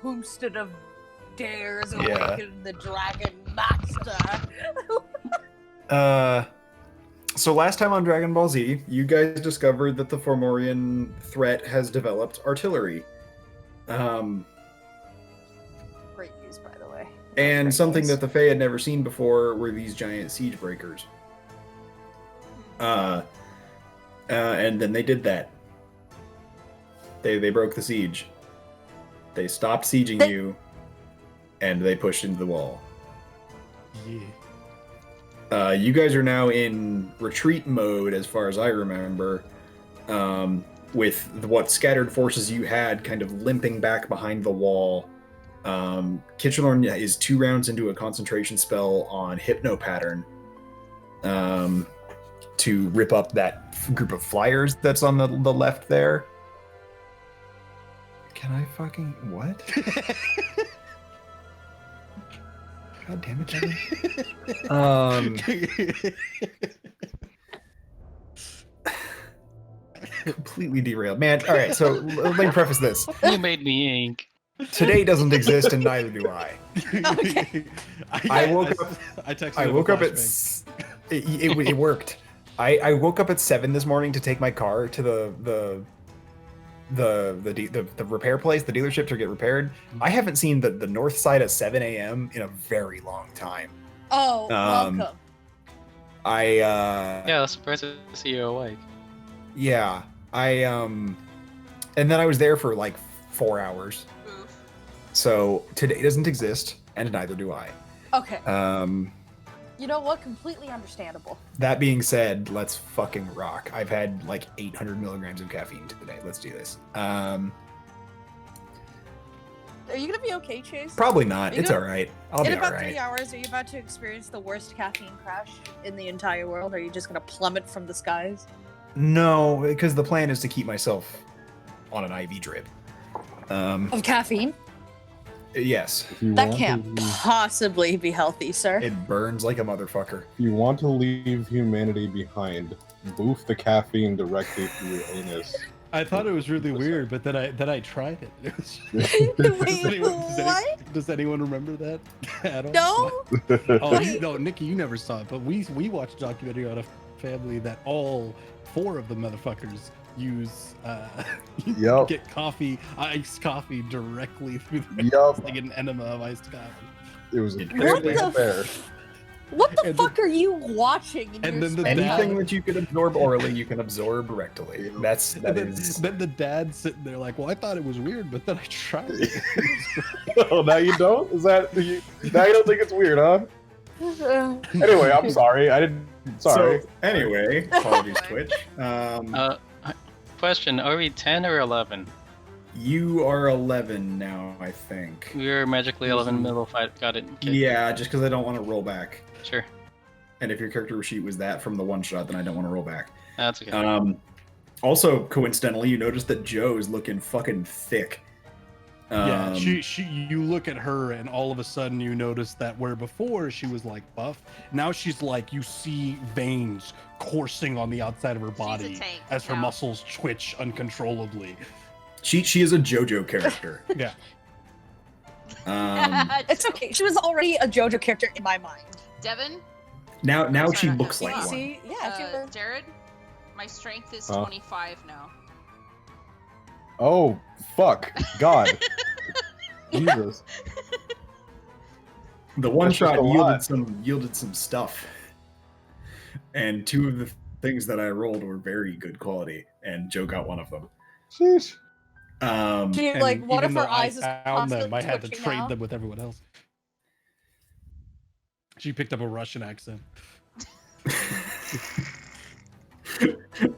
Homestead of Dares Yeah. awaken the Dragon Master. So last time on Dragon Ball Z, you guys discovered that the Fomorian threat has developed artillery. Great news, by the way. And Great something news. that the Fae had never seen before were these giant siege breakers. And then they did that. They broke the siege. They stopped sieging you, and they pushed into the wall. Yeah. You guys are now in retreat mode, as far as I remember, with what scattered forces you had kind of limping back behind the wall. Kitchelorn is 2 rounds into a concentration spell on Hypno Pattern to rip up that group of flyers that's on the left there. Can I fucking... what? God damn it, Devin. Completely derailed. Man, all right, so let me preface this. You made me ink. Today doesn't exist, and neither do I. Okay. I woke up. texted I him a woke up at. flashbang. It worked. I woke up at 7 this morning to take my car to the repair place, the dealership, to get repaired. I haven't seen the north side at 7 a.m. in a very long time. Oh, welcome. Yeah, I was surprised to see you awake. Yeah, and then I was there for like 4 hours. Oof. So today doesn't exist, and neither do I. Okay. You know what? Completely understandable. That being said, let's fucking rock. I've had like 800 milligrams of caffeine today. Let's do this. Are you gonna be okay, Chase? Probably not. You It's know, all right. I'll In be all about 3 right. hours, are you about to experience the worst caffeine crash in the entire world? Are you just gonna plummet from the skies? No, because the plan is to keep myself on an IV drip. Of caffeine? Yes, If you That want can't to, possibly be healthy, sir. it burns like a motherfucker. if you want to leave humanity behind, boof the caffeine directly through your anus. I thought it was really weird, but then I tried it. It was- Wait, what? does anyone remember that at all? No? Oh, no, Nikki, you never saw it, but we watched a documentary on a family that all 4 of the motherfuckers use Yup. get iced coffee directly through the Yup. like an enema of iced coffee. It was What incredibly the unfair. What the And fuck are you watching in and your then the spare Anything time? that you can absorb orally, you can absorb rectally. Then the dad sitting there like, well, I thought it was weird, but then I tried it. Oh, now you don't? Now you don't think it's weird, huh? Anyway, I'm sorry. I didn't. Sorry. So, anyway, apologies, Twitch. Question: are we 10 or 11? You are 11 now, I think. We were magically 11 middle fight. Got it. Okay. Yeah, just because I don't want to roll back. Sure. And if your character sheet was that from the one shot, then I don't want to roll back. That's okay. Also, coincidentally, you notice that Joe is looking fucking thick. Yeah, you look at her and all of a sudden you notice that where before she was like buff, now she's like, you see veins coursing on the outside of her body tank as her now. muscles twitch uncontrollably. She is a JoJo character. Yeah. It's okay. She was already a JoJo character in my mind. Devin, Now Sorry, she not looks that like far. one. See, yeah, if you were... Jared, my strength is Huh? 25 now. Oh, fuck. God. Jesus. The one That's just shot a lot. yielded some stuff, and 2 of the things that I rolled were very good quality, and Joe got one of them. Sheesh. She, And like, one of even her though I eyes is found them, I constantly had to twitching trade now. them with everyone else. She picked up a Russian accent.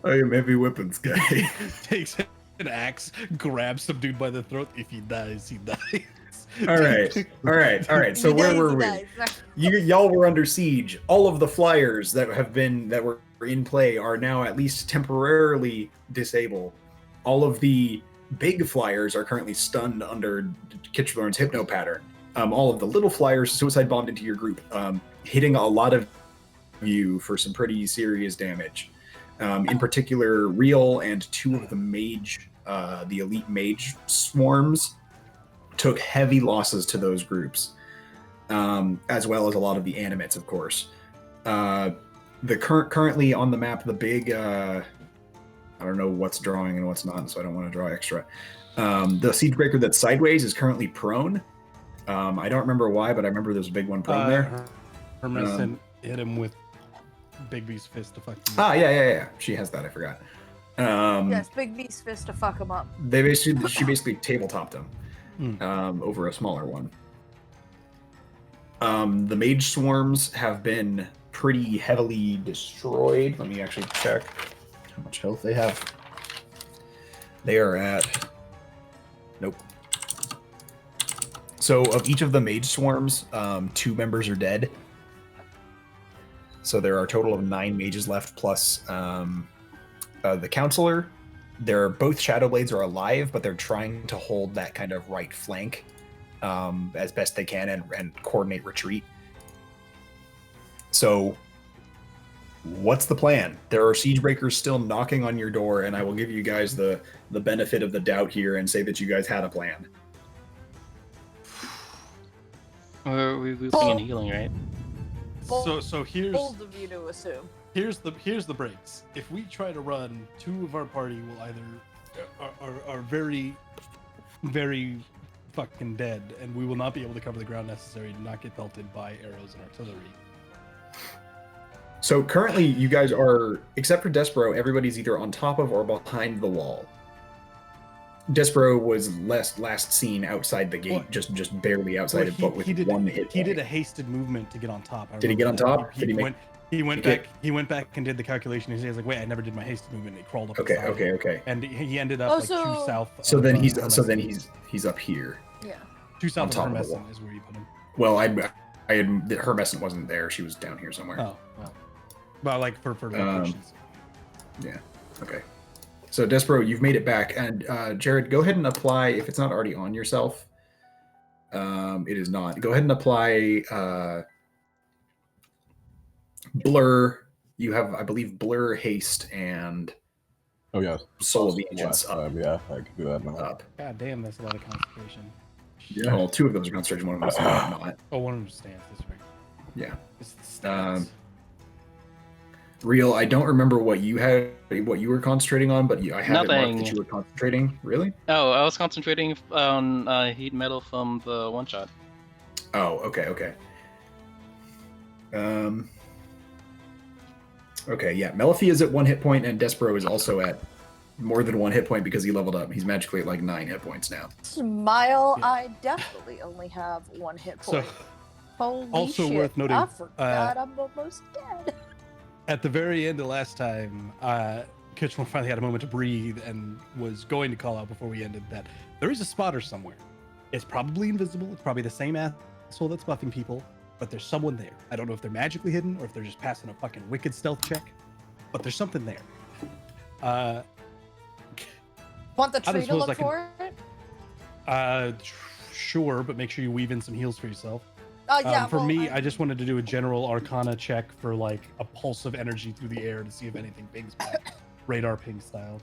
I am heavy weapons guy. Takes an axe, grabs some dude by the throat. If he dies, he dies. all right. So He where dies, were he we? dies. Y'all were under siege. All of the flyers that were in play are now at least temporarily disabled. All of the big flyers are currently stunned under Kitchelorn's Hypno Pattern. All of the little flyers suicide bombed into your group, hitting a lot of you for some pretty serious damage. In particular, Real and 2 of the mage, the elite mage swarms, took heavy losses to those groups, as well as a lot of the animates, of course. Currently on the map, the big I don't know what's drawing and what's not, so I don't want to draw extra. The Siegebreaker that's sideways is currently prone. I don't remember why, but I remember there's a big one prone there. Hermesen hit him with Bigby's fist to fuck him. Yeah. She has that. I forgot. Yes, Big B's fist to fuck him up. She basically tabletopped him over a smaller one. The mage swarms have been pretty heavily destroyed. Let me actually check how much health they have. They are at... Nope. So of each of the mage swarms, 2 members are dead. So there are a total of 9 mages left, plus the counselor. Both Shadowblades are alive, but they're trying to hold that kind of right flank as best they can and coordinate retreat. So what's the plan? There are Siegebreakers still knocking on your door, and I will give you guys the benefit of the doubt here and say that you guys had a plan. We're looping and healing, right? So here's Bold of you to assume. here's the breaks. If we try to run, 2 of our party will either are very, very fucking dead, and we will not be able to cover the ground necessary to not get pelted by arrows and artillery. So currently, you guys are, except for Despero, everybody's either on top of or behind the wall. Despero was last seen outside the gate, just barely outside it, but with one hit. He did a hasted movement to get on top. Did he get on top? He went back and did the calculation. He was like, "Wait, I never did my hasted movement." He crawled up. Okay. And he ended up due south. So then he's up here. Yeah. Due south of top of the Hermesen wall. is where you put him. Well, Hermesen wasn't there. She was down here somewhere. Oh, well. But like for locations. Yeah. Okay. So Despero, you've made it back, and Jared, go ahead and apply if it's not already on yourself. It is not. Go ahead and apply blur. You have, I believe, blur, haste, and Soul of Allegiance up. Yeah, I can do that now. Up. God damn, that's a lot of concentration. Yeah. Well, 2 of those are concentration. One of them is not. Oh, one of them stands this way. Yeah. It's the stance. Real, I don't remember what you were concentrating on, but I have it marked Nothing. that you were concentrating. Really? Oh, I was concentrating on heat metal from the one shot. Oh, okay. Okay, yeah. Melifia is at 1 hit point, and Despero is also at more than 1 hit point because he leveled up. He's magically at like 9 hit points now. Smile, Yeah. I definitely only have 1 hit point. So, Holy also shit. worth noting, I forgot I'm almost dead. at the very end of last time, Kitchener finally had a moment to breathe and was going to call out before we ended that there is a spotter somewhere. It's probably invisible. It's probably the same asshole that's buffing people, but there's someone there. I don't know if they're magically hidden or if they're just passing a fucking wicked stealth check, but there's something there. Want the I don't tree to suppose look I for it? Sure, but make sure you weave in some heals for yourself. Yeah. For well, me, I just wanted to do a general Arcana check for like a pulse of energy through the air to see if anything pings back, radar ping style.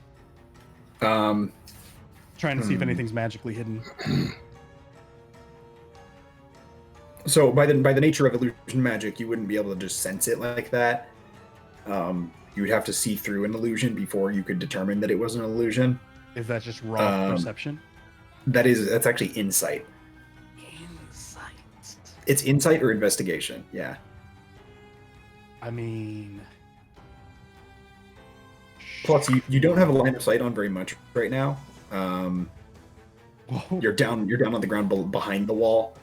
Trying to see if anything's magically hidden. So by the nature of illusion magic, you wouldn't be able to just sense it like that. You would have to see through an illusion before you could determine that it was an illusion. Is that just raw perception? That's actually insight. It's insight or investigation, yeah. I mean, Plus, you don't have a line of sight on very much right now. You're down on the ground behind the wall.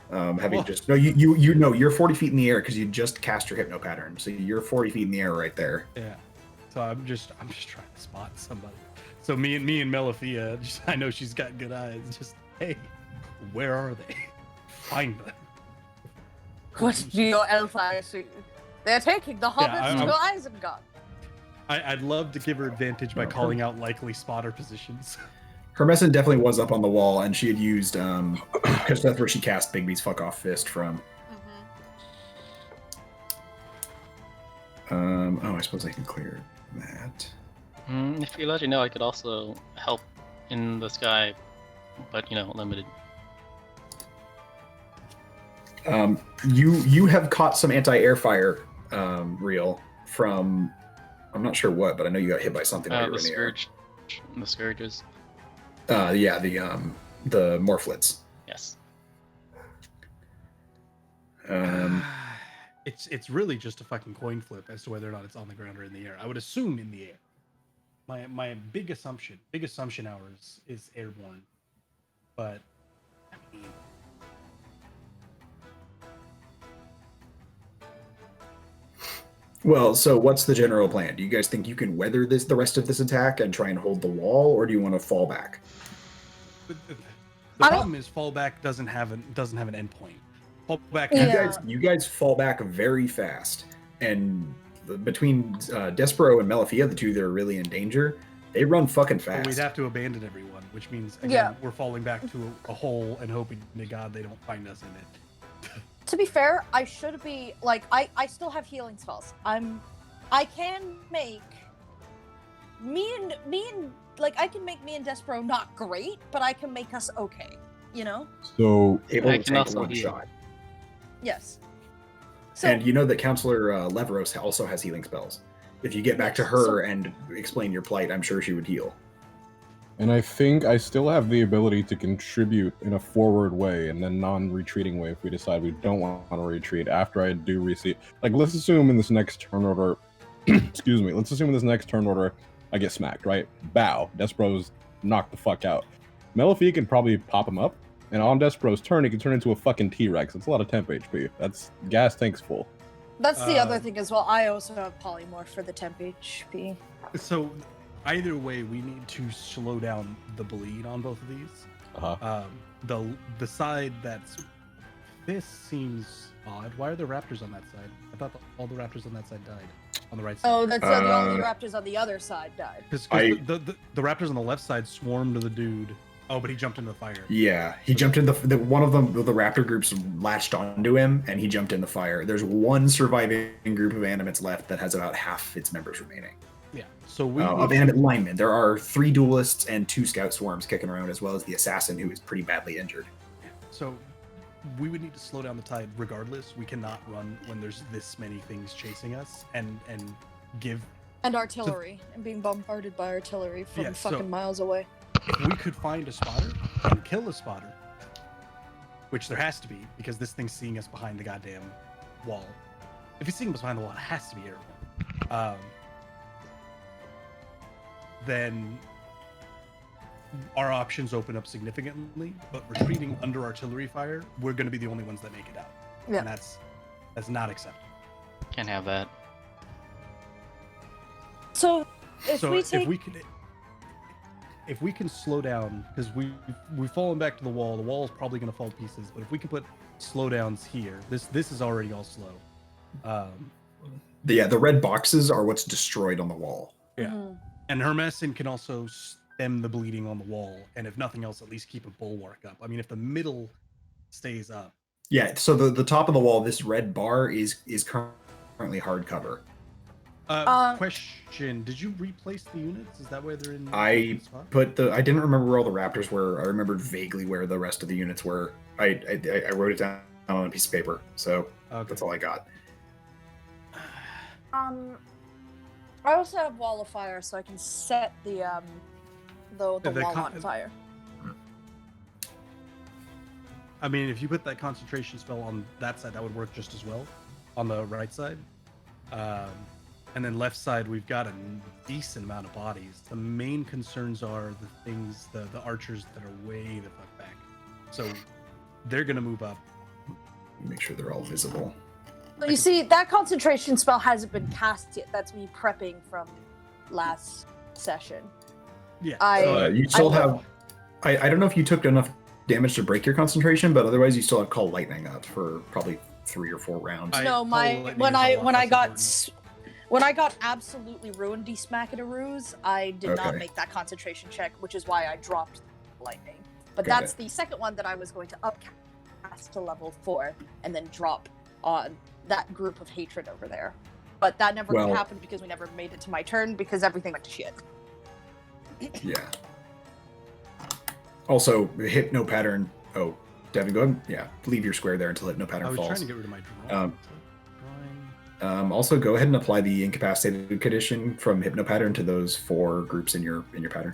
You're 40 feet in the air because you just cast your hypno pattern, so you're 40 feet in the air right there. yeah. So I'm just trying to spot somebody. So me and Melifia, I know she's got good eyes. Just hey, where are they? Find them. What do your elf eyes see? They're taking the hobbits to Isengard. I'd love to give her advantage by calling out likely spotter positions. Hermesen definitely was up on the wall, and she had used because that's where she cast Bigby's fuck off fist from. I suppose I can clear that. If you let you know, I could also help in the sky but limited. You have caught some anti-air fire, Real, from I'm not sure what, but I know you got hit by something while you were The in the air. scourge, the scourges. Yeah, the morphlets. Yes. It's really just a fucking coin flip as to whether or not it's on the ground or in the air. I would assume in the air. My big assumption ours is airborne, but I mean, Well, so what's the general plan? Do you guys think you can weather the rest of this attack and try and hold the wall, or do you want to fall back? the problem is fallback doesn't have an endpoint. Fallback. Yeah. You guys fall back very fast, and between Despero and Malafia, the two that are really in danger, they run fucking fast. We'd have to abandon everyone, which means again Yeah. we're falling back to a hole and hoping to God they don't find us in it. To be fair, I should be like I still have healing spells. I can make me and like I can make me and Despero not great, but I can make us okay. You know? So Able I to can take also one heal. shot. Yes. So And you know that Counselor Leveros also has healing spells. If you get back to Yes, her so- and explain your plight, I'm sure she would heal. And I think I still have the ability to contribute in a forward way and then non-retreating way if we decide we don't want to retreat after I do receive. Like, let's assume in this next turn order, excuse me, let's assume in this next turn order I get smacked, right? Bow. Despero's knocked the fuck out. Malafia can probably pop him up, and on Despero's turn, he can turn into a fucking T-Rex. It's a lot of temp HP. That's gas tank's full. that's the other Uh, thing as well. I also have polymorph for the temp HP. So either way, we need to slow down the bleed on both of these. Uh-huh. The side that's this seems odd. Why are there raptors on that side? I thought all the raptors on that side died. On the right side. Oh, that's the only Uh, raptors on the other side died. Because I- the raptors on the left side swarmed the dude. Oh, but he jumped into the fire. Yeah, he jumped in the one of them. The raptor groups latched onto him, and he jumped in the fire. There's one surviving group of animates left that has about half its members remaining. Yeah. So we Of animate linemen, there are 3 duelists and 2 scout swarms kicking around, as well as the assassin who is pretty badly injured. So we would need to slow down the tide regardless. We cannot run when there's this many things chasing us and give. And artillery, and being bombarded by artillery from Yeah, so- fucking miles away. If we could find a spotter and kill a spotter, which there has to be because this thing's seeing us behind the goddamn wall. If it's seeing us behind the wall, it has to be airborne. Then our options open up significantly, but retreating under artillery fire, we're going to be the only ones that make it out. Yeah. And that's not acceptable. Can't have that. So if So we take if we can slow down, because we've fallen back to the wall is probably going to fall to pieces, but if we can put slowdowns here, this is already all slow. The red boxes are what's destroyed on the wall. Yeah. Mhm. And Hermesin can also stem the bleeding on the wall, and if nothing else, at least keep a bulwark up. I mean, if the middle stays up, Yeah, so the top of the wall, this red bar is currently hard cover. question: did you replace the units? Is that where they're in? I the spot? I didn't remember where all the raptors were. I remembered vaguely where the rest of the units were. I wrote it down on a piece of paper, so Okay. that's all I got. I also have wall of fire, so I can set the wall on fire. I mean, if you put that concentration spell on that side, that would work just as well. On the right side, and then left side, we've got a decent amount of bodies. The main concerns are the things, the archers that are way the fuck back. So they're gonna move up. Make sure they're all visible. But you see, that concentration spell hasn't been cast yet. That's me prepping from last session. Yeah. You still I- have. I don't know if you took enough damage to break your concentration, but otherwise you still have Call Lightning up for probably 3 or 4 rounds. I- No, Call my Lightning when is a I lot when I less got important. when I got absolutely ruined Desmacadaroos, I did not Okay. make that concentration check, which is why I dropped lightning. But Got that's it. the second one that I was going to upcast to level 4 and then drop on that group of hatred over there. But that never Well- happened because we never made it to my turn because everything went to shit. Yeah. Also, Hypno Pattern. Oh, Devin, go ahead. Yeah, leave your square there until Hypno I Pattern was trying falls. to get rid of my drawing. Um, Drawing. Also, go ahead and apply the incapacitated condition from Hypno Pattern to those 4 groups in your pattern.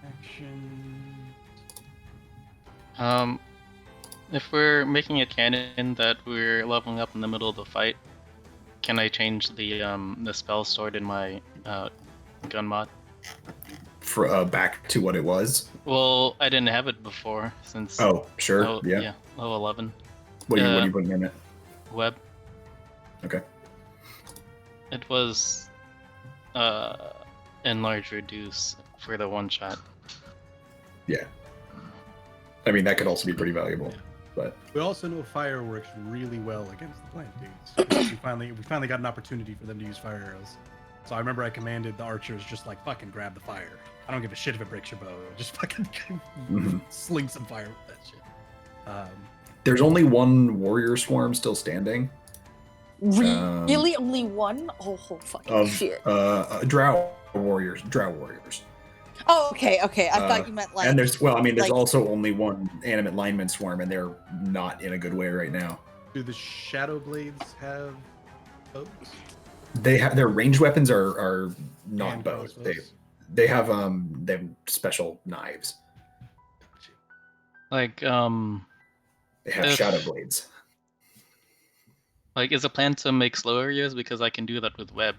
Action. If we're making a cannon that we're leveling up in the middle of the fight, can I change the spell stored in my gun mod? For back to what it was. Well, I didn't have it before since. Oh, sure. Oh, yeah. Level 11. What are you putting in it? Web. Okay. It was enlarge reduce for the one shot. Yeah. I mean, that could also be pretty valuable, but We also know fire works really well against the plant dudes. we finally got an opportunity for them to use fire arrows. So I remember I commanded the archers just like fucking grab the fire. I don't give a shit if it breaks your bow. Just fucking sling some fire with that shit. there's only one warrior swarm still standing Really, only one? Oh, fucking of shit. drow warriors. Oh, okay. I thought you meant like. And there's like- also only one animate lineman swarm, and they're not in a good way right now. Do the shadow blades have bows? They have their ranged weapons are not And bows. crossbows? They have special knives. Like They have If- shadow blades. Like, is a plan to make slow areas because I can do that with web.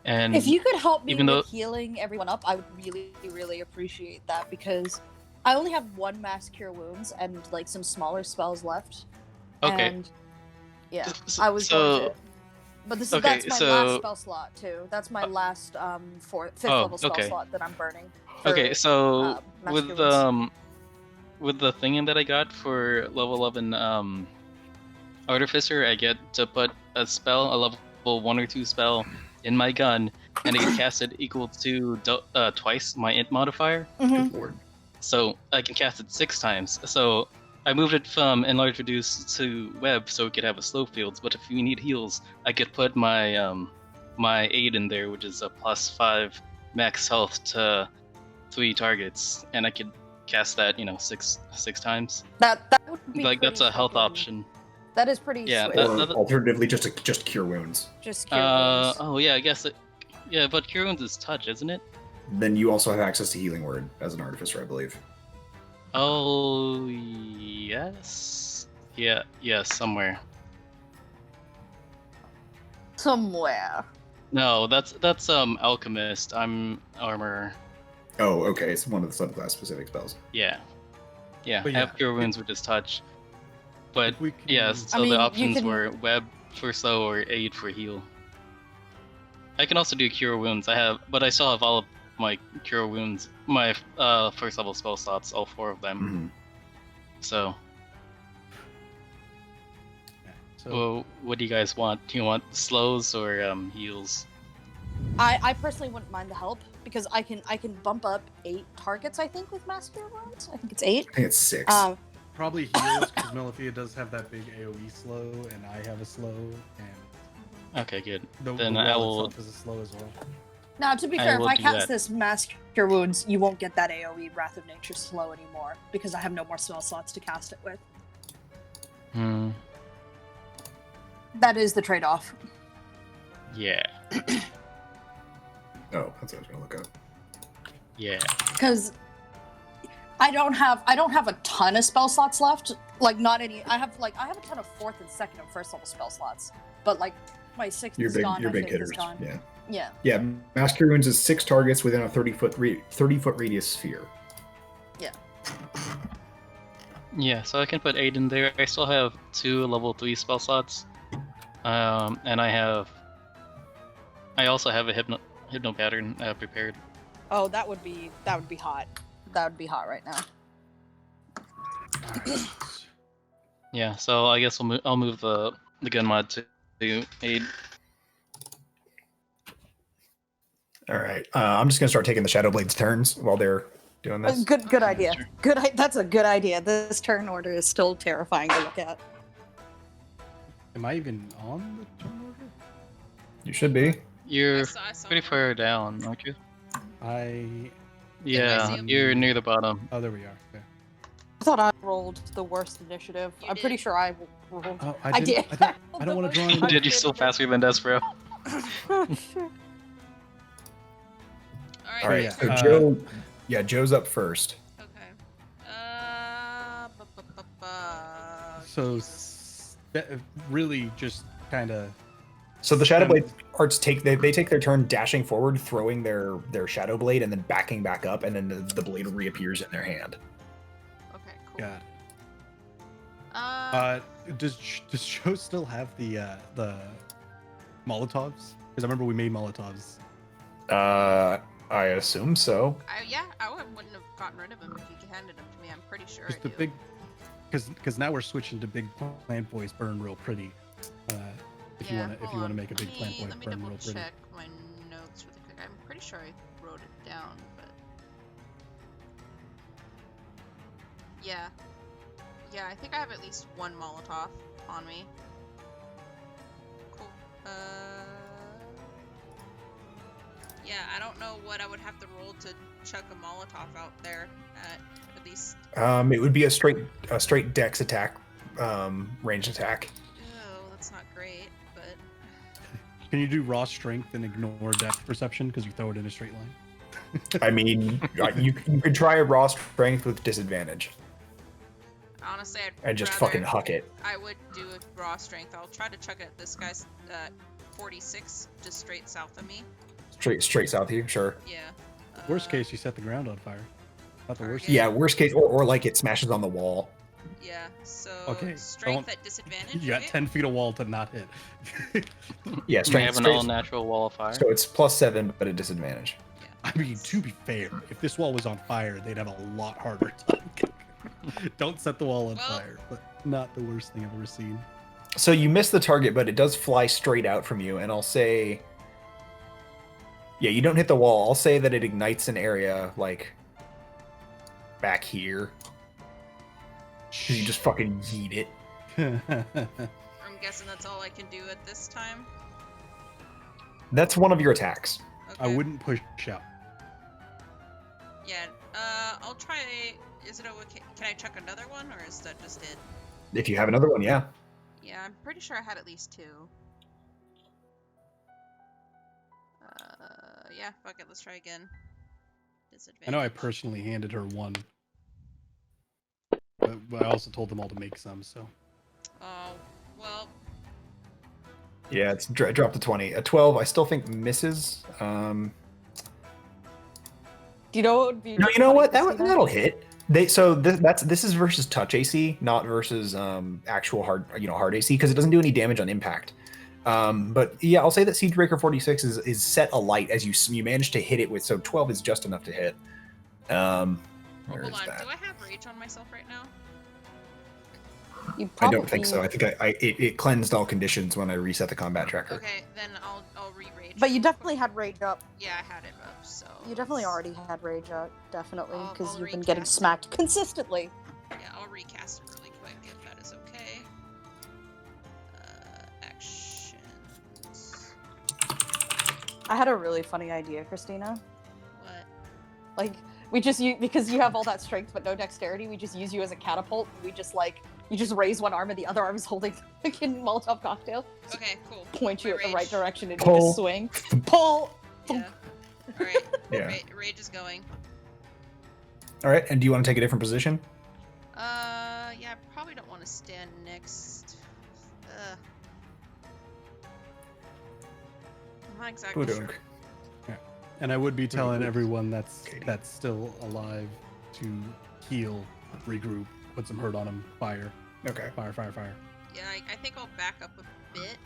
And If you could help me even with though- healing everyone up, I would really, really appreciate that because I only have 1 mass cure wounds and like some smaller spells left. Okay. And yeah, S- I was so- going to. But this is okay, that's my so- last spell slot too. That's my last 5th level spell okay. slot that I'm burning. for, Okay, so mass with cure wounds. with the thing that I got for level 11 Artificer, I get to put a spell, a level 1 or 2 spell in my gun, and I can cast it equal to twice my int modifier. Mhm. Lord. So I can cast it 6 times. So I moved it from enlarge reduce to web so it could have a slow fields. But if you need heals, I could put my my aid in there, which is a +5 max health to 3 targets, and I could cast that 6 times. That would be Like that's pretty a health fucking- option. That is pretty Yeah, sweet. that- Or alternatively, just cure wounds. Just cure wounds. Oh yeah, I guess it. Yeah, but cure wounds is touch, isn't it? Then you also have access to healing word as an artificer, I believe. Oh yes. Yeah, somewhere. Somewhere. No, that's alchemist. I'm armor. Oh, okay. It's one of the subclass specific spells. Yeah. Yeah, But I have yeah, cure wounds which is touch. But If we can- yeah, I so mean, the you options can- were web for slow or aid for heal. I can also do cure wounds. But I still have all of my cure wounds, my first level spell slots, all 4 of them. Mhm. So, Yeah, so well, what do you guys want? Do you want slows or heals? I personally wouldn't mind the help because I can bump up 8 targets I think with mass cure wounds. I think it's 8. I think it's 6. probably heals because Melifia does have that big AoE slow, and I have a slow, and Okay, good. the Then wall I will- itself is a slow as well. Now, to be I fair, if will I do cast that. this mass cure wounds, you won't get that AoE Wrath of Nature slow anymore because I have no more spell slots to cast it with. Hmm. That is the trade-off. Yeah. Oh, that's what I was gonna look up. Yeah. Because I don't have a ton of spell slots left. Like not any. I have a ton of 4th and 2nd and 1st level spell slots, but like my 6th Your is big, gone. your my big 5th hitters. is gone. Yeah. Yeah. Yeah. Mass cure wounds is 6 targets within a 30-foot radius sphere. Yeah, so I can put 8 in there. I still have 2 level 3 spell slots. And I also have a hypno pattern prepared. Oh, that would be hot. That would be hot right now. Alright. Yeah, so I guess I'll move the gun mod to 8. All right. I'm just gonna start taking the Shadow Blades turns while they're doing this. Good idea. Sure. That's a good idea. This turn order is still terrifying to look at. Am I even on the turn order? You should be. You're I saw pretty far down, aren't you? I Yeah, him? you're near the bottom. Oh, there we are. Okay. I thought I rolled the worst initiative. You I'm pretty did. sure I rolled. Oh, I did. I don't want to draw any. Did you still faster than Despero? Oh, shit. All right, yeah, so uh, Joe's up first. Okay. So Jesus. really just kind of So the Shadow Blade parts take their turn dashing forward, throwing their Shadow Blade, and then backing back up, and then the blade reappears in their hand. Okay, cool. God. Uh, Does Joe still have the Molotovs? Because I remember we made Molotovs. I assume so. I wouldn't have gotten rid of him if you handed him to me. I'm pretty sure Just I the do. big, because now we're switching to big plant voice burn real pretty. If you hold want to on. make a big plant voice Let me burn double real pretty. check my notes really quick. I'm pretty sure I wrote it down, but yeah, I think I have at least one Molotov on me. Cool. Yeah, I don't know what I would have to roll to chuck a Molotov out there at least. It would be a straight Dex attack, ranged attack. Oh, that's not great, but Can you do raw strength and ignore depth perception because you throw it in a straight line? I mean, you could try a raw strength with disadvantage honestly, and just rather- fucking huck it. I would do a raw strength. I'll try to chuck it at this guy's 46, just straight south of me. Straight south of you, sure. Yeah. Worst case, you set the ground on fire. Not the worst. Okay. Yeah, worst case, or like it smashes on the wall. Yeah. So Okay, strength don't- at disadvantage. You got right? 10 feet of wall to not hit. Yeah, We strength. have an straight- all-natural wall of fire. So it's +7, but at disadvantage. I mean, to be fair, if this wall was on fire, they'd have a lot harder time. Don't set the wall on Well- fire. But not the worst thing I've ever seen. So you miss the target, but it does fly straight out from you, and I'll say, yeah, you don't hit the wall. I'll say that it ignites an area like back here. 'Cause you just fucking yeet it. I'm guessing that's all I can do at this time. That's one of your attacks. Okay. I wouldn't push out. Yeah. I'll try. Is it okay? Can I chuck another one, or is that just it? If you have another one, yeah. Yeah, I'm pretty sure I had at least 2. Yeah, fuck it, let's try again. Disadvantage. I know I personally handed her one. But I also told them all to make some, so. Oh, well, Yeah, it's drop to 20. A 12, I still think misses. Do you know what would be? No, you know what? funny, Christina? That'll hit. This is versus touch AC, not versus actual hard AC, because it doesn't do any damage on impact. But yeah, I'll say that Siegebreaker 46 is set alight as you manage to hit it with, so 12 is just enough to hit. Where hold is on. that? Do I have rage on myself right now? You I don't think so. probably- I think it cleansed all conditions when I reset the combat tracker. Okay, then I'll re-rage. But you real definitely quick. had rage up. Yeah, I had it up, so. You definitely already had rage up, definitely, I'll because you've been getting recast it. smacked consistently. Yeah, I'll recast it really quick if that is okay. Actions. I had a really funny idea, Christina. What? Like, we just use, because you have all that strength but no dexterity, we just use you as a catapult. We just you just raise one arm and the other arm is holding the fucking Molotov cocktail. Okay, cool. Point you My at the right rage. direction and you Pull. just swing. Pull! Yeah. Alright. Yeah. Rage is going. All right, and do you want to take a different position? Yeah, I probably don't want to stand next. I'm not exactly sure. Budunk. And I would be telling everyone Katie. that's still alive to heal, regroup, put some hurt on them, fire, Okay. fire, fire, fire. Yeah, I think I'll back up a bit.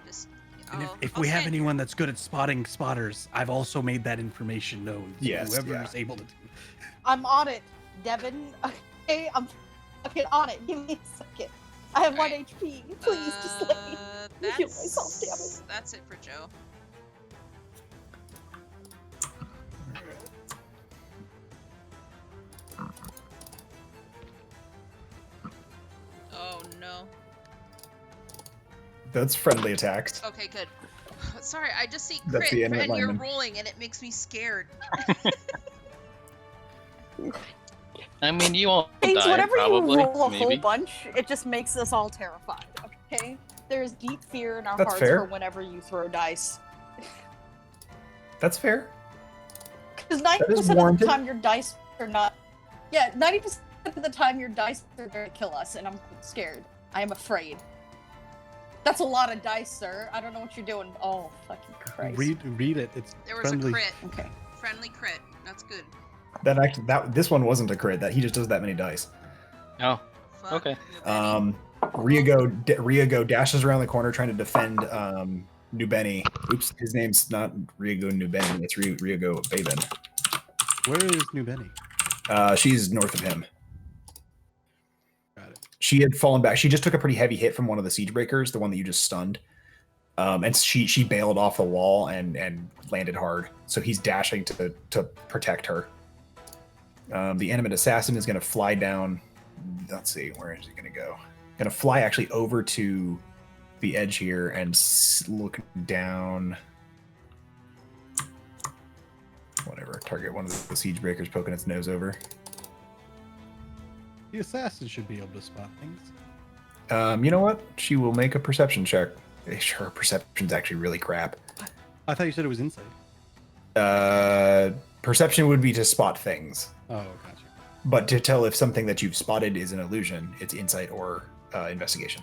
Just. And I'll- if I'll we have stand anyone that's good at spotting spotters, I've also made that information known. to Yes, whoever yeah. is able to do. I'm on it, Devin. Okay, I'm fucking on it. Give me a second. I have 1 Alright. HP. Please, just let me. That's, heal myself, damn it. That's it for Joe. Oh no. That's friendly attacks. Okay, good. Sorry, I just see That's crit the and animate you're lineman. rolling and it makes me scared. I mean, you all Things, die, whenever probably. you roll a maybe. whole bunch, it just makes us all terrified. Okay, there's deep fear in our That's hearts fair. for whenever you throw dice. That's fair. Because That is 90% of the warranted. time your dice are not. Yeah, 90% of the time your dice are going to kill us, and I'm scared. I am afraid. That's a lot of dice, sir. I don't know what you're doing. Oh, fucking Christ. Read it. It's There was friendly. a crit. Okay. Friendly crit. That's good. This one wasn't a crit. That he just does that many dice. Oh, Fuck. okay. Ryago dashes around the corner trying to defend Nubeni. Oops, his name's not Ryago Nubeni. It's Ryago Baben. Where is New Benny? She's north of him. Got it. She had fallen back. She just took a pretty heavy hit from one of the siege breakers, the one that you just stunned. And she bailed off the wall and landed hard. So he's dashing to protect her. The animate assassin is going to fly down. Let's see, where is he going to go? Going to fly actually over to the edge here and look down. Whatever. Target one of the siege breakers poking its nose over. The assassin should be able to spot things. You know what? She will make a perception check. Her perception's actually really crap. I thought you said it was insight. Perception would be to spot things, Oh, gotcha. but to tell if something that you've spotted is an illusion, it's insight or investigation.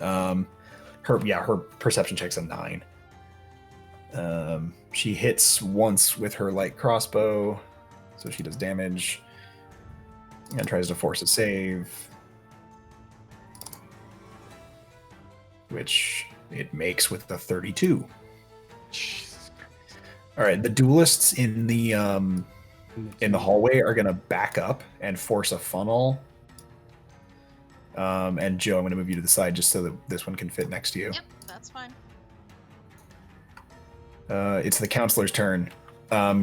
Gotcha. Her perception check's a 9. She hits once with her light crossbow, so she does damage and tries to force a save, which it makes with the 32. Jesus Christ. All right, the duelists in the hallway are gonna back up and force a funnel. And Joe, I'm gonna move you to the side just so that this one can fit next to you. Yep, that's fine. It's the counselor's turn.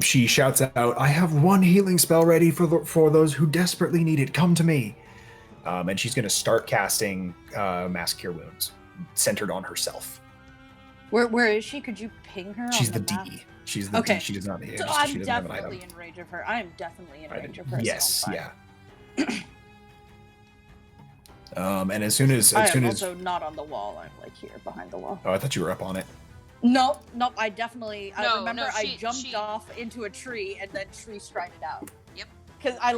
She shouts out, "I have one healing spell ready for those who desperately need it. Come to me." And she's gonna start casting Mass Cure Wounds, centered on herself. Where is she? Could you ping her? She's on the map? D. She's the Okay. D. She does not need So it. I'm She doesn't have an definitely item. in range of her. I am definitely in range of her. Yes, so I'm yeah. And as soon as fine. I am also not on the wall. I'm like here behind the wall. oh, I thought you were up on it. Nope. I No, remember no, I jumped she- off into a tree and then tree strided out. Yep. Because I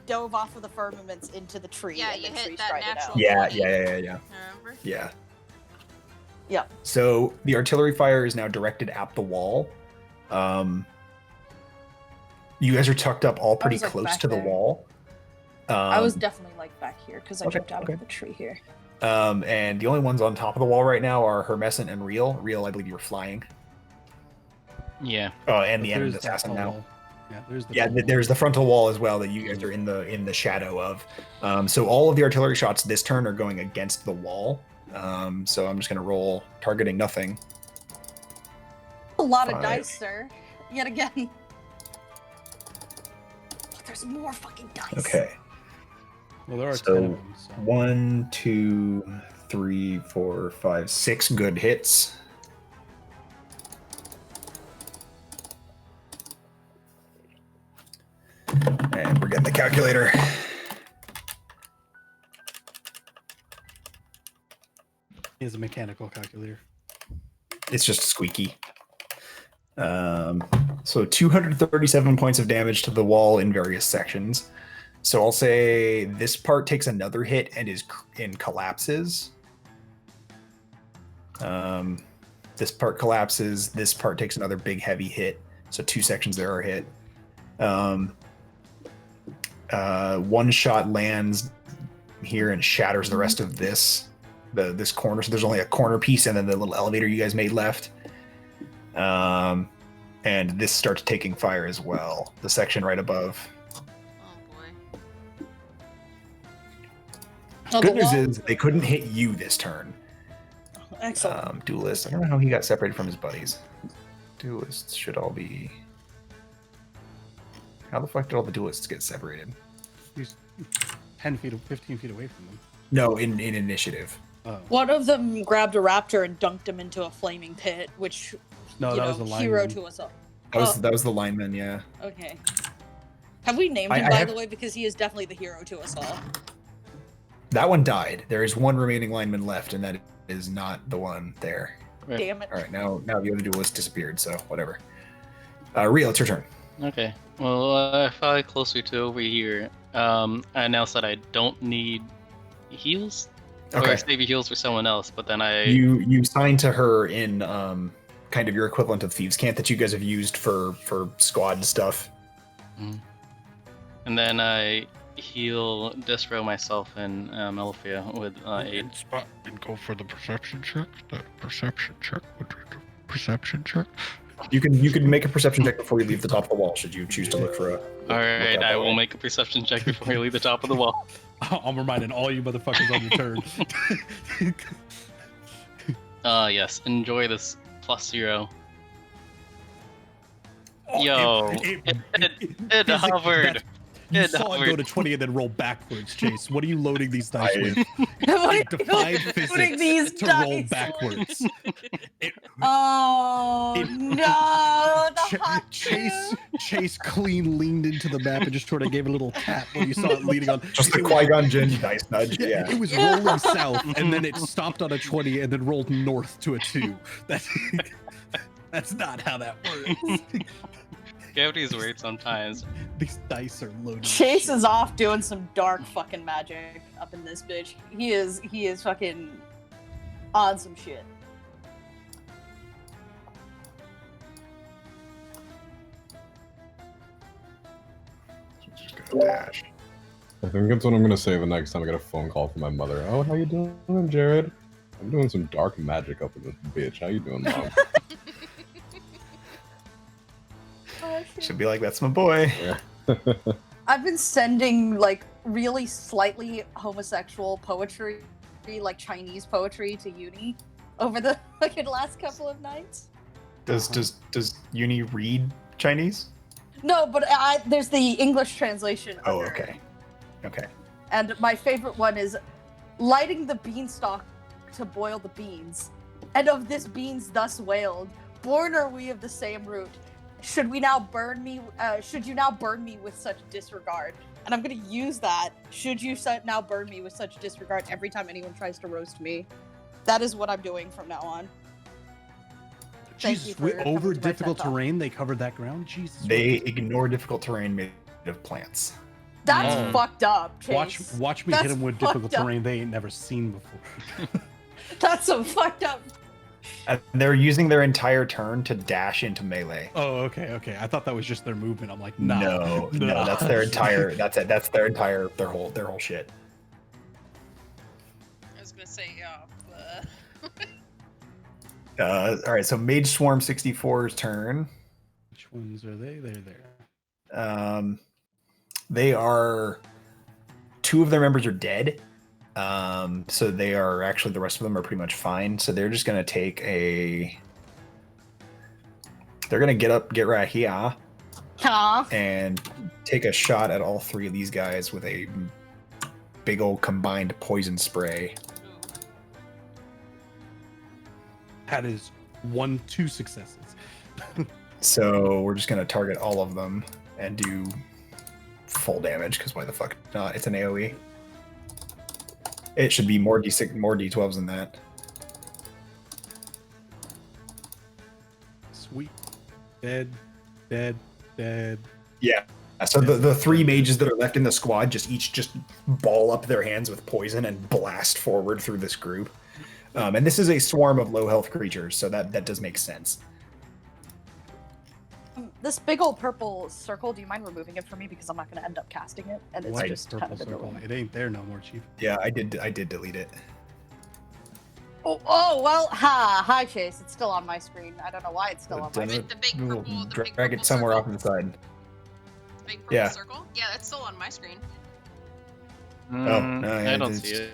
dove off of the firmaments into the tree. Yeah, and you then hit tree that strided natural- out. Yeah. Remember? Yeah. Yeah. So the artillery fire is now directed at the wall. You guys are tucked up all pretty was, like, close back to the there. wall. I was definitely like back here because I okay, jumped out okay. of the tree here. And the only ones on top of the wall right now are Hermescent and Real. Real, I believe you were flying. Yeah. And the There's enemy that assassin wall. now. Yeah, there's the Yeah, wall. there's the frontal wall as well that you guys are in the shadow of. So all of the artillery shots this turn are going against the wall. So I'm just gonna roll targeting nothing. A lot of 5. dice, sir. Yet again. But there's more fucking dice. Okay. Well, there are So, 10 of them. So. 1, 2, 3, 4, 5, 6 good hits. And we're getting the calculator. He has a mechanical calculator. It's just squeaky. So 237 points of damage to the wall in various sections. So I'll say this part takes another hit and collapses. This part collapses. This part takes another big heavy hit. So 2 sections there are hit. One shot lands here and shatters the rest of this corner. So there's only a corner piece and then the little elevator you guys made left. And this starts taking fire as well. The section right above. Oh boy. Oh, Good the news wall? is they couldn't hit you this turn. Excellent. Duelist. I don't know how he got separated from his buddies. Duelists should all be. How the fuck did all the duelists get separated? He's 10 feet, 15 feet away from them. No, in initiative. Oh. One of them grabbed a raptor and dunked him into a flaming pit, which No, you that know, was a hero lineman. to us all. That was the lineman, yeah. Okay. Have we named him, I by have- the way? Because he is definitely the hero to us all. That one died. There is one remaining lineman left, and that is not the one there. Right. Damn it. All right, now the other duelist disappeared, so whatever. Rio, it's your turn. Okay. Well, I fly closer to over here. I announced that I don't need heals. Or Okay. save your heals for someone else, but then I You signed to her in kind of your equivalent of Thieves' Cant that you guys have used for squad stuff. and then I heal Despero myself and Melfia with aid. Spot and go for the perception check. The perception check. Perception check. You can make a perception check before you leave the top of the wall, should you choose to look for a. All right, out I that will way. make a perception check before I leave the top of the wall. I'm reminding all you motherfuckers on your turn. Yes. Enjoy this +0. Oh, Yo, it it hovered. You It saw it go hovered. to 20 and then roll backwards, Chase. What are you loading these dice I- with? What It are you defied putting physics these to roll dice backwards. It- Oh It- no! The Ch- hot Chase clean leaned into the map and just sort of gave a little tap when you saw it leading on. Just the It was- Qui-Gon Jinn dice nudge. Yeah, Yeah. it was rolling south and then it stopped on a 20 and then rolled north to a 2. That's not how that works. Gravity's weird sometimes. These dice are loaded. Chase is off doing some dark fucking magic up in this bitch. He is fucking on some shit. Just gonna dash. I think that's what I'm gonna say the next time I get a phone call from my mother. Oh, how you doing, Jared? I'm doing some dark magic up in this bitch. How you doing, Mom? Should be like, that's my boy. I've been sending like really slightly homosexual poetry, like Chinese poetry, to uni over the fucking last couple of nights. Does Uni read Chinese? No, but there's the English translation. Oh, under it. okay. Okay. And my favorite one is lighting the beanstalk to boil the beans. And of this beans thus wailed, born are we of the same root. Should you now burn me with such disregard? And I'm gonna use that. Should you now burn me with such disregard every time anyone tries to roast me? That is what I'm doing from now on. Thank Jesus, you for coming over to my difficult TED Talk. terrain, they covered that ground. Jesus. They ignore difficult terrain made of plants. That's Oh. fucked up, Chase. Watch me That's hit them with fucked difficult up. terrain they ain't never seen before. That's some fucked up. And they're using their entire turn to dash into melee. Oh, okay. I thought that was just their movement. I'm like, nah. No, nah. that's their entire. That's it. That's their entire. Their whole shit. I was gonna say, All right, so Mage Swarm 64's turn. Which ones are they? They're there. They are. Two of their members are dead. So they are actually, the rest of them are pretty much fine. So they're just gonna take a. They're gonna get right here Aw. and take a shot at all three of these guys with a big old combined poison spray. That is 2 successes. So we're just gonna target all of them and do full damage, because why the fuck not? It's an AoE. It should be more D6, more D12s than that. Sweet. Dead. Yeah. So the three mages that are left in the squad each ball up their hands with poison and blast forward through this group. And this is a swarm of low health creatures, so that does make sense. This big old purple circle, do you mind removing it for me? Because I'm not going to end up casting it. And it's What just purple kind of circle? annoying. It ain't there no more, Chief. Yeah, I did delete it. Oh, well, hi, Chase. It's still on my screen. I don't know why it's still on my Does screen. it? the big We'll purple, the big drag purple it somewhere circle. off to the side. The big purple Yeah. circle? Yeah, that's still on my screen. no, yeah, I don't it's- see it.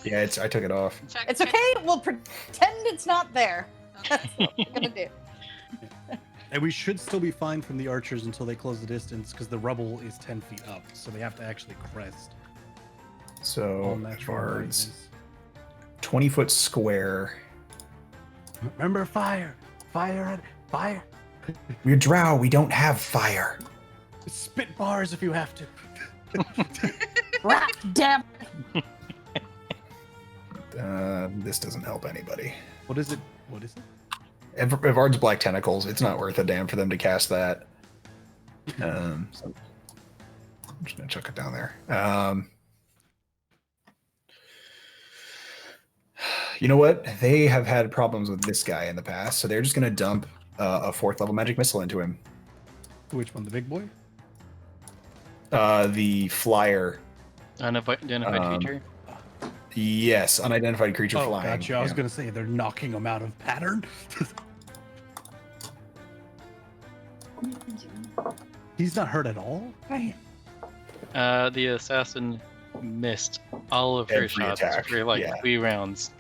Yeah, I took it off. Check, It's check. okay. We'll pretend it's not there. Okay. That's what we're going to do. And we should still be fine from the archers until they close the distance, because the rubble is 10 feet up, so they have to actually crest. All So natural bards. lightness. 20-foot square. Remember fire. Fire. We're drow. We don't have fire. Spit bars if you have to. Rat, damn. This doesn't help anybody. What is it? Evard's Black Tentacles, it's not worth a damn for them to cast that. So I'm just gonna chuck it down there. You know what? They have had problems with this guy in the past, so they're just gonna dump a 4th level magic missile into him. Which one? The big boy? The flyer. Unidentified creature. Yes, unidentified creature Oh, flying. gotcha. I was Yeah. gonna say they're knocking him out of pattern. He's not hurt at all. The assassin missed all of her Every shots attack, for like yeah. 3 rounds.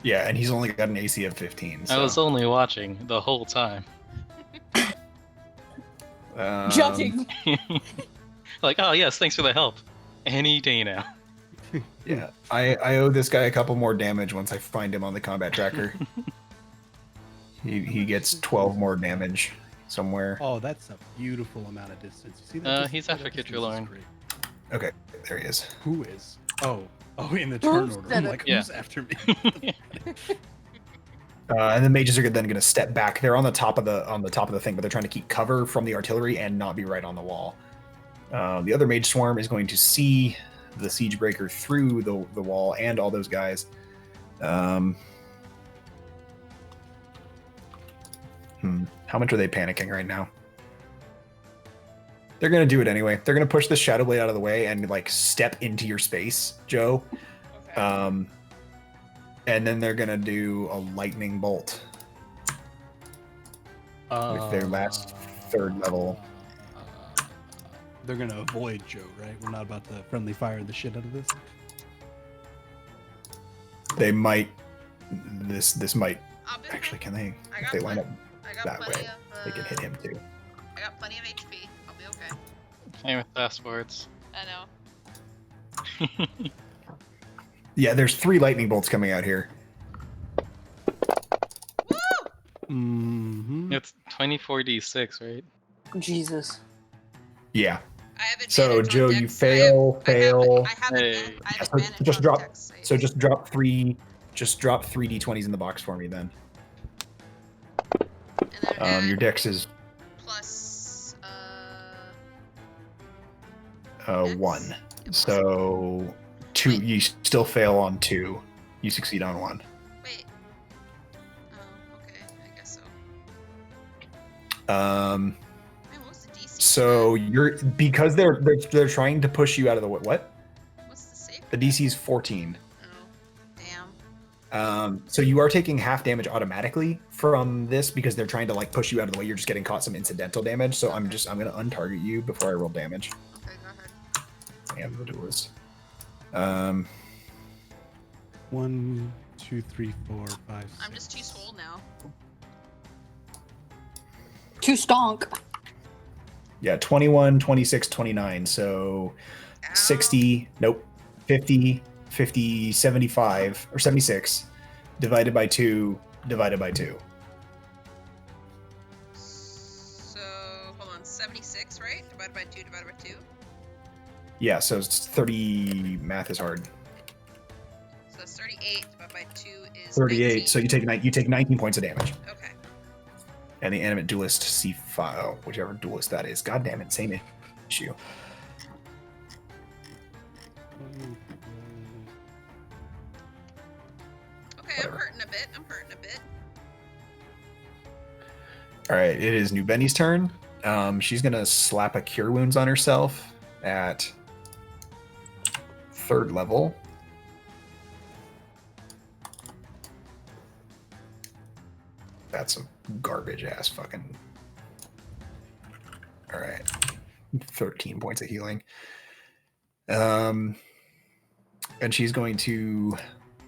Yeah, and he's only got an AC of 15. So. I was only watching the whole time. Judging. Like, oh yes, thanks for the help. Any day now. Yeah, I owe this guy a couple more damage once I find him on the combat tracker. he gets 12 more damage somewhere. Oh, that's a beautiful amount of distance. You see that? He's That after distance is Kitrilorn. great. Okay, there he is. Who is? Oh, in the turn Who's order. I'm that? like, Yeah. who's after me? And the mages are then going to step back. They're on the top of the thing, but they're trying to keep cover from the artillery and not be right on the wall. The other mage swarm is going to see the siege breaker through the wall and all those guys. How much are they panicking right now? They're going to do it anyway. They're going to push the Shadow Blade out of the way and like step into your space, Joe. Okay. And then they're going to do a lightning bolt with their last 3rd level. They're gonna avoid Joe, right? We're not about to friendly fire the shit out of this. They might. This might I'll be actually. okay. Can they? I If got they line up I got that plenty way, of. they can hit him too. I got plenty of HP. I'll be okay. Same with fast forwards. I know. Yeah, there's 3 lightning bolts coming out here. Woo! Mm-hmm. It's 24d6, right? Jesus. Yeah. I have So advantage on Joe, dex. you fail, fail. I have Hey. advantage. I have So advantage just on drop- dex saves. So just drop 3 d20s in the box for me then. And then Your add dex is plus 1. So 2. Wait. You still fail on 2. You succeed on 1. wait. Oh, okay. I guess so. Um. Wait, what was the DC? So you're because they're trying to push you out of the what? What's the save? The DC is 14. Oh, damn. So you are taking half damage automatically from this because they're trying to like push you out of the way. You're just getting caught some incidental damage. So I'm gonna untarget you before I roll damage. Okay, go ahead. And the duelist. 1, 2, 3, 4, 5. I'm 6. just too swole now. Too stonk. Yeah, 21, 26, 29. So Ow. 60, nope, 50, 50, 75, or 76 divided by 2 divided by 2. So, hold on. 76, right? Divided by 2 divided by 2. Yeah, so it's 30. Math is hard. So that's 38 divided by 2 is 38. 19. So you take 19 points of damage. Okay. And the animate duelist C5, whichever duelist that is. God damn it, same issue. Okay, Whatever. I'm hurting a bit. All right, it is New Benny's turn. She's gonna slap a Cure Wounds on herself at 3rd level. That's a garbage ass fucking. All right, 13 points of healing. And she's going to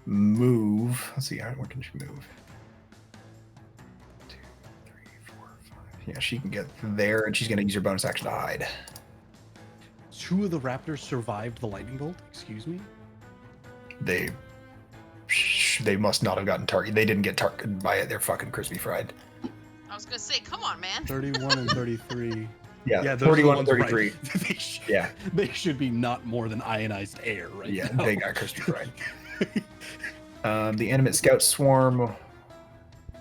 move. Let's see, where can she move? 2, 3, 4, 5. Yeah, she can get there, and she's going to use her bonus action to hide. 2 of the raptors survived the lightning bolt. Excuse me. They they must not have gotten targeted. They didn't get targeted by it. They're fucking crispy fried. I was gonna say, come on, man. 31 and 33. Yeah, Yeah, those are the 41 and ones right. 33. They should- Yeah, They should be not more than ionized air, right? yeah, now. they got crispy fried. The animate scout swarm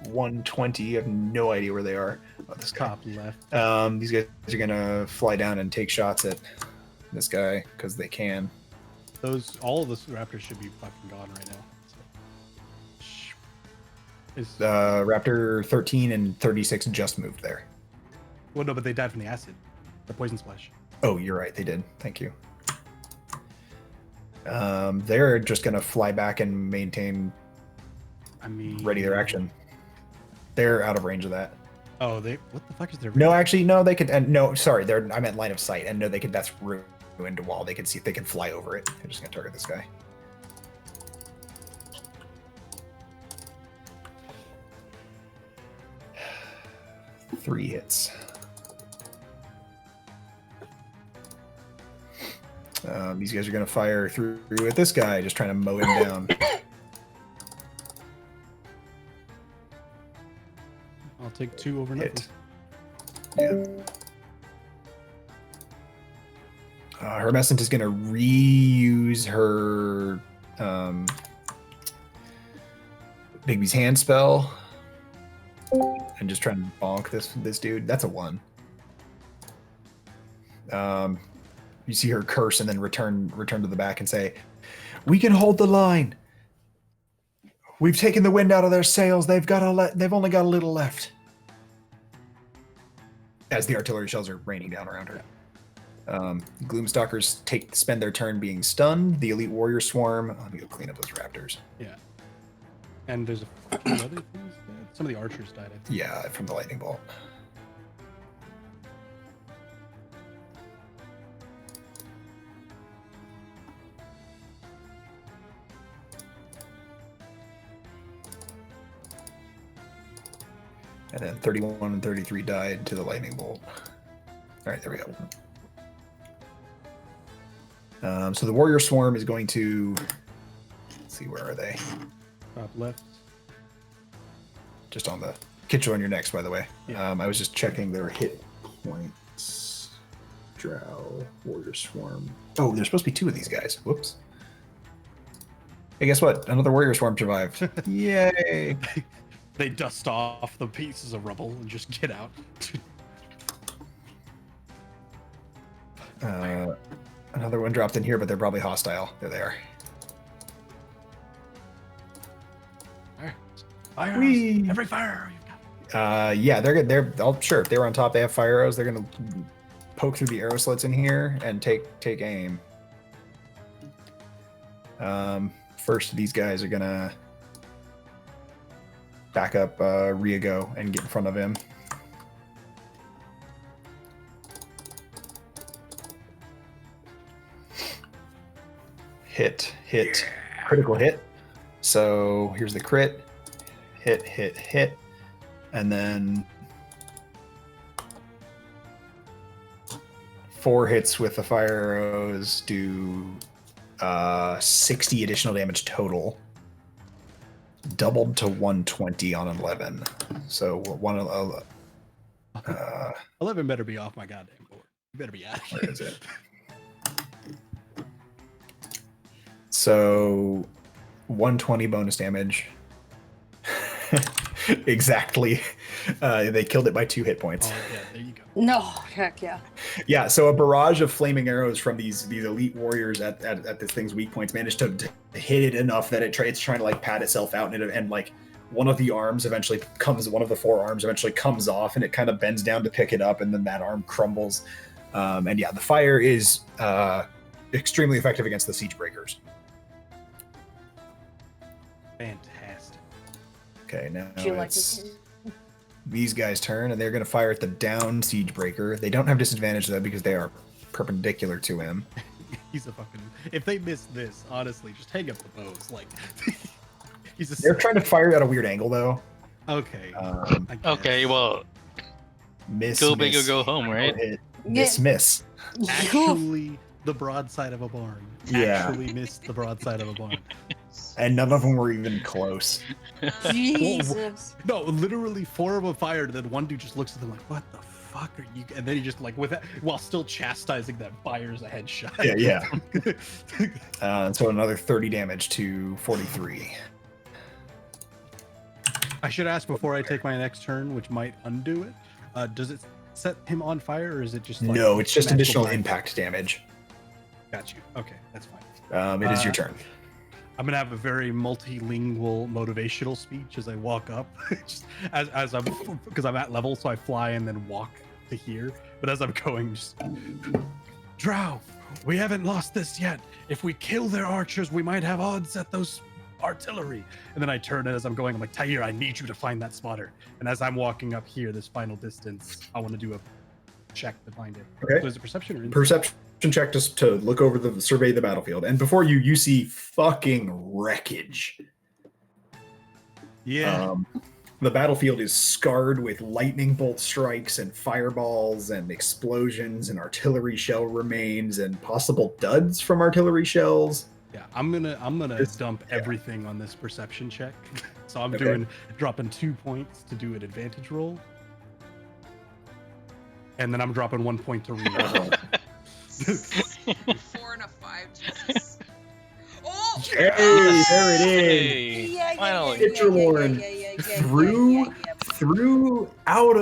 120. I have no idea where they are. Oh, this guy. Top left. These guys are gonna fly down and take shots at this guy because they can. All of the raptors should be fucking gone right now. So. Is, Raptor 13 and 36 just moved there. well, no, but they died from the acid, the poison splash. Oh, you're right. They did. Thank you. They're just gonna fly back and maintain I mean, ready their action. They're out of range of that. Oh, what the fuck is their? No, actually, no. They could. And no, sorry. I meant line of sight. And no, they could. That's ruined wall. They could see if they can fly over it. They're just gonna target this guy. Three hits. These guys are gonna fire through at this guy, just trying to mow him down. I'll take 2 over nothing. Hit. Yeah. Hermescent is gonna reuse her Bigby's hand spell and just try and bonk this dude. That's a 1. You see her curse and then return to the back and say, "We can hold the line. We've taken the wind out of their sails. They've only got a little left." As the artillery shells are raining down around her. Gloomstalkers spend their turn being stunned. The elite warrior swarm. Let me go clean up those raptors. Yeah. And there's a few other things. Some of the archers died. I think. Yeah, from the lightning bolt. And then 31 and 33 died to the lightning bolt. All right, there we go. So the warrior swarm is going to, let's see, where are they? Top left. Just on the Kitcho on your next, by the way. Yeah. I was just checking their hit points. Drow, warrior swarm. Oh, there's supposed to be 2 of these guys. Whoops. Hey, guess what? Another warrior swarm survived. Yay! They dust off the pieces of rubble and just get out. Another one dropped in here, but they're probably hostile. There they are. Fire! Whee! Every fire you've got. Yeah, they're good. Sure. If they were on top, they have fire arrows. They're gonna poke through the arrow slits in here and take aim. First, these guys are gonna back up Riago and get in front of him. Hit, critical hit. So here's the crit. Hit, and then 4 hits with the fire arrows do 60 additional damage total, doubled to 120 on 11. So 11 better be off my goddamn board. You better be out of here. Where is it? So 120 bonus damage. Exactly. They killed it by 2 hit points. Oh, yeah, there you go. No, heck yeah. Yeah, so a barrage of flaming arrows from these elite warriors at this thing's weak points managed to hit it enough that it's trying to like pat itself out, and like one of the arms eventually one of the 4 arms eventually comes off, and it kind of bends down to pick it up, and then that arm crumbles. And yeah, the fire is extremely effective against the siege breakers. Fantastic. Okay, now Do you like it's this? these guys' turn, and they're going to fire at the down siege breaker. They don't have disadvantage though because they are perpendicular to him. He's a fucking. If they miss this, honestly, just hang up the bows. Like, he's a. They're trying to fire at a weird angle though. Okay. I guess. Okay, well, Miss. go big or miss, go home, right? hit, miss. Actually, the broadside of a barn. Yeah. Actually missed the broadside of a barn. And none of them were even close. Jesus. No, literally 4 of them fired, and then one dude just looks at them like, "What the fuck are you?" And then he just like, with that, while still chastising them, fires a headshot. Yeah. So another 30 damage to 43. I should ask before I take my next turn, which might undo it. Does it set him on fire, or is it just like No, it's just magical additional damage? impact damage. Got you. Okay, that's fine. It is your turn. I'm gonna have a very multilingual motivational speech as I walk up, just as I'm, because I'm at level, so I fly and then walk to here. But as I'm going, just Drow, we haven't lost this yet. If we kill their archers, we might have odds at those artillery. And then I turn, and as I'm going, I'm like, Tyre, I need you to find that spotter. And as I'm walking up here, this final distance, I want to do a check to find it. Okay. So is it perception or insight? Perception check just to look over survey the battlefield. And before you see fucking wreckage. Yeah. The battlefield is scarred with lightning bolt strikes and fireballs and explosions and artillery shell remains and possible duds from artillery shells. Yeah, I'm gonna This- dump everything on this perception check. So I'm Okay. dropping 2 points to do an advantage roll, and then I'm dropping 1 point to reroll. 4 and a 5, Jesus. Oh! Hey, there it is. Hey, Yeah, finally. Hit your Lord. Through out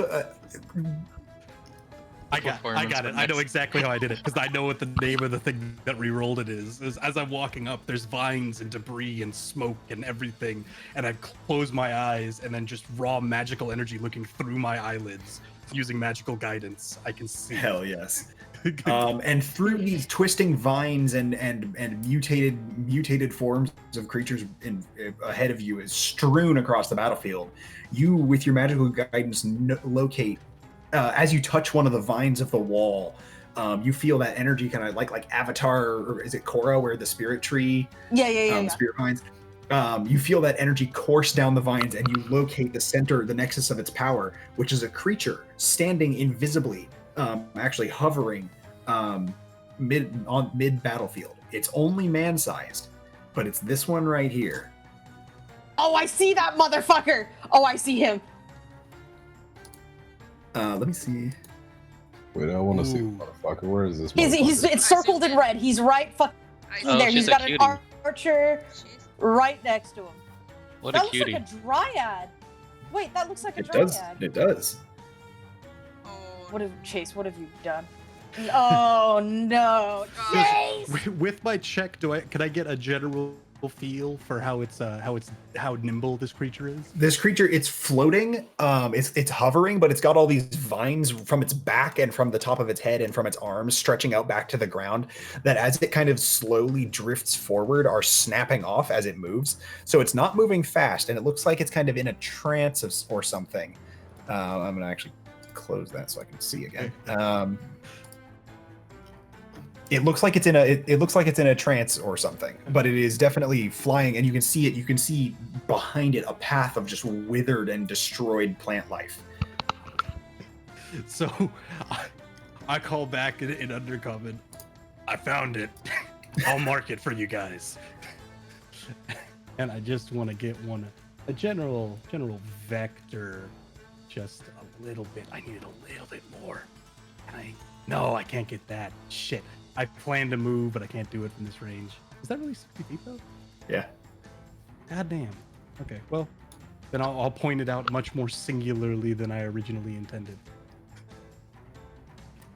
I got Performance it. for I know next. exactly how I did it because I know what the name of the thing that rerolled it is. As I'm walking up, there's vines and debris and smoke and everything, and I close my eyes and then just raw magical energy looking through my eyelids using magical guidance. I can see. hell yes. And through these twisting vines and mutated forms of creatures ahead of you is strewn across the battlefield. You, with your magical guidance, locate as you touch one of the vines of the wall. You feel that energy kind of like Avatar, or is it Korra, where the spirit tree, Yeah. spirit vines. You feel that energy course down the vines, and you locate the center, the nexus of its power, which is a creature standing invisibly, actually hovering mid battlefield. It's only man-sized, but it's this one right here. Oh, I see that motherfucker. Oh, I see him. Let me see. Wait, I want to see the Ooh. motherfucker. Where is this? He's motherfucker? it's circled in red. He's right fucking I, there. she's He's a got an cutie. archer Jeez. right next to him. What That a looks cutie. like a dryad. Wait, that looks like a It does. dryad. It does. Oh, What have Chase? What have you done? Oh no, God. Chase! With my check, can I get a general feel for how nimble this creature is? This creature, it's floating. It's hovering, but it's got all these vines from its back and from the top of its head and from its arms stretching out back to the ground. That as it kind of slowly drifts forward, are snapping off as it moves. So it's not moving fast, and it looks like it's kind of in a trance or something. I'm gonna actually close that so I can see again. It looks like it's in a trance or something, but it is definitely flying, and you can see it. You can see behind it a path of just withered and destroyed plant life. So I call back in Undercommon. I found it. I'll mark it for you guys. And I just want to get a general vector, just a little bit. I need a little bit more. No, I can't get that. Shit. I plan to move, but I can't do it from this range. Is that really 60 feet though? Yeah. God damn. Okay, well, then I'll point it out much more singularly than I originally intended.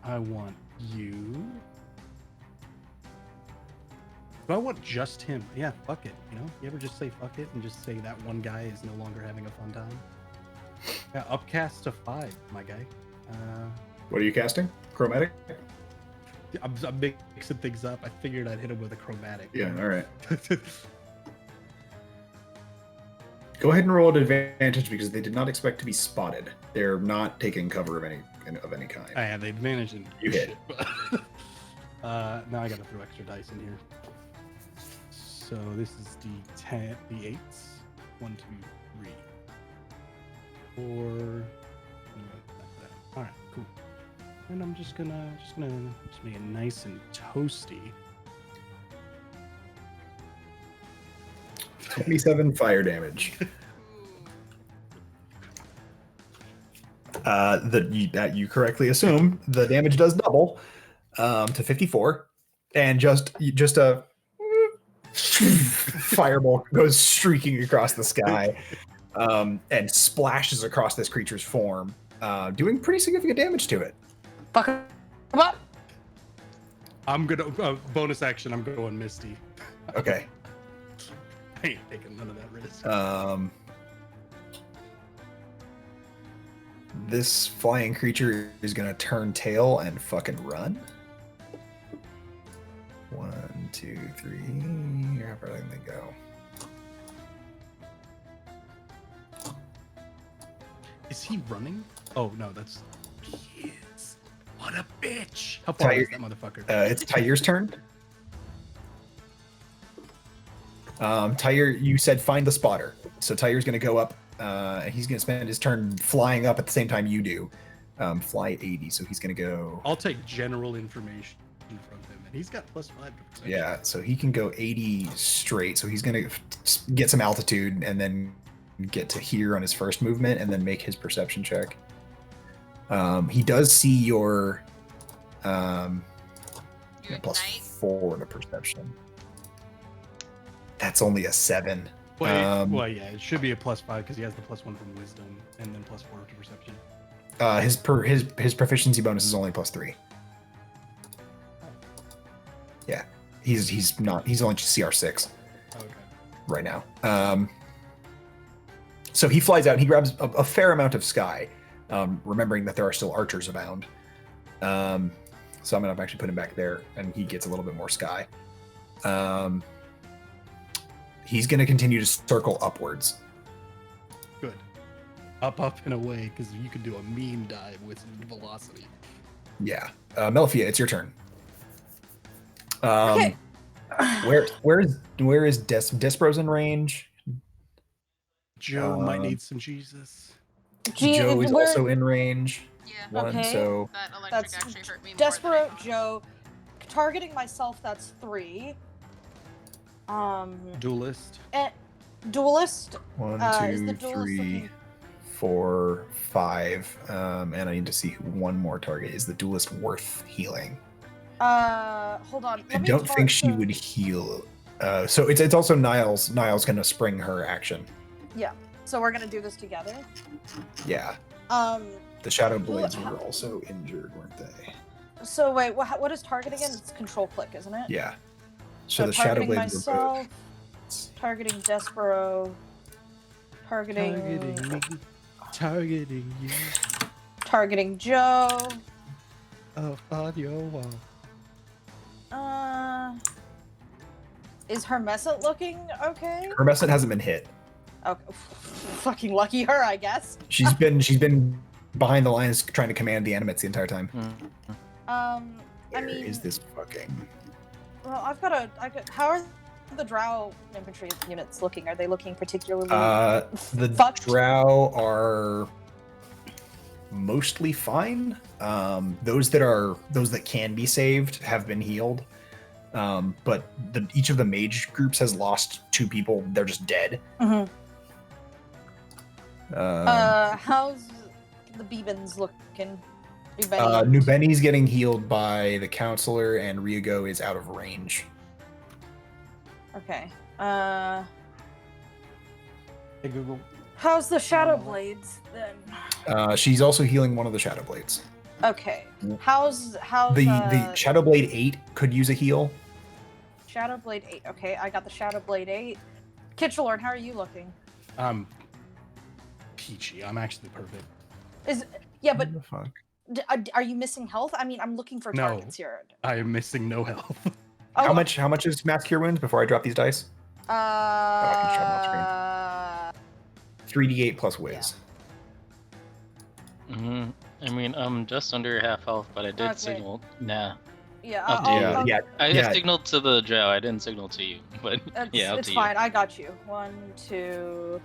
I want you. Do I want just him? Yeah, fuck it. You know, you ever just say fuck it and just say that one guy is no longer having a fun time? Yeah, upcast to 5, my guy. What are you casting? Chromatic? I'm mixing things up. I figured I'd hit him with a chromatic. Yeah. All right. Go ahead and roll an advantage because they did not expect to be spotted. They're not taking cover of any kind. I have the advantage in You hit. Now I gotta throw extra dice in here. So this is the 8s. 1, 2, 3, 4. All right, cool. And I'm just gonna make it nice and toasty. 27 fire damage. That you correctly assume the damage does double to 54, and just a fireball goes streaking across the sky and splashes across this creature's form, doing pretty significant damage to it. Fuck him up. I'm gonna bonus action. I'm going Misty. Okay. I ain't taking none of that risk. This flying creature is gonna turn tail and fucking run. 1, 2, 3. How far can they go? Is he running? Oh no, that's he is. What a bitch! How far is that motherfucker? It's Tyre's turn. Tyre, you said find the spotter. So Tyre's gonna go up, and he's gonna spend his turn flying up at the same time you do. Fly 80, so he's gonna go. I'll take general information from him, and he's got +5 to perception. Yeah, so he can go 80 straight. So he's gonna get some altitude and then get to here on his first movement, and then make his perception check. He does see your Your plus ignite? 4 to perception. That's only a 7. Well, yeah, it should be a +5 because he has the +1 from wisdom, and then +4 to perception. His proficiency bonus is only +3. Yeah, he's only CR6 Okay. right now. So he flies out and he grabs a fair amount of sky, remembering that there are still archers abound. So I'm gonna actually put him back there, and he gets a little bit more sky. He's gonna continue to circle upwards. Good. Up, and away, because you can do a mean dive with velocity. Yeah, Melfia, it's your turn. Okay. Where is Despero's in range? Joe might need some Jesus. Joe is we're- also in range. Yeah. One, Okay. so That electric That's actually hurt me more. than I Despero, thought. Joe. Targeting myself, that's 3. Duelist. Duelist. one, Is the two, duelist 3, looking- 4, 5, and I need to see one more target. Is the duelist worth healing? Hold on. I don't think she would heal. So it's also Niles. Niles gonna spring her action. So we're gonna do this together. Yeah, Um. the Shadow Blades how- were also injured, weren't they? So wait, what is target again? It's control click, isn't it? Yeah. So the Shadow targeting Blades were myself, both. targeting Despero, targeting Targeting you. targeting Joe. Up on your wall. Is Hermeset looking okay? Hermeset hasn't been hit. Okay, fucking lucky her, I guess. She's been behind the lines trying to command the animates the entire time. I Where mean, is this fucking? well, how are the Drow infantry units looking? Are they looking particularly? The fucked? Drow are mostly fine. Those that can be saved have been healed. But each of the mage groups has lost 2 people. They're just dead. Mhm. Um, How's the Beebens looking? Nubeni's getting healed by the counselor, and Ryago is out of range. Okay. Hey Google. How's the Shadow Blades then? She's also healing one of the Shadow Blades. Okay. How's The Shadow Blade 8 could use a heal. Shadow Blade 8? Okay, I got the Shadow Blade 8. Kitchelorn, how are you looking? I'm peachy. I'm actually perfect. Yeah, but What the fuck? are you missing health? I mean, I'm looking for No. targets here. I am missing no health. Oh, How much is Mass Cure Wounds before I drop these dice? I can show them off 3d8 plus whiz. I mean, I'm just under half health, but I did Okay. signal. Nah. Yeah, Up to you. Yeah. I signaled to the drow. I didn't signal to you, but yeah, up it's to fine. you. I got you. 1, 2.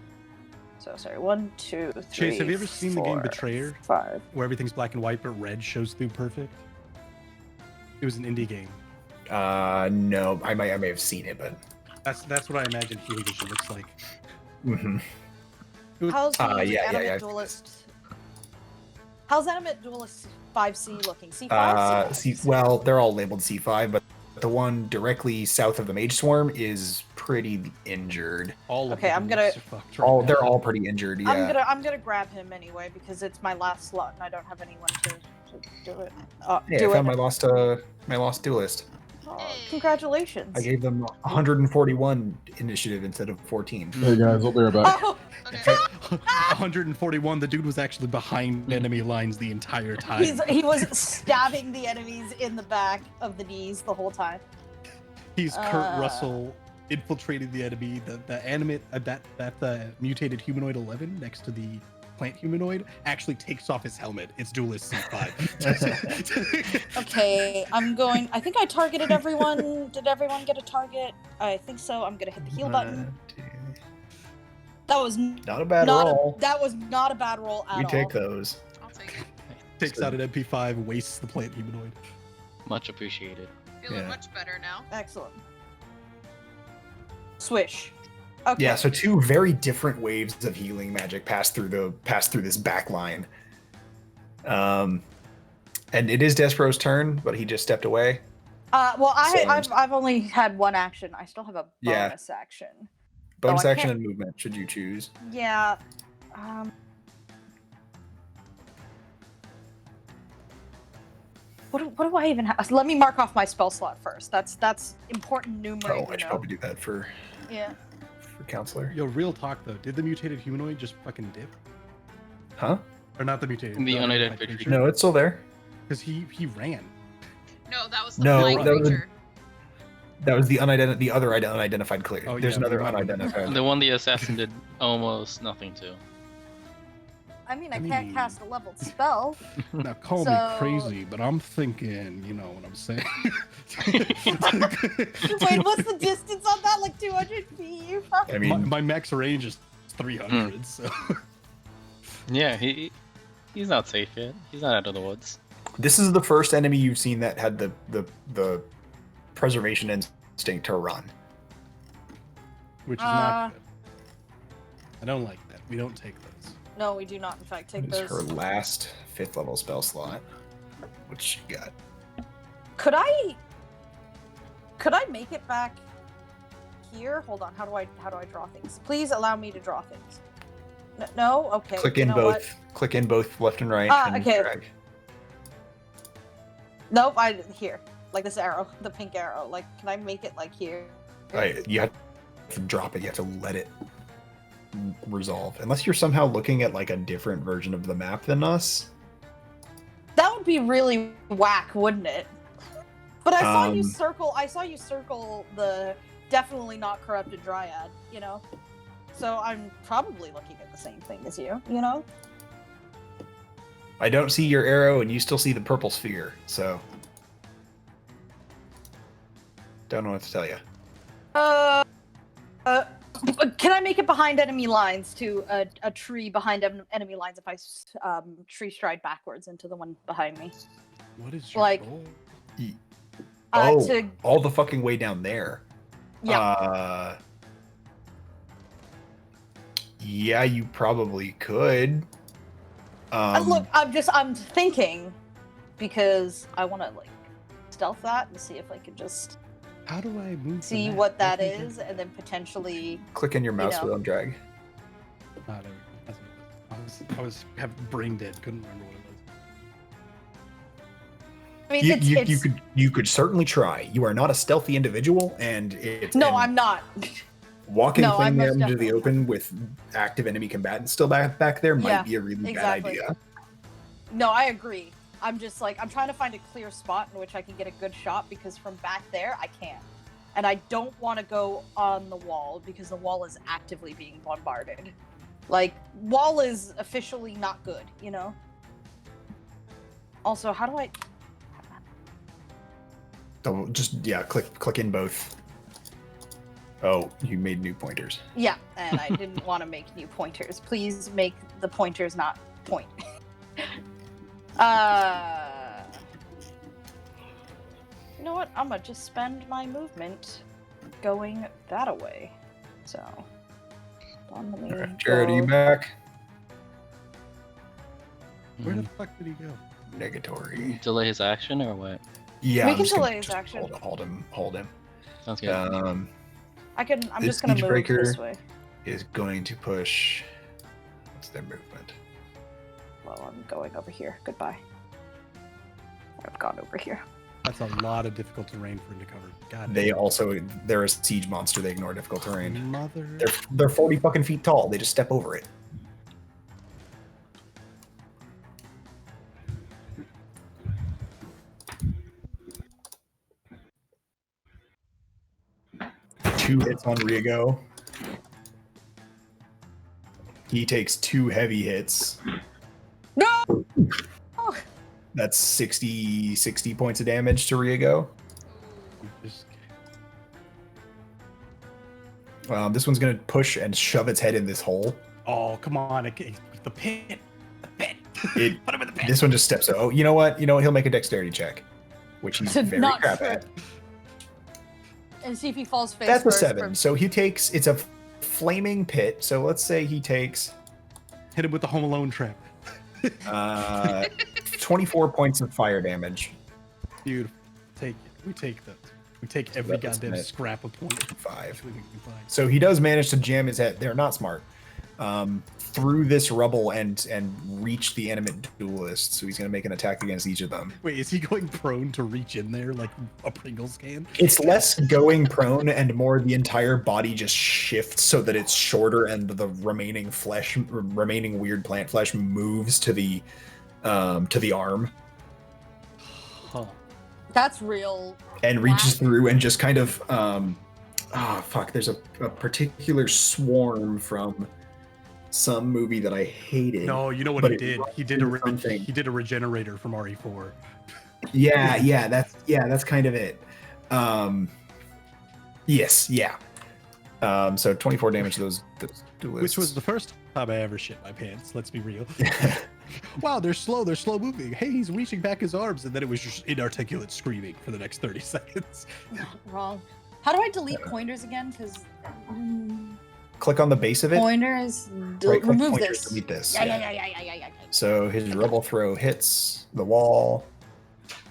So sorry. 1, 2, 3. Chase, have you ever seen the game 4, Betrayer? 5. Where everything's black and white, but red shows through perfect? It was an indie game. No, I may have seen it, but That's what I imagine healing vision looks like. Mm-hmm. How's the yeah, Animate yeah. Duelist? How's Animate Duelist 5C looking? C5? C5? Well, they're all labeled C5, but the one directly south of the Mage Swarm is pretty injured. All of Okay, the I'm gonna- dudes are fucked right now. They're all pretty injured. Yeah. I'm gonna grab him anyway because it's my last slot and I don't have anyone to do it. Yeah, Do I found it. my lost duelist. Oh, congratulations. I gave them 141 initiative instead of 14. Hey guys, I'll be right back. Oh, Okay. 141. The dude was actually behind enemy lines the entire time. he was stabbing the enemies in the back of the knees the whole time. He's Kurt Russell infiltrated the enemy. The animate that mutated humanoid 11 next to the plant humanoid actually takes off his helmet. It's Duelist C5. Okay, I think I targeted everyone. Did everyone get a target? I think so. I'm gonna hit the heal button. That was Not a bad roll. That was not a bad roll at You all. take those. I'll take it. Takes out an MP5, wastes the plant humanoid. Much appreciated. Feeling Yeah. much better now. Excellent. Swish. Okay. Yeah, so two very different waves of healing magic pass through this back line. And it is Despero's turn, but he just stepped away. Well, So- I've only had one action. I still have a Yeah. bonus action. Bonus I action can't- and movement, should you choose. Yeah. What do I even have? Let me mark off my spell slot first. That's important numeracy. Oh, I should probably do that for Yeah. counselor. Yo, real talk though. Did the mutated humanoid just fucking dip? Huh? Or not the mutated? The unidentified creature. No, it's still there. Because he ran. No, that was the No, flying that was creature. That was the other unidentified clear. Oh, There's yeah, another we might- unidentified. The one the assassin did almost nothing to. I mean, I I can't mean- cast a leveled spell. Now call So- me crazy, but I'm thinking, you know what I'm saying. Wait, what's the distance on that? Like 200 feet? You fucking- I my, mean, my max range is 300, so Yeah, he's not safe yet. He's not out of the woods. this is the first enemy you've seen that had the preservation instinct to run. which is Uh, not good. I don't like that. We don't take those. No, we do not, in fact, take It's her those. last 5th level spell slot. What she got? Could I make it back here? Hold on. How do I draw things? Please allow me to draw things. No? Okay. Click you in know both. what? Click in both left and right. Ah, and okay. drag. Nope, here. Like this arrow, the pink arrow. Like, can I make it like here? Right, you have to drop it. You have to let it resolve. Unless you're somehow looking at like a different version of the map than us. That would be really whack, wouldn't it? But I saw you Um, circle. I saw you circle the definitely not corrupted dryad. You know, so I'm probably looking at the same thing as you. You know. I don't see your arrow, and you still see the purple sphere. So don't know what to tell you. Can I make it behind enemy lines to a tree behind enemy lines if I tree stride backwards into the one behind me? What is your Like- goal? Oh, To all the fucking way down there. yeah. Yeah, you probably could. Look, I'm thinking because I want to like stealth that and see if I could just How do I move? the see map? what that I think is, and then potentially. click in your mouse know. wheel and drag. Ah, there we go. That's what it was. I was have brain dead. Couldn't remember what it was. I mean, You could certainly try. You are not a stealthy individual, and it's No, I'm not. walking No, I'm thing most out into the definitely open with active enemy combatants still back there might Yeah, be a really exactly. bad idea. No, I agree. I'm just like I'm trying to find a clear spot in which I can get a good shot because from back there I can't, and I don't want to go on the wall because the wall is actively being bombarded. Like wall is officially not good, you know. Also, how do I? Click in both. Oh, you made new pointers. Yeah, and I didn't want to make new pointers. Please make the pointers not point. You know what? I'm gonna just spend my movement going that away. So, let me Alright, Jared, are you go- back? Where the fuck did he go? Negatory. Delay his action or what? Yeah, We I'm can just gonna delay his just action. Hold him. Sounds good. I'm I'm This just gonna Siege move Breaker- this way. is going to push. What's their movement? Well, I'm going over here. Goodbye. I've gone over here. That's a lot of difficult terrain for him to cover. God. They're a siege monster. They ignore difficult terrain. Mother. They're 40 fucking feet tall. They just step over it. Two hits on Riego. He takes 2 heavy hits. No! That's 60 points of damage to Riego. Just- This one's gonna push and shove its head in this hole. Oh, come on. The pit. The pit. It- Put him in the pit. This one just steps. Oh, you know what? He'll make a dexterity check, which he's To very not crap trip. at. And see if he falls face That's a first 7. from- So he takes. It's a flaming pit. So let's say he takes Hit him with the Home Alone trap. 24 points of fire damage. Beautiful. Take it. We take those. We take every That's goddamn nice. scrap of point. 5. We can find. So he does manage to jam his head. They're not smart. Through this rubble and reach the animate duelist. So he's going to make an attack against each of them. Wait, is he going prone to reach in there like a Pringles can? It's less going prone and more the entire body just shifts so that it's shorter and the remaining weird plant flesh moves to the arm Huh. That's real. and reaches Wow. through and just kind of there's a particular swarm from some movie that I hated. No, you know what But he it did? runs He did into something. he did a regenerator from RE4. Yeah, that's kind of it. Yes, yeah. So 24 damage to those duelists. Which was the first time I ever shit my pants, let's be real. Wow, they're slow moving. Hey, he's reaching back his arms, and then it was just inarticulate screaming for the next 30 seconds. Wrong. How do I delete pointers again? Because Click on the base of it. pointers. Right-click Remove pointers, this. delete this. Yeah. So his rubble throw hits the wall,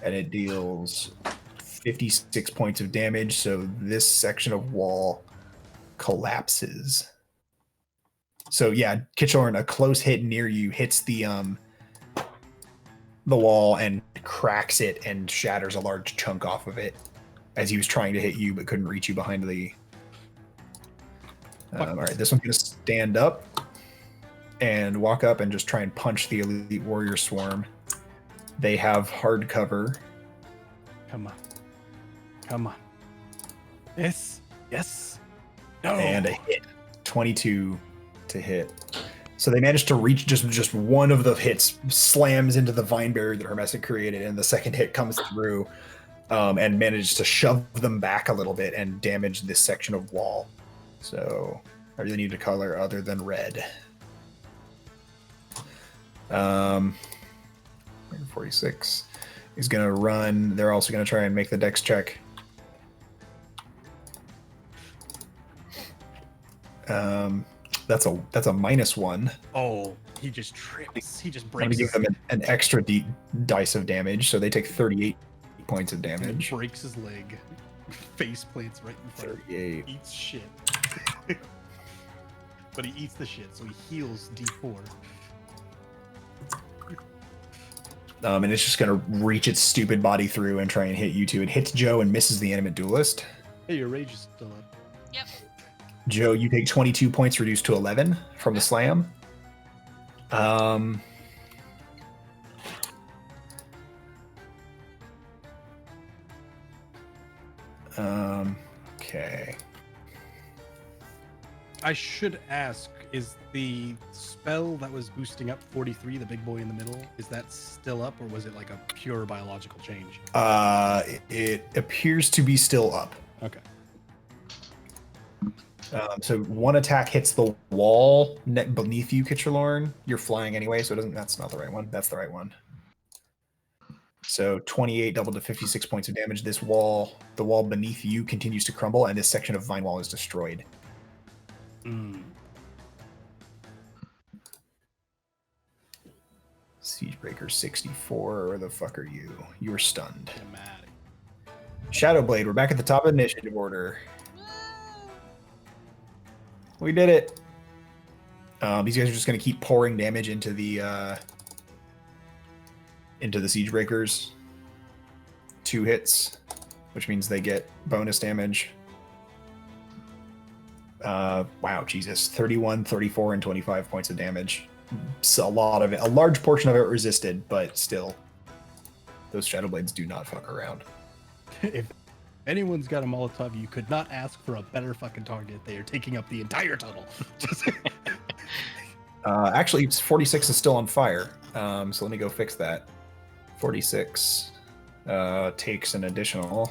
and it deals 56 points of damage. So this section of wall collapses. So yeah, Kitchorn, a close hit near you hits the wall and cracks it and shatters a large chunk off of it as he was trying to hit you but couldn't reach you behind the. All right, this one's gonna stand up and walk up and just try and punch the elite warrior swarm. They have hard cover. Come on. Yes. No. And a hit. 22 to hit. So they managed to reach just one of the hits slams into the vine barrier that Hermesic created, and the second hit comes through and managed to shove them back a little bit and damage this section of wall. So I really need a color other than red. 46. He's gonna run. They're also gonna try and make the dex check. That's a -1. Oh, he just trips. He just I'm gonna breaks. give them an extra dice of damage, so they take 38 points of and damage. breaks his leg. Face plants right in front. 38. Eats shit. But he eats the shit, so he heals D4. And it's just gonna reach its stupid body through and try and hit you two. It hits Joe and misses the animate duelist. Hey, your rage is still up. Yep. Joe, you take 22 points, reduced to 11 from the slam. Okay. I should ask, is the spell that was boosting up 43, the big boy in the middle, is that still up, or was it like a pure biological change? It appears to be still up. Okay. So one attack hits the wall beneath you, Kitchalorn. You're flying anyway, so it doesn't. That's not the right one. That's the right one. So 28 doubled to 56 points of damage. This wall, the wall beneath you, continues to crumble, and this section of vine wall is destroyed. Mm. Siegebreaker 64, where the fuck are you? You are stunned. Dramatic. Shadowblade, we're back at the top of initiative order. Woo! We did it. These guys are just going to keep pouring damage into the Siegebreakers. 2 hits, which means they get bonus damage. Wow, Jesus. 31, 34, and 25 points of damage. So a large portion of it resisted, but still. Those Shadowblades do not fuck around. If anyone's got a Molotov, you could not ask for a better fucking target. They are taking up the entire tunnel. Just- Actually, 46 is still on fire. So let me go fix that. 46 takes an additional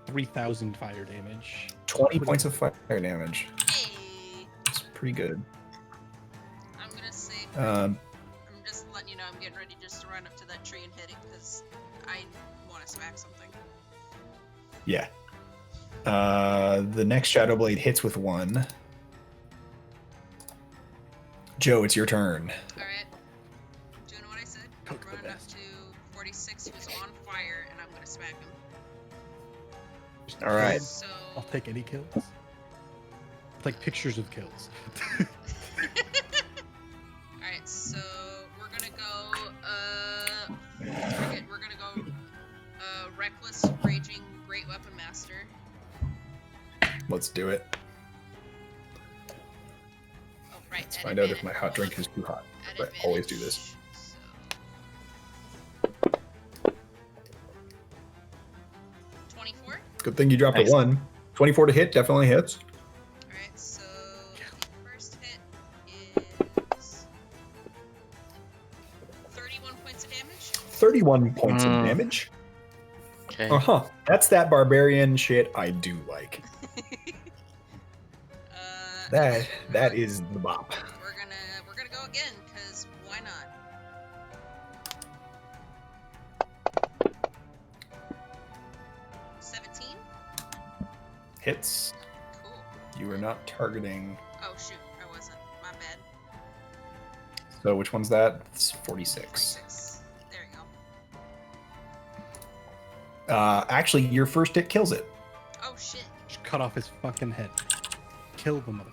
3,000 fire damage. 20 points of fire damage. Hey, It's pretty good. I'm gonna say. Um, I'm just letting you know I'm getting ready just to run up to that tree and hit it because I want to smack something. yeah. The next Shadowblade hits with 1. Joe, it's your turn. Alright. Doing what I said. Cook the Running up best. to 46 who's on fire and I'm gonna smack him. All right. So. I'll take any kills. I'll take pictures of kills. Alright, so we're gonna go, we're gonna go, Reckless Raging Great Weapon Master. Let's do it. Oh, right. Let's at find out if advantage. my hot drink is too hot. At But I always do this. advantage, So. 24? Good thing you dropped Nice. a 1. 24 to hit, definitely hits. Alright, so the first hit is 31 points of damage. 31 points of Mm. damage. Okay. Uh-huh. That's that barbarian shit I do like. That is the bop. We're gonna go again, cause why not? $17? Hits. Cool. You are not targeting. Oh shoot, I wasn't. My bad. So which one's that? It's 46. 46. There you go. Actually, your first hit kills it. Oh shit. Just cut off his fucking head. Kill the mother.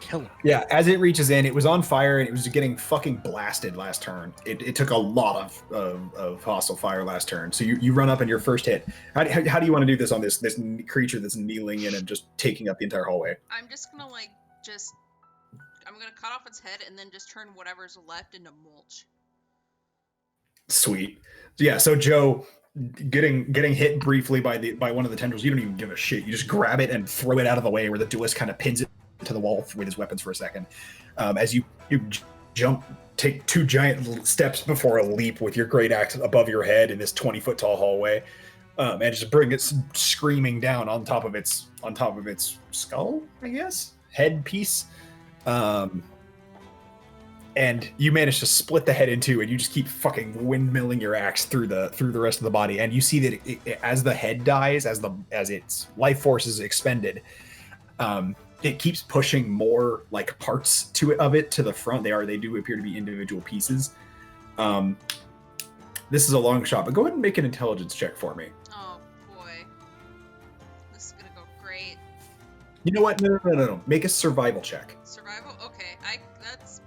Kill him. Yeah, as it reaches in, it was on fire and it was getting fucking blasted last turn. It took a lot of hostile fire last turn. So you run up and your first hit. How do you want to do this on this creature that's kneeling in and just taking up the entire hallway? I'm just gonna I'm gonna cut off its head and then just turn whatever's left into mulch. Sweet. Yeah, so Joe getting hit briefly by one of the tendrils, you don't even give a shit. You just grab it and throw it out of the way where the duelist kind of pins it to the wall with his weapons for a second. As you jump, take 2 giant steps before a leap with your great axe above your head in this 20-foot tall hallway, and just bring it screaming down on top of its skull, I guess, head piece. And you manage to split the head in 2, and you just keep fucking windmilling your axe through the rest of the body. And you see that as the head dies, as its life force is expended, it keeps pushing more like parts to the front. They do appear to be individual pieces. This is a long shot, but go ahead and make an intelligence check for me. Oh boy. This is gonna go great. You know what? No. Make a survival check. Survival? Okay, that's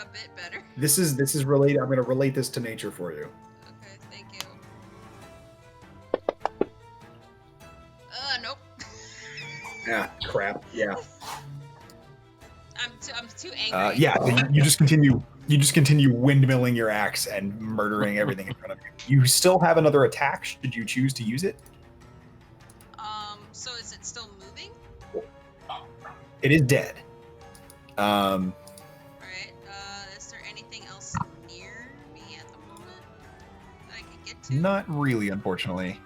a bit better. This is related. I'm going to relate this to nature for you. Okay, thank you. Nope. Ah, crap. Yeah. I'm too angry. Yeah. You just continue windmilling your axe and murdering everything in front of you. You still have another attack. Should you choose to use it? So is it still moving? It is dead. Alright, is there anything else near me at the moment that I can get to? Not really, unfortunately.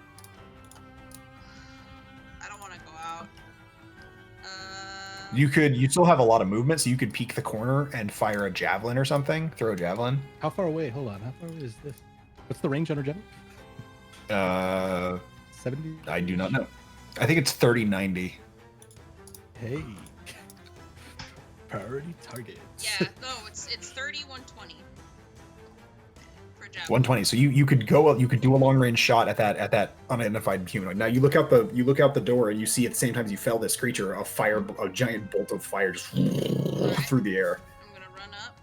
I don't want to go out. You still have a lot of movement, so you could peek the corner and fire a javelin or something. Throw a javelin. How far away? Hold on. How far away is this? What's the range on our javelin? Uh, 70? I do not know. I think it's 30-90. Hey. Priority targets. Yeah, no, it's 30, 120 for javelin. 120. So you could do a long range shot at that unidentified humanoid. Now you look out the door and you see at the same time as you fell this creature a giant bolt of fire just through the air. I'm gonna run up,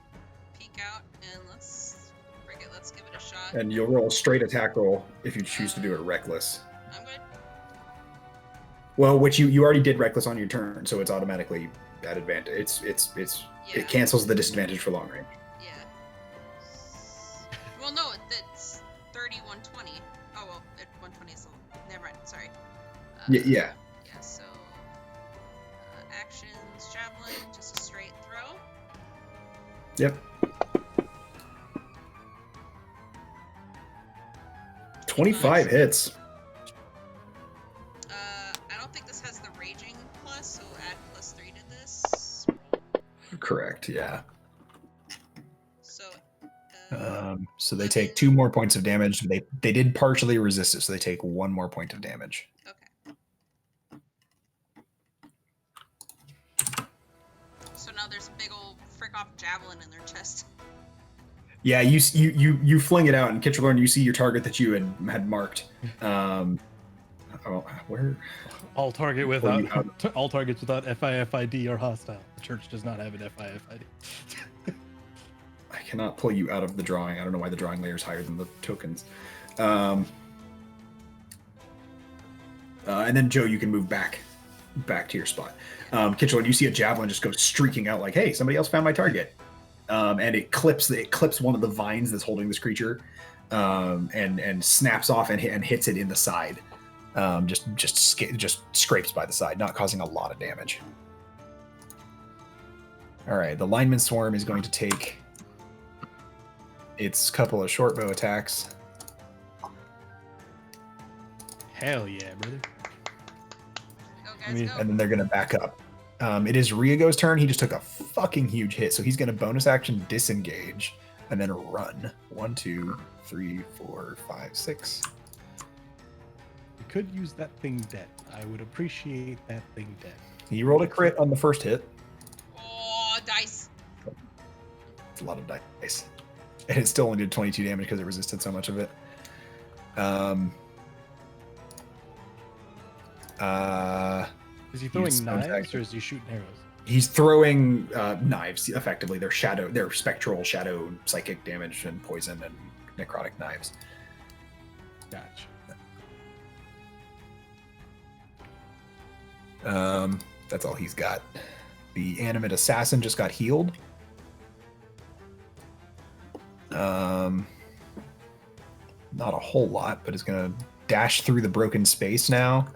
peek out, and let's give it a shot. And you'll roll a straight attack roll if you choose to do it reckless. I'm good. Well, which you already did reckless on your turn, so it's automatically at advantage. Yeah. It cancels the disadvantage for long range. Yeah. Well, no, it's 30, 120. Oh, well, 120 is a little... Never mind, sorry. Yeah. Yeah, so... actions, javelin, just a straight throw. Yep. 25 hits. I don't think this has the raging plus, so add +3 to this. Correct. Yeah. So... So they take 2 more points of damage. They did partially resist it, so they take 1 more point of damage. Okay. So now there's a big old frick off javelin in their chest. Yeah, you fling it out, and Kitchelorn, you see your target that you had marked. Where? All targets without FIFID are hostile. The church does not have an FIFID. I cannot pull you out of the drawing. I don't know why the drawing layer is higher than the tokens. And then Joe, you can move back to your spot. Kitchelorn, you see a javelin just go streaking out like, "Hey, somebody else found my target." And it clips one of the vines that's holding this creature, and snaps off and hits it in the side. Just scrapes by the side, not causing a lot of damage. All right, the lineman swarm is going to take its couple of short bow attacks. Hell yeah, brother. Go, guys, go. And then they're going to back up. It is Riego's turn. He just took a fucking huge hit, so he's going to bonus action disengage and then run. 1, 2, 3, 4, 5, 6. We could use that thing dead. I would appreciate that thing dead. He rolled a crit on the first hit. Oh, dice. It's a lot of dice. And it still only did 22 damage because it resisted so much of it. Is he throwing Use knives contact. or is he shooting arrows? He's throwing knives, effectively. They're spectral shadow, psychic damage, and poison, and necrotic knives. Gotcha. That's all he's got. The animate assassin just got healed. Not a whole lot, but is going to dash through the broken space now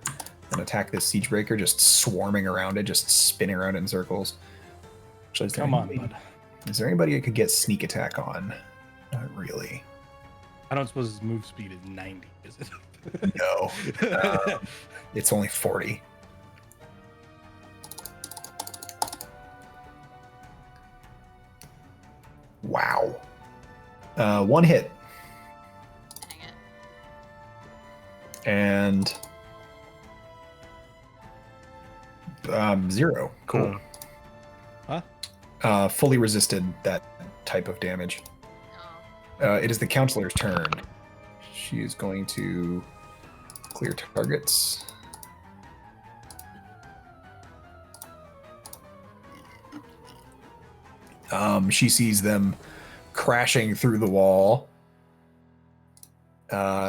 and attack this siege breaker, just swarming around it, just spinning around it in circles. Actually, Come on, bud. Is there anybody I could get sneak attack on? Not really. I don't suppose his move speed is 90, is it? No. It's only 40. Wow. 1 hit. Dang it. And 0. Cool. Huh? Fully resisted that type of damage. Oh. It is the counselor's turn. She is going to clear targets. She sees them crashing through the wall.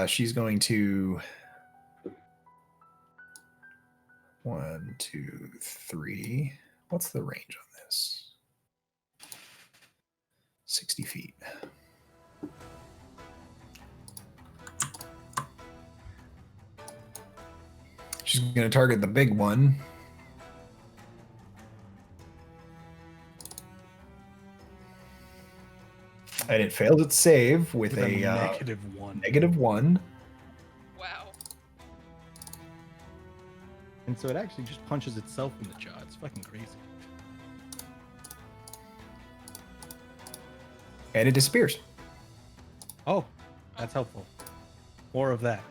She's going to 1, 2, 3. What's the range on this? 60 feet. She's going to target the big one. And it failed its save with a -1. -1. Wow. And so it actually just punches itself in the jaw. It's fucking crazy. And it disappears. Oh, that's helpful. More of that.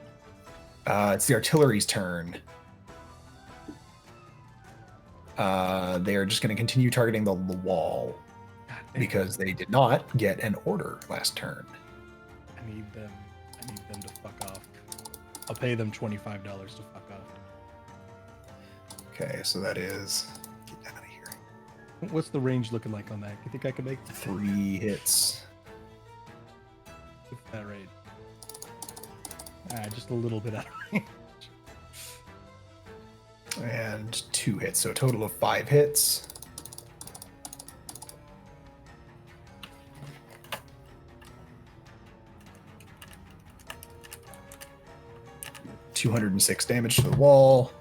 It's the artillery's turn. They are just going to continue targeting the wall God damn. because they did not get an order last turn. I need them to fuck off. I'll pay them $25 to fuck off. Okay, so that is get out of here. What's the range looking like on that? You think I can make 3 hits. that rate? Just a little bit out of range. And 2 hits, so a total of 5 hits. $206 damage to the wall.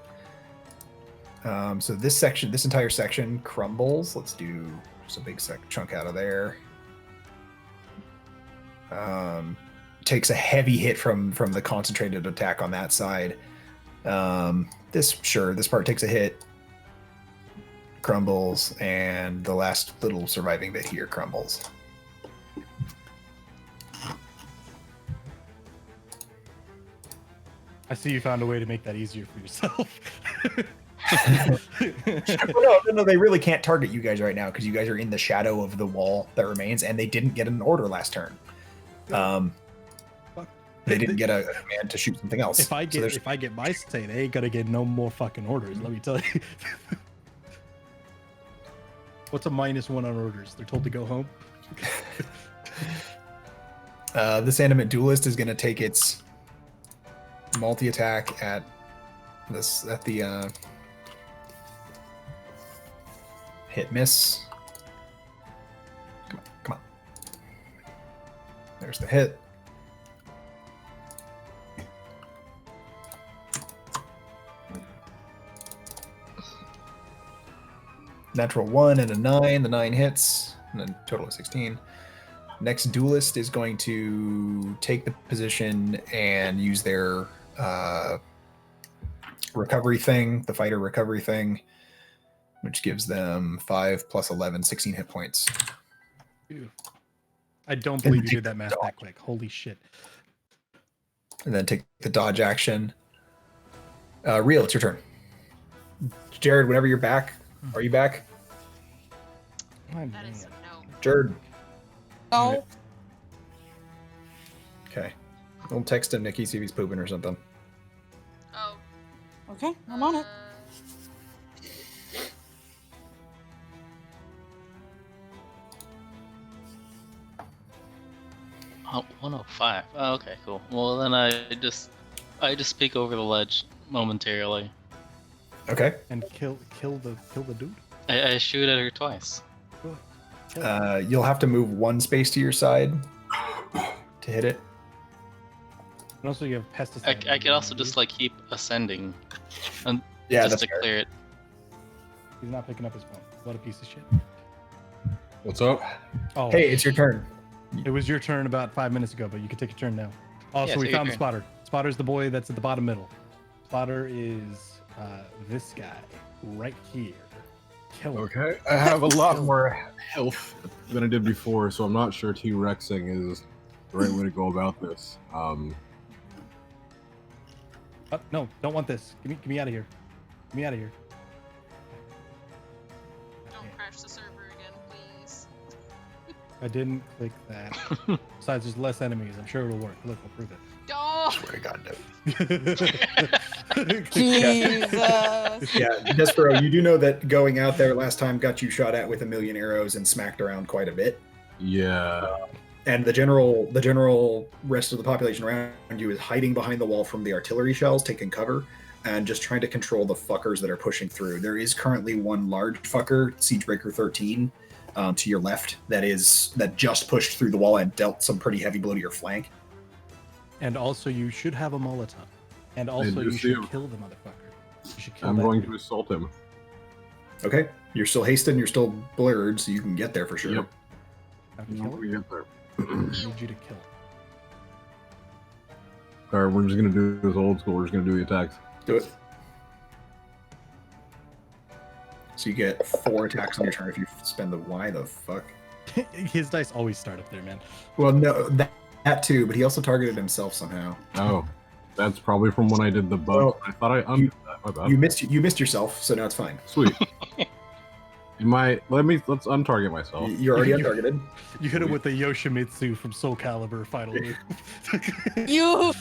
So this entire section crumbles. Let's do just a big chunk out of there. Takes a heavy hit from the concentrated attack on that side. This part takes a hit, crumbles, and the last little surviving bit here crumbles. I see you found a way to make that easier for yourself. No, they really can't target you guys right now because you guys are in the shadow of the wall that remains, and they didn't get an order last turn. They didn't get a command to shoot something else. If I get my say, they ain't gonna get no more fucking orders. Let me tell you. What's a -1 on orders? They're told to go home. This animate duelist is going to take its multi-attack at the hit miss. Come on. There's the hit. Natural 1 and a 9. The 9 hits, and then total of 16. Next duelist is going to take the position and use their recovery thing, the fighter recovery thing, which gives them 5 plus 11, 16 hit points. Ew. I don't believe you did that math that quick. Holy shit. And then take the dodge action. Real, it's your turn. Jared, whenever you're back, are you back? My That man. is a no. Jared. No. Okay. We'll text him, Nikki, see if he's pooping or something. Oh. Okay, I'm on it. Oh, 105. Oh, okay, cool. Well, then I just peek over the ledge momentarily. Okay. And kill the dude. I shoot at her twice. Kill her. You'll have to move 1 space to your side to hit it. And also you have pesticide. I could also just like keep ascending, and Yeah, just that's to fair. clear it. He's not picking up his phone. What a piece of shit. What's up? Oh, Hey, it's your turn. it was your turn about 5 minutes ago, but you can take your turn now. Also, Yeah, we take your found the turn. spotter. Spotter's the boy that's at the bottom middle. Spotter is this guy right here. Kill him. Okay, I have a lot more health than I did before, so I'm not sure T-Rexing is the right way to go about this. No, don't want this. Get me out of here. Get me out of here. Don't crash the server again, please. I didn't click that. Besides, there's less enemies. I'm sure it'll work. Look, we'll prove it. Oh! Swear to God, no. Jesus. Yeah, Despero, you do know that going out there last time got you shot at with 1,000,000 arrows and smacked around quite a bit. Yeah. And the general rest of the population around you is hiding behind the wall from the artillery shells, taking cover, and just trying to control the fuckers that are pushing through. There is currently one large fucker, Siegebreaker 13, to your left, that just pushed through the wall and dealt some pretty heavy blow to your flank. And also, you should have a Molotov. And also, do you see should him. kill the motherfucker. You should kill I'm that going dude. to assault him. Okay, you're still hasted, and you're still blurred, so you can get there for sure. Yep. Have to How kill do him? we get there? I need you to kill him. Alright, we're just gonna do this old school. We're just gonna do the attacks. Do it. So you get 4 attacks on your turn if you spend the why the fuck. His dice always start up there, man. Well, no, that too, but he also targeted himself somehow. Oh. That's probably from when I did the bug. Well, I thought I undid that. My bad. You missed yourself, so now it's fine. Sweet. Let's untarget myself. You're already untargeted. You hit him with the Yoshimitsu from Soul Calibur final move. You.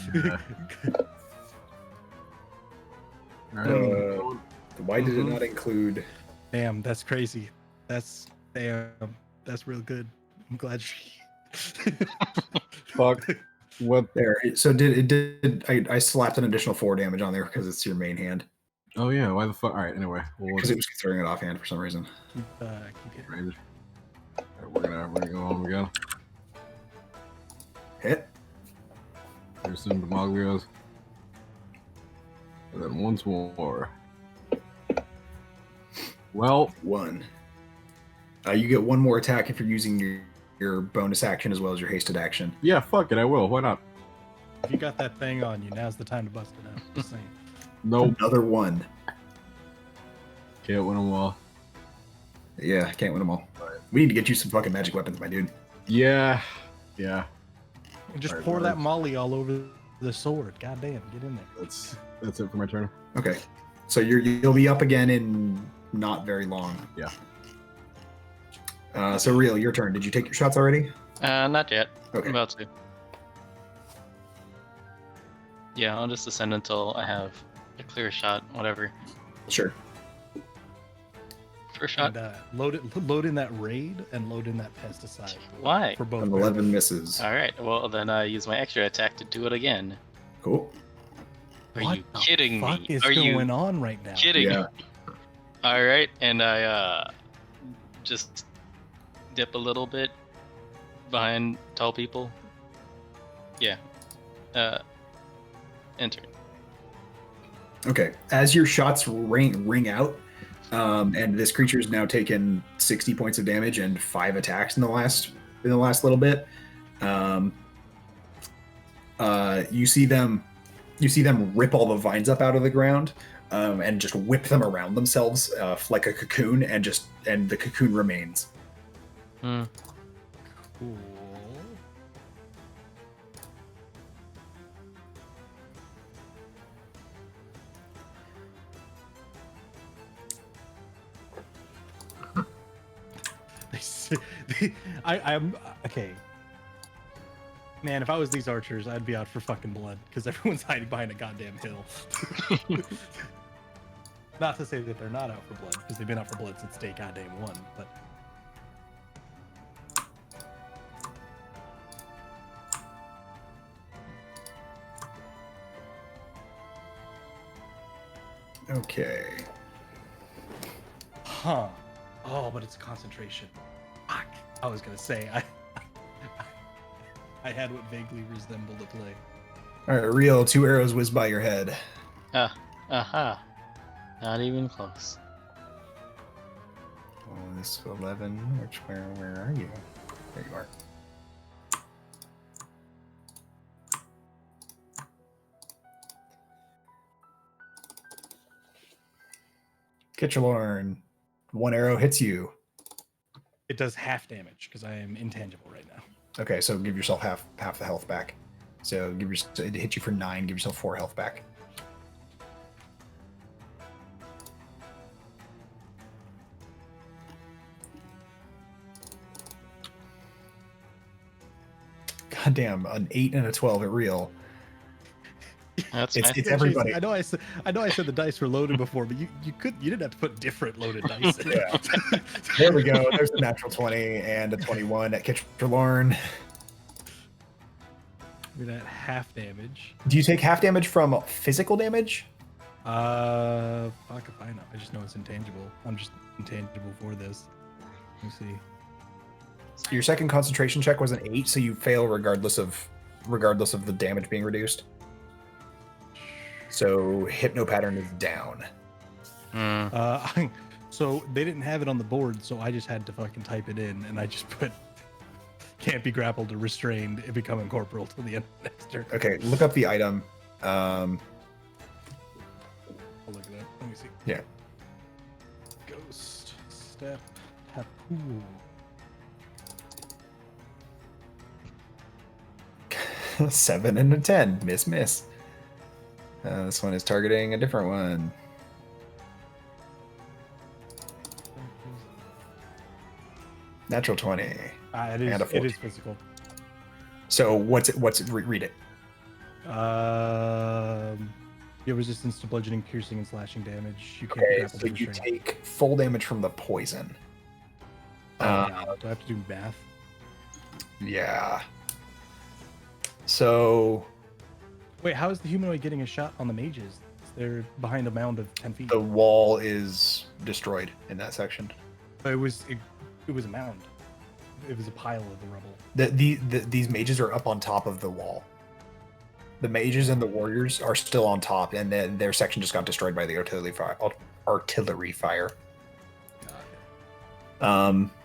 Alright. Why did it not include? Damn, that's crazy. That's real good. I'm glad you. Fuck. What? There. So I slapped an additional 4 damage on there because it's your main hand. Oh yeah. Why the fuck? All right. Anyway, Because it was throwing it offhand for some reason. Keep hitting. Alright, we're gonna go on. We go. Hit. There's some Demaglios. And then once more. Well, 1. You get 1 more attack if you're using your bonus action as well as your hasted action. yeah. Fuck it. I will. Why not? If you got that thing on you, now's the time to bust it out. Just saying. Nope. Another 1. Can't win them all. Yeah, can't win them all. We need to get you some fucking magic weapons, my dude. Yeah. Yeah. And just Alright, pour well, that molly all over the sword. God damn, get in there. That's it for my turn. Okay, so you'll be up again in not very long. Yeah. So Real, your turn. Did you take your shots already? Not yet. Okay. I'm about to. Yeah, I'll just ascend until I have a clear shot, whatever. Sure. First shot. And load in that raid and load in that pesticide. Why? For both. An 11 misses. Alright, well then I use my extra attack to do it again. Cool. Are What you the kidding fuck me? is Are you going on right now? kidding? Yeah. Alright, and I just dip a little bit behind tall people. Yeah. Enter. Okay. As your shots ring out, and this creature's now taken 60 points of damage and 5 attacks in the last little bit. You see them rip all the vines up out of the ground, and just whip them around themselves like a cocoon, and the cocoon remains. Hmm. Cool. I'm okay. Man, if I was these archers, I'd be out for fucking blood because everyone's hiding behind a goddamn hill. Not to say that they're not out for blood because they've been out for blood since day goddamn 1, but. Okay. Huh. Oh, but it's concentration. Fuck. I was gonna say I had what vaguely resembled a play. All right, Real. 2 arrows whiz by your head. Aha. Not even close. Oh, this 11. Where are you? There you are. Kitchalorn. 1 arrow hits you. It does half damage because I am intangible right now. Okay, so give yourself half the health back. So it hit you for 9. Give yourself 4 health back. Goddamn, an 8 and a 12 at Real. That's It's fine. it's everybody. I know I said the dice were loaded before, but you didn't have to put different loaded dice. In. Yeah. There we go. There's a natural 20 and a 21 at Kitchalorn. We're at half damage. Do you take half damage from physical damage? Fuck if I know. I just know it's intangible. I'm just intangible for this. Let me see. Your second concentration check was an 8, so you fail regardless of the damage being reduced. So hypno pattern is down. Hmm. So they didn't have it on the board, so I just had to fucking type it in, and I just put can't be grappled or restrained and become incorporeal till the end of next turn. Okay, look up the item. I'll look it up. Let me see. Yeah. Ghost step tapu. 7 and a 10. Miss. This one is targeting a different one. Natural 20. It And is. a It 14. is physical. So what's it? Read it. Your resistance to bludgeoning, piercing, and slashing damage. You can't Okay, grapple so or you restrain. take full damage from the poison. Oh, God. Do I have to do math? Yeah. So Wait, how is the humanoid getting a shot on the mages? They're behind a mound of 10 feet. the wall is destroyed in that section. But it was a mound. It was a pile of the rubble. These mages are up on top of the wall. The mages and the warriors are still on top, and then their section just got destroyed by the artillery fire.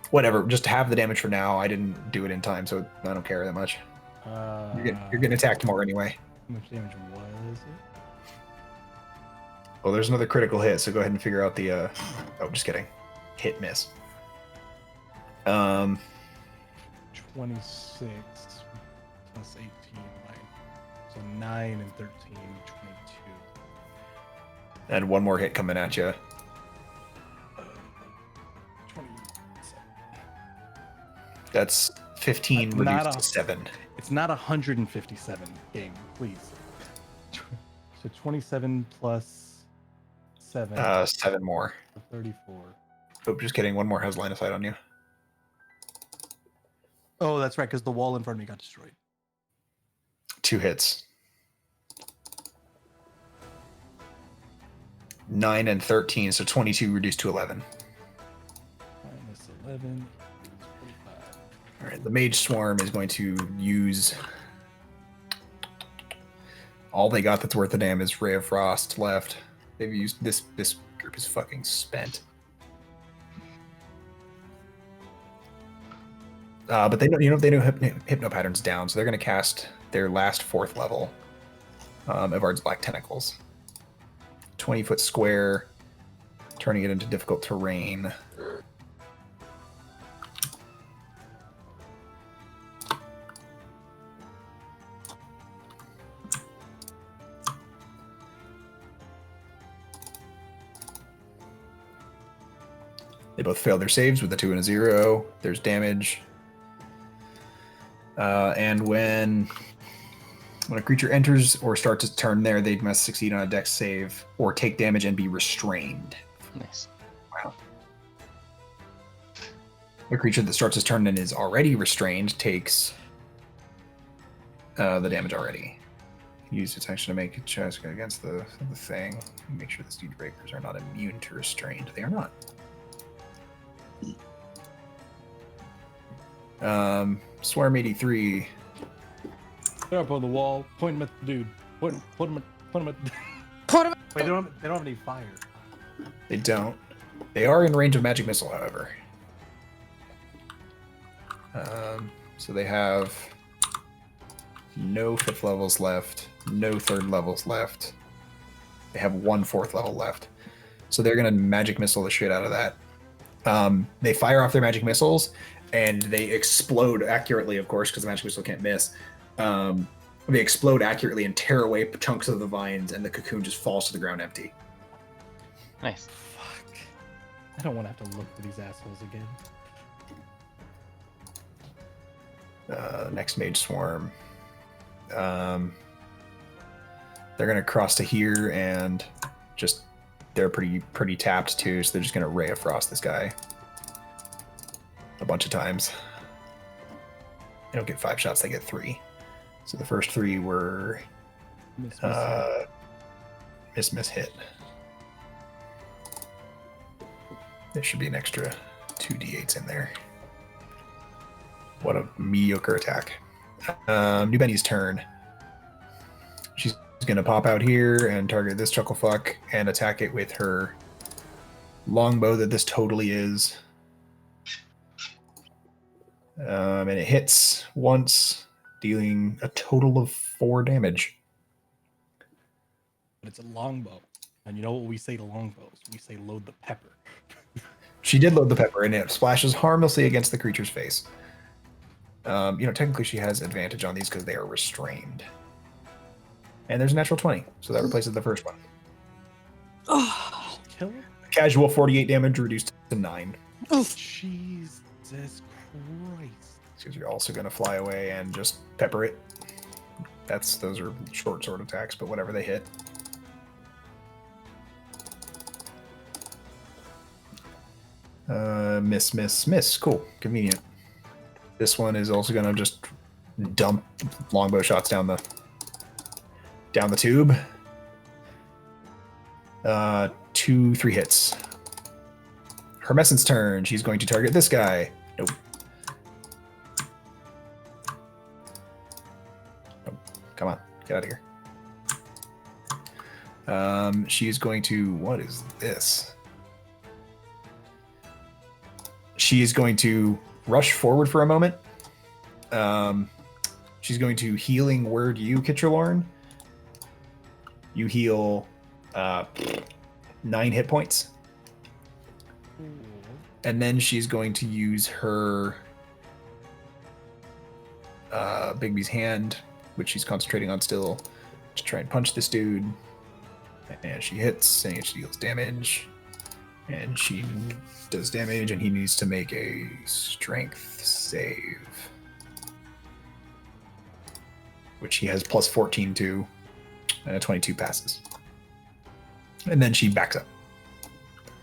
Whatever. Just have the damage for now. I didn't do it in time, so I don't care that much. You're getting attacked more anyway. How much damage was it? Well, there's another critical hit, so go ahead and figure out the. Oh, just kidding. Hit miss. 26 plus 18, right? So 9 and 13, 22. And one more hit coming at you. 27. That's 15 Not reduced a- to 7. It's not 157 game, please. So 27 plus 7. 7 more. 34. Oh, just kidding. One more has line of sight on you. Oh, that's right, because the wall in front of me got destroyed. 2 hits. 9 and 13, so 22 reduced to 11. Minus 11. 45. All right, the mage swarm is going to use all they got that's worth a damn is Ray of Frost left. They've used this group is fucking spent. But they know, they know hypno patterns down, so they're going to cast their last 4th level of Evard's Black Tentacles. 20-foot square, turning it into difficult terrain. They both fail their saves with a 2 and a 0. There's damage. And when a creature enters or starts its turn there, they must succeed on a dex save or take damage and be restrained. Nice. Wow. A creature that starts its turn and is already restrained takes the damage already. Use its action to make a check against the thing. Make sure the Siege Breakers are not immune to restrained. They are not. Swarm 83. They're up on the wall. Point them at the dude. Put them at. Put him. Wait, they don't have any fire. They don't. They are in range of magic missile, however. So they have no 5th levels left, no 3rd levels left. They have 1 4th level left. So they're gonna magic missile the shit out of that. They fire off their magic missiles, and they explode accurately, of course, because the magic missile can't miss. They explode accurately and tear away chunks of the vines, and the cocoon just falls to the ground empty. Nice. Fuck. I don't want to have to look for these assholes again. Next mage swarm. They're gonna cross to here and just they're pretty tapped too, so they're just gonna Ray of Frost this guy a bunch of times. They don't get 5 shots; they get 3. So the first 3 were miss hit. There should be an extra 2 d8s in there. What a mediocre attack. New Benny's turn. She's gonna pop out here and target this chucklefuck and attack it with her longbow that this totally is. And it hits once, dealing a total of 4 damage. But it's a longbow. And you know what we say to longbows? We say load the pepper. She did load the pepper, and it splashes harmlessly against the creature's face. Technically she has advantage on these because they are restrained. And there's a natural 20, so that replaces the first one. Oh, Kill him? Casual 48 damage reduced to 9. Jesus Christ. Because you're also going to fly away and just pepper it. Those are short sword attacks, but whatever they hit. Miss, miss, miss. Cool. Convenient. This one is also going to just dump longbow shots down the tube. 2, 3 hits. Hermescent's turn. She's going to target this guy. Nope. Nope. Come on. Get out of here. She is going to... What is this? She is going to rush forward for a moment. She's going to healing word you, Kitchalorn. You heal 9 hit points. And then she's going to use her Bigby's hand, which she's concentrating on still, to try and punch this dude. And she hits, and she deals damage. And she does damage, and he needs to make a strength save. Which he has plus 14 to, and a 22 passes. And then she backs up.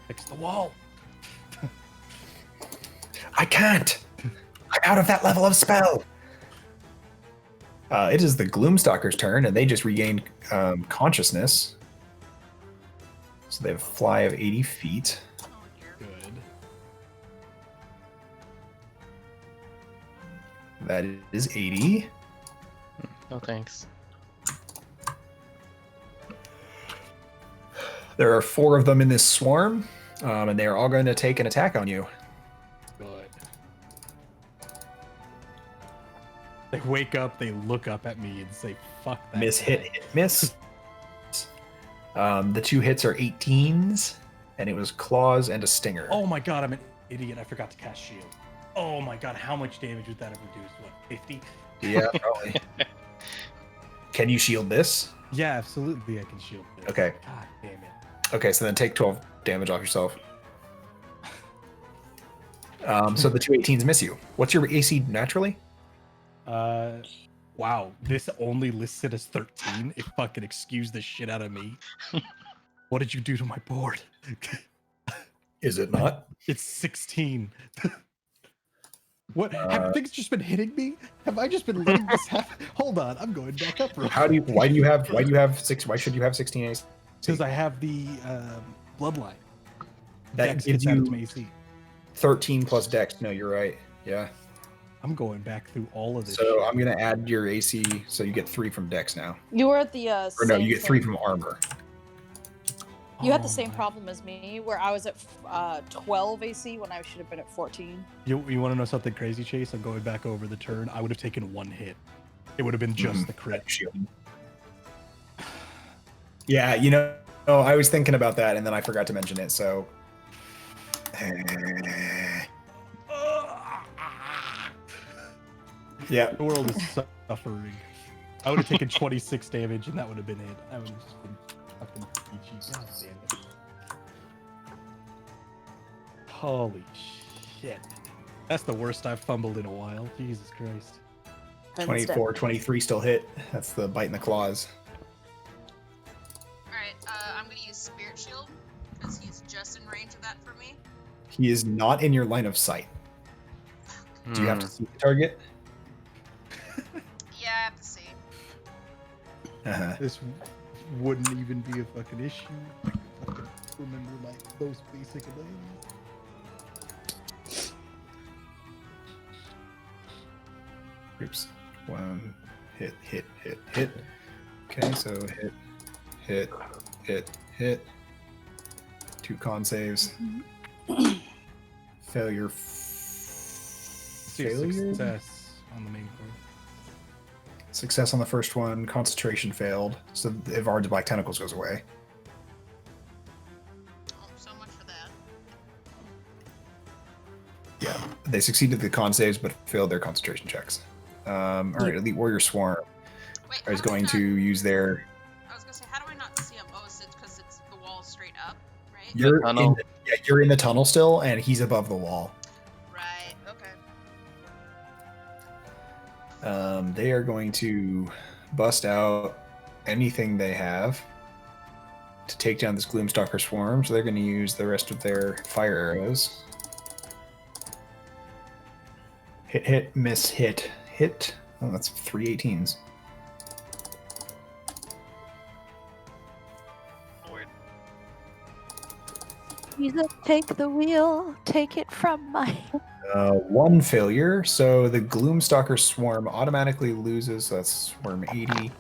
Fix the wall. I can't! I'm out of that level of spell! It is the Gloomstalker's turn, and they just regained consciousness. So they have a fly of 80 feet. Oh dear. Good. That is 80. No thanks. There are 4 of them in this swarm, and they are all going to take an attack on you. Good. They wake up, they look up at me and say, fuck that. Miss, guy." hit, miss. The 2 hits are 18s, and it was claws and a stinger. Oh my god, I'm an idiot. I forgot to cast shield. Oh my god, how much damage would that have reduced? What, 50? Yeah, probably. Can you shield this? Yeah, absolutely I can shield this. Okay. God damn it. Okay, so then take 12 damage off yourself. So the 2 18s miss you. What's your AC naturally? Wow, this only listed as 13. It fucking excuse the shit out of me. What did you do to my board? Is it not? It's 16. What? Have things just been hitting me? Have I just been letting this happen? Hold on, I'm going back up. Why should you have 16 AC? Because I have the bloodline. That Dex gives gets added you- to my AC. 13 plus dex. No, you're right. Yeah. I'm going back through all of this. So shit. I'm gonna add your AC, so you get 3 from dex now. you were at the Or no, same you get 3 thing. from armor. You had Oh the same my- problem as me, where I was at 12 AC when I should have been at 14. You want to know something crazy, Chase? I'm going back over the turn. I would have taken 1 hit. It would have been just Mhm. the crit. Shield. Yeah, I was thinking about that, and then I forgot to mention it. So. Yeah. The world is suffering. I would have taken 26 damage, and that would have been it. I would have just been fucking PG. God damn it. Holy shit. That's the worst I've fumbled in a while. Jesus Christ. 24, 23 still hit. That's the bite in the claws. Alright, I'm gonna use Spirit Shield, because he's just in range of that for me. He is not in your line of sight. Do you have to Hmm. see the target? Yeah, I have to see. Uh-huh. This wouldn't even be a fucking issue. I can fucking remember my most basic abilities. Oops. 1 hit. Okay, so hit. 2 con saves. Failure. Failure. Success on the main card. Success on the first one. Concentration failed. So Evard's Black Tentacles goes away. Oh, so much for that. Yeah, they succeeded the con saves but failed their concentration checks. All right, Elite Warrior Swarm Wait, is how going is to use their You're tunnel. you're in the tunnel still, and he's above the wall. Right. Okay. They are going to bust out anything they have to take down this Gloomstalker swarm. So they're going to use the rest of their fire arrows. Hit, hit, miss, hit, hit. Oh, that's 3 18s. Jesus, take the wheel. Take it from my. One failure. So the Gloomstalker swarm automatically loses. So that's swarm 80.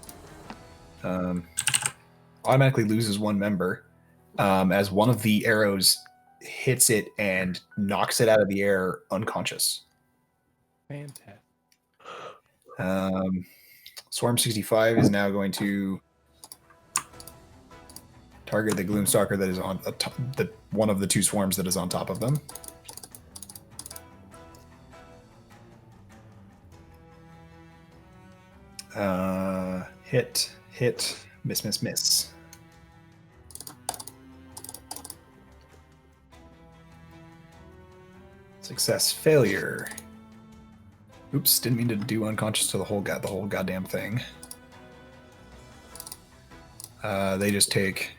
Automatically loses one member as one of the arrows hits it and knocks it out of the air unconscious. Fantastic. Swarm 65 is now going to target the Gloomstalker that is on the one of the two swarms that is on top of them. Hit, hit, miss, miss, miss. Success, failure. Oops, didn't mean to do unconscious to the whole goddamn thing. They just take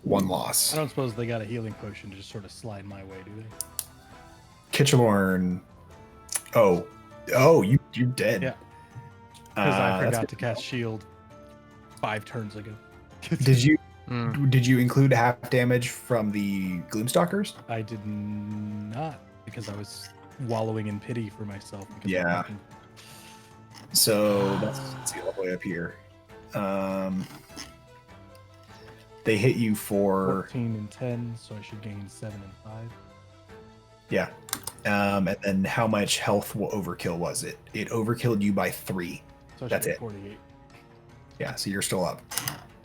one loss. I don't suppose they got a healing potion to just sort of slide my way, do they? Kitchelorn. Oh, you're dead. Yeah. Because I that's forgot to cast shield 5 turns ago. Did you Mm. did you include half damage from the Gloomstalkers? I did not, because I was wallowing in pity for myself. Because Yeah. So let's see all the way up here. They hit you for 14 and 10, so I should gain 7 and 5. yeah. And then how much health overkill was it? It overkilled you by 3. So I should That's get it. 48. Yeah, so you're still up.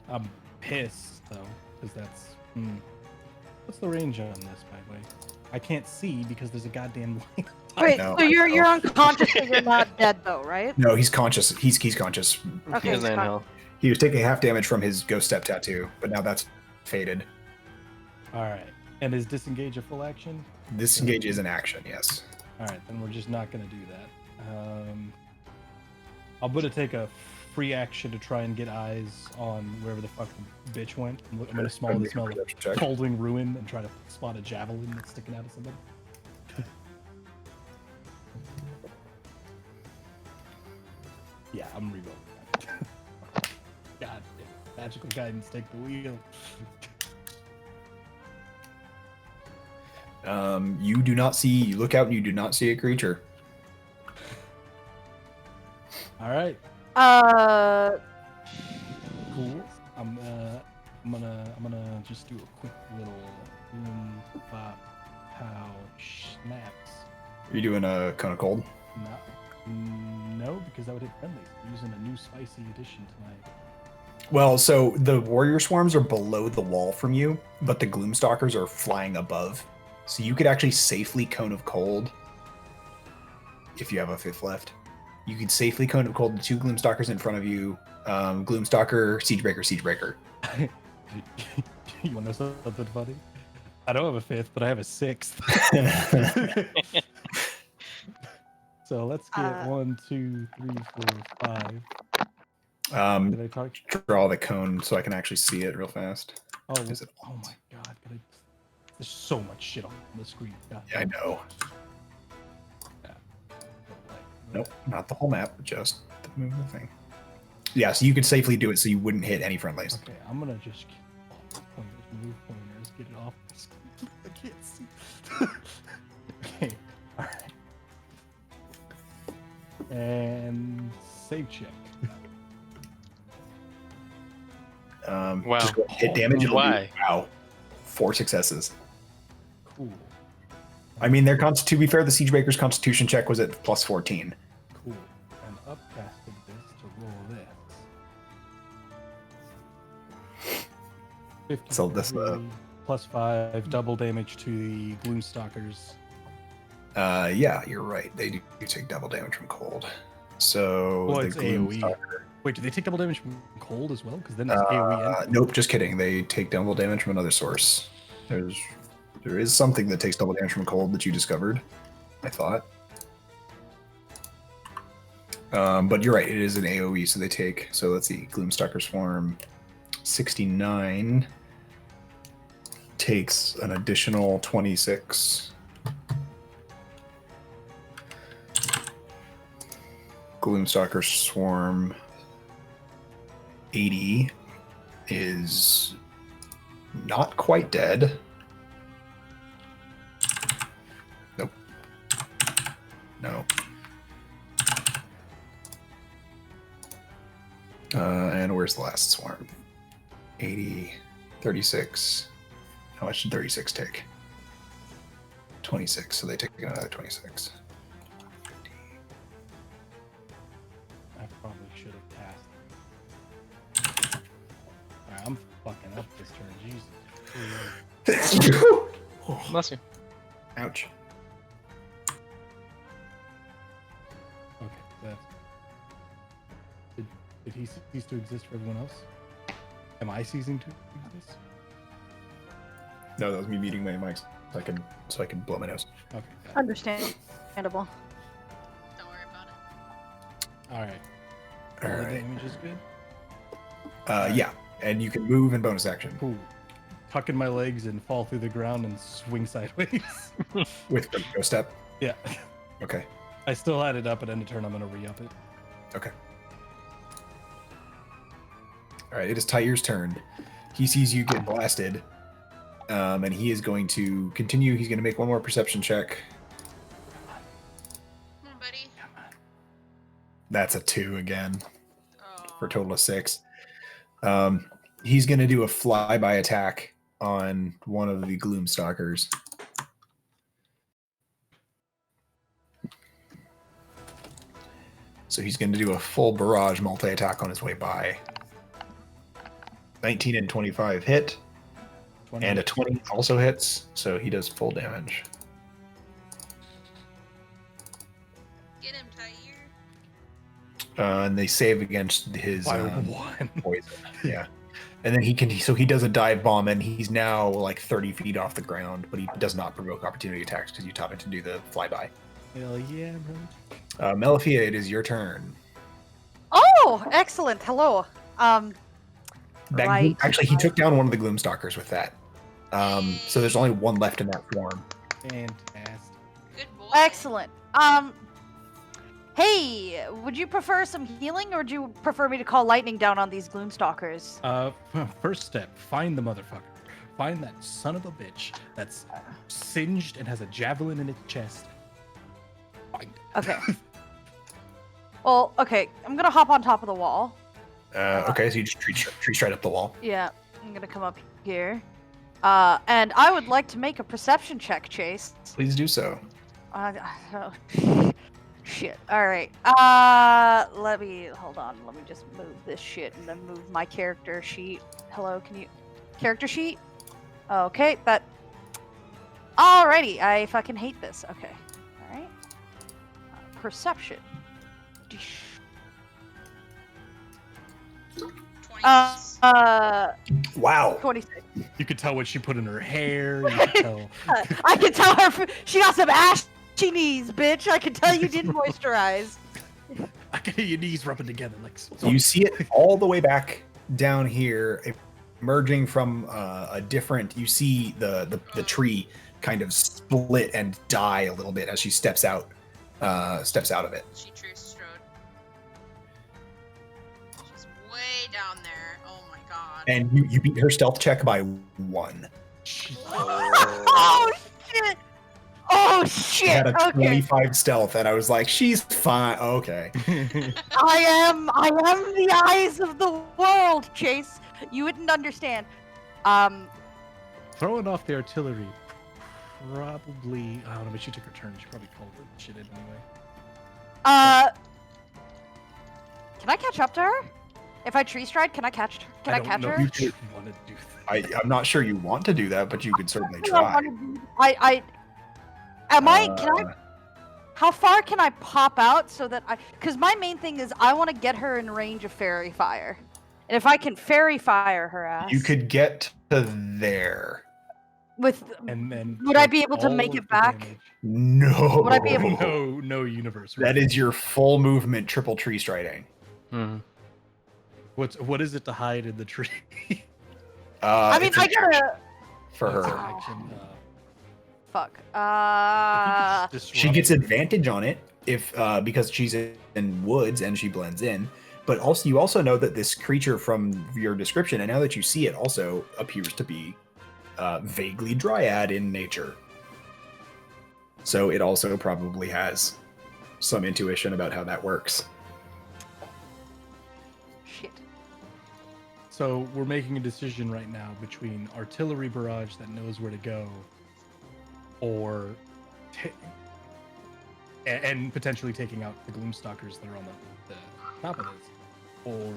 I'm pissed, though, because that's... What's the range on this, by the way? I can't see because there's a goddamn light. Wait, know, so I you're know. unconscious, but you're not dead though, right? No, he's conscious. He's conscious. Okay. He doesn't fine. health. He was taking half damage from his ghost step tattoo, but now that's faded. All right. And is disengage a full action? Disengage is an action, yes. All right, then we're just not going to do that. I'm going to take a free action to try and get eyes on wherever the fuck the bitch went. I'm going to smell the smell of Check. folding ruin and try to spot a javelin that's sticking out of somebody. Yeah, I'm rebuilding that. God damn. Magical guidance, take the wheel. You do not see. You look out and you do not see a creature. All right, Uh, cool. I'm gonna just do a quick little boom, bop, pow, snaps. Are you doing a cone of cold? No, because that would hit friendlies. I'm using a new spicy addition to my. Well, so the warrior swarms are below the wall from you, but the gloomstalkers are flying above. So you could actually safely cone of cold if you have a 5th left. You could safely cone of cold the 2 gloomstalkers in front of you. Gloomstalker, Siegebreaker, Siegebreaker. You want to know something funny? I don't have a 5th, but I have a 6th. So let's get 1, 2, 3, 4, 5. Did I talk? Draw the cone so I can actually see it real fast. Oh, Is it- oh my god! There's so much shit on the screen. God. Yeah, I know. Nope, not the whole map, just the move the thing. Yeah, so you could safely do it so you wouldn't hit any friendlies. Okay, I'm gonna just move pointers, get it off the screen. I can't see. Okay, all right. And save check. Wow. Just go hit damage. it'll be- Why? Wow. 4 successes. Cool. I mean, to be fair, the Siegebreaker's Constitution check was at plus 14. Cool. I'm upcasting this to roll this. 50 So this, plus 5, double damage to the Gloomstalkers. Yeah, you're right. They do take double damage from cold. So Well, the it's AoE. Gloomstalker. Wait, do they take double damage from cold as well? Because then it's AoE. Nope, just kidding. They take double damage from another source. There is something that takes double damage from cold that you discovered, I thought. But you're right, it is an AoE, so they take. So let's see, Gloomstalker Swarm 69 takes an additional 26. Gloomstalker Swarm 80 is not quite dead. Nope. No. And where's the last swarm? 80, 36. How much did 36 take? 26, so they take another 26. I probably should have passed. Alright, I'm fucking up this turn. Jesus. Bless you. Ouch. Okay, that's. Did he cease to exist for everyone else? Am I ceasing to exist? No, that was me muting my mic so I can blow my nose. Okay. got it. Understandable. Don't worry about it. All right. All All the right. damage is good. Yeah, and you can move in bonus action Cool. Tuck in my legs and fall through the ground and swing sideways. with go step. Yeah. Okay. I still had it up at end of turn. I'm gonna re-up it. Okay. All right, it is Tyre's turn. He sees you get blasted, and he is going to continue. He's going to make one more perception check. Come on, buddy. That's a 2 again Oh. for a total of 6. He's going to do a flyby attack on one of the Gloomstalkers. So he's going to do a full barrage multi-attack on his way by. 19 and 25 hit, 20. and a 20 also hits, so he does full damage. Get him, Tyre. And they save against his By 1. poison. Yeah. And then he does a dive bomb, and he's now like 30 feet off the ground, but he does not provoke opportunity attacks because you taught him to do the flyby. Hell yeah, bro. Melifia, it is your turn. Oh, excellent. Hello. That Right. Actually, he took down one of the Gloomstalkers with that. So there's only one left in that form. Fantastic. Good boy. Excellent. Hey, would you prefer some healing, or would you prefer me to call lightning down on these Gloomstalkers? First step, find the motherfucker. Find that son of a bitch that's singed and has a javelin in its chest. Find it. Okay. Well, okay. I'm gonna hop on top of the wall. Okay, so you just tree straight up the wall. Yeah, I'm gonna come up here. And I would like to make a perception check, Chase. Please do so. Oh, shit. All right. Let me hold on. Let me just move this shit and then move my character sheet. Hello, can you character sheet? Okay, that. Alrighty, I fucking hate this. Okay. All right. Perception. 26. Wow. 26. You could tell what she put in her hair. You could tell. I can tell she got some ashy knees, bitch. I can tell you didn't moisturize. I can hear your knees rubbing together like. You see it all the way back down here, emerging from a different. You see the tree kind of split and die a little bit as she steps out of it. She true strode. She's way down there. Oh my god. And you beat her stealth check by 1. Oh shit! Oh She had shit! a Okay. 25 stealth, and I was like, she's fine. Okay. I am the eyes of the world, Chase. You wouldn't understand. Throwing off the artillery. Probably. I don't know, but she took her turn. She probably called it shit in anyway. Can I catch up to her? If I tree stride, can I catch her? Can I don't catch know her? if you want to do that. I'm not sure you want to do that, but you could certainly I try. wanna do- I am I? Can I? How far can I pop out so that because my main thing is I want to get her in range of fairy fire. And if I can fairy fire her ass. You could get to there. With. And then Would I take be able to all make of it the back? damage. No. Would I be able- No universe. That is your full movement triple tree striding. Hmm. What is it to hide in the tree? I mean, it's I an action gotta. for It's an her. action, Fuck. if you could just She gets disrupt- advantage on it if because she's in woods and she blends in. But also, you also know that this creature from your description, and now that you see it, also appears to be vaguely dryad in nature. So it also probably has some intuition about how that works. Shit. So we're making a decision right now between artillery barrage that knows where to go, or and potentially taking out the Gloomstalkers that are on the top of this, or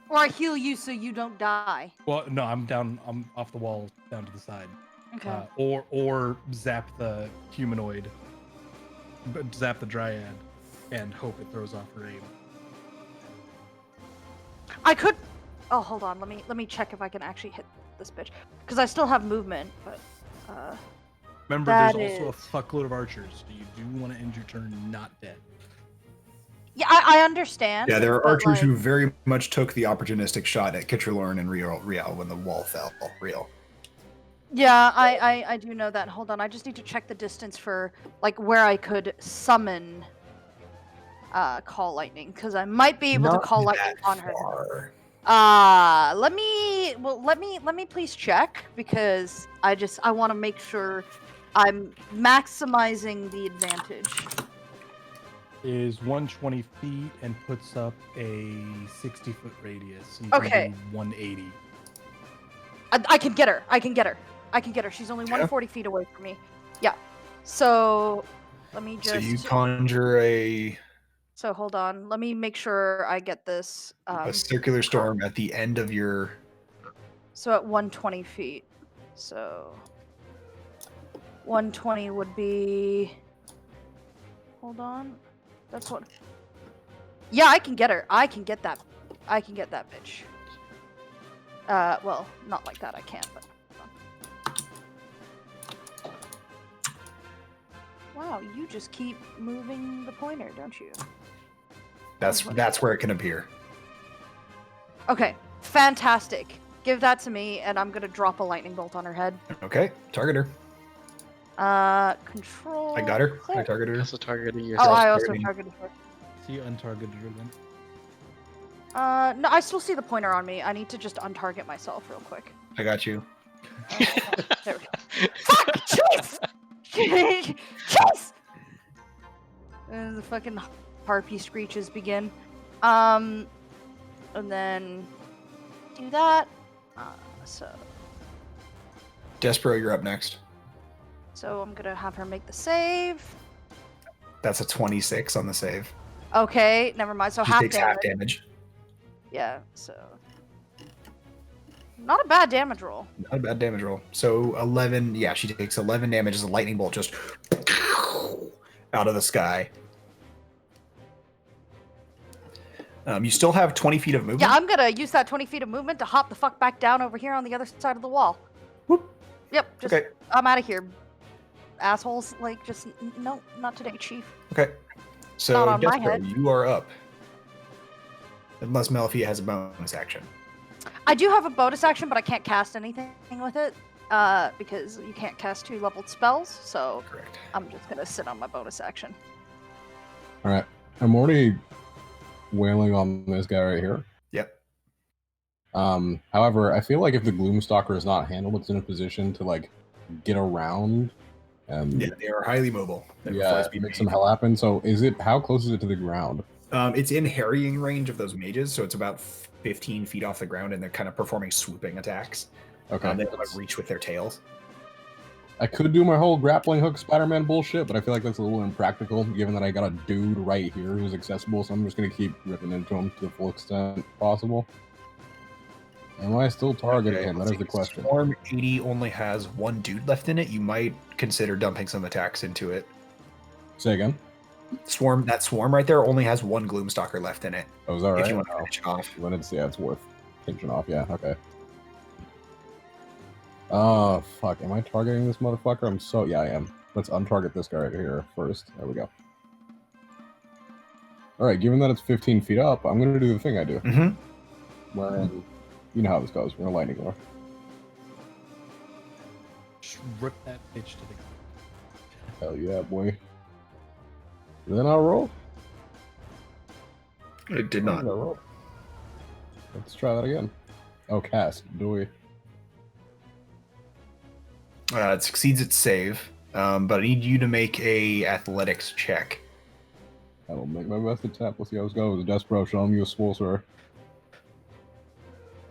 Or I heal you so you don't die. well, no, I'm off the wall down to the side, Okay. or zap the humanoid, zap the dryad, and hope it throws off her aim. I could. Oh, hold on. Let me check if I can actually hit this bitch because I still have movement. But Remember, That there's also is- a fuckload of archers, so you do want to end your turn not dead. yeah, I understand. Yeah, there are but, archers like, who very much took the opportunistic shot at Kitralorn and Riel when the wall fell. Real. Yeah, I do know that. Hold on. I just need to check the distance for like where I could summon call lightning because I might be able to call lightning on her. Let me please check because I want to make sure I'm maximizing the advantage. Is 120 feet and puts up a 60-foot radius. So you Okay. Can do 180. I can get her. I can get her. She's only 140 feet away from me. Yeah. So let me just. So you conjure a So hold on. Let me make sure I get this. circular storm at the end of your. So at 120 feet. So 120 would be. Hold on. That's what. Yeah, I can get her. I can get that bitch. Well, not like that. I can't. But. Wow, you just keep moving the pointer, don't you? That's where it can appear. Okay, fantastic. Give that to me, and I'm gonna drop a lightning bolt on her head. Okay, target her. Control. I got her. I click. targeted her. Also targeting Oh, yourself. I also targeting. targeted her. See, untargeted her then. No, I still see the pointer on me. I need to just untarget myself real quick. I got you. There we go. Fuck! Jeez! Jeez! And the fucking harpy screeches begin. And then do that. So Despero, you're up next. I'm gonna have her make the save. That's a 26 on the save. Okay, never mind. So She half takes damage. half damage. Yeah, so not a bad damage roll. Not a bad damage roll. So 11. Yeah, she takes 11 damage as a lightning bolt just out of the sky. You still have 20 feet of movement. Yeah, I'm gonna use that 20 feet of movement to hop the fuck back down over here on the other side of the wall. Whoop. Yep, just Okay. I'm out of here. Assholes, like just no, not today, chief. Okay. So Not on my Despero, head. you are up. Unless Malphia has a bonus action. I do have a bonus action, but I can't cast anything with it. Because you can't cast 2-leveled spells, so Correct. I'm just gonna sit on my bonus action. All right, I'm already wailing on this guy right here. Yep. However, I feel like if the Gloomstalker is not handled, it's in a position to like get around and Yeah, they are highly mobile. They have a yeah, fly speed make range. some hell happen. So how close is it to the ground? It's in harrying range of those mages, so it's about 15 feet off the ground, and they're kind of performing swooping attacks. Okay. They have reach with their tails. I could do my whole grappling hook Spider-Man bullshit, but I feel like that's a little impractical given that I got a dude right here who's accessible, so I'm just gonna keep ripping into him to the full extent possible. Am I still targeting him? That is the question. Storm 80 only has one dude left in it. You might consider dumping some attacks into it. Say again. That swarm right there only has one Gloomstalker left in it. Oh, is that right? If you want to Oh, finish it off. when it's worth finishing off. Yeah. Okay. Oh fuck! Am I targeting this motherfucker? Yeah, I am. Let's untarget this guy right here first. There we go. All right. Given that it's 15 feet up, I'm gonna do the thing I do. Mm-hmm. When you know how this goes. We're gonna lightning roar. Just rip that bitch to the ground. Hell yeah, boy. Then I'll roll. It did not. I'll roll. Let's try that again. Oh, cast. Do we? It succeeds its save, but I need you to make a athletics check. I will make my best attempt. Let's see how this goes. Despero, show him you a sorcerer.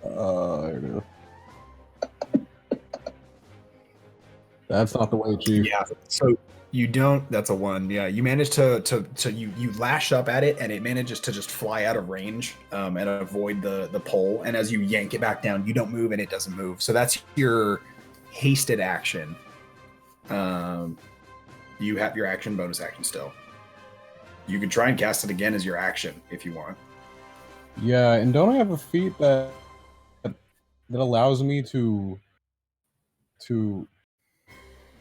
There it is. That's not the way, Chief. Yeah. So you don't. That's a 1. Yeah. You manage to you lash up at it, and it manages to just fly out of range and avoid the pole. And as you yank it back down, you don't move, and it doesn't move. So that's your hasted action. You have your action bonus action still. You can try and cast it again as your action if you want. Yeah, and don't I have a feat that allows me to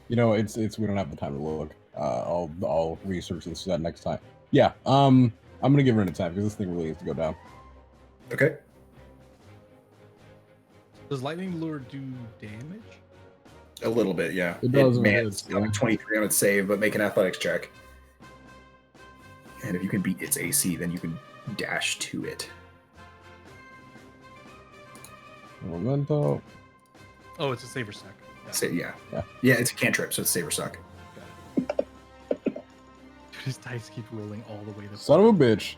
you know, it's we don't have the time to look. I'll research this next time. Yeah, I'm gonna give her an attack because this thing really needs to go down. Okay. Does lightning lure do damage? A little bit, yeah. It does. It's got a 23 on its save, but make an athletics check. And if you can beat its AC, then you can dash to it. Memento. Oh, it's a saver suck. Say yeah. Yeah. Yeah, it's a cantrip, so it's save or suck. Dude, his dice keep rolling all the way to Son of a bitch.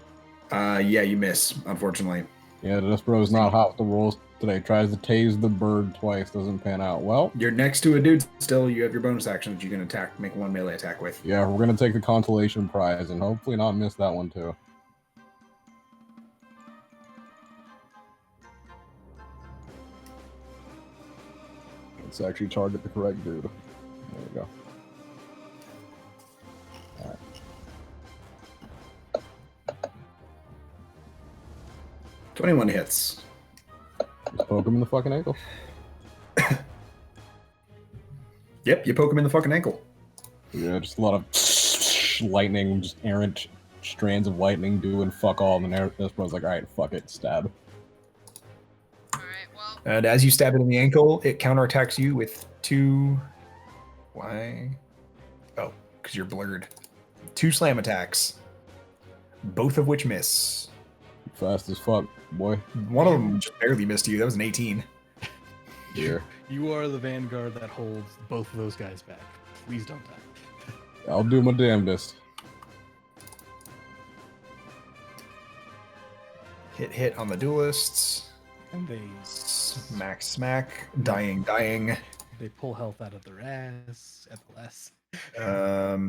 Yeah, you miss, unfortunately. Yeah, Despero's not hot with the rolls today. Tries to tase the bird twice, doesn't pan out. Well, You're next to a dude still. You have your bonus action that you can attack, make 1 melee attack with. yeah, we're gonna take the consolation prize and hopefully not miss that one too. Let's actually target the correct dude. There we go. Alright. 21 hits. Just poke him in the fucking ankle. Yep, you poke him in the fucking ankle. Yeah, just a lot of lightning, just errant strands of lightning doing fuck all, and then Despero's like, alright, fuck it, stab. Alright, well, And as you stab it in the ankle, it counterattacks you with 2. Why? Oh, because you're blurred. 2 slam attacks, both of which miss. Fast as fuck, boy. One of them just barely missed you. That was an 18. Here. You are the vanguard that holds both of those guys back. Please don't die. I'll do my damnedest. Hit on the duelists. And they Smack. Dying. they pull health out of their ass at the last.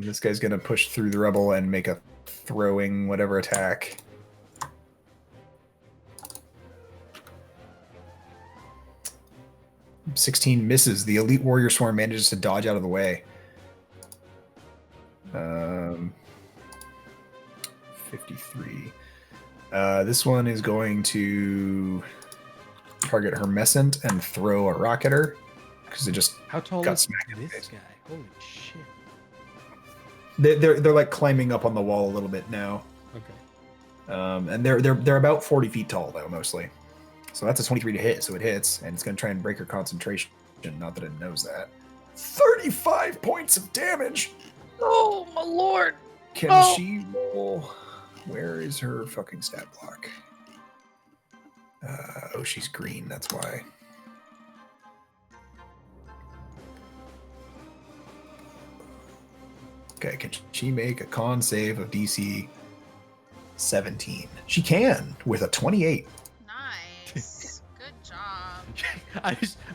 This guy's gonna push through the rebel and make a throwing whatever attack. $16 misses. The elite warrior swarm manages to dodge out of the way. 53. This one is going to target Hermescent and throw a rock at her because it just How tall got is smacked in the this face. guy? Holy shit. They're like climbing up on the wall a little bit now. Okay. And they're about 40 feet tall though, mostly. So that's a 23 to hit, so it hits, and it's gonna try and break her concentration. Not that it knows that. 35 points of damage. Oh my lord! Can Oh. she roll? Where is her fucking stat block? Oh, she's green. That's why. Okay, can she make a con save of DC 17? She can with a 28. nice. Good job. I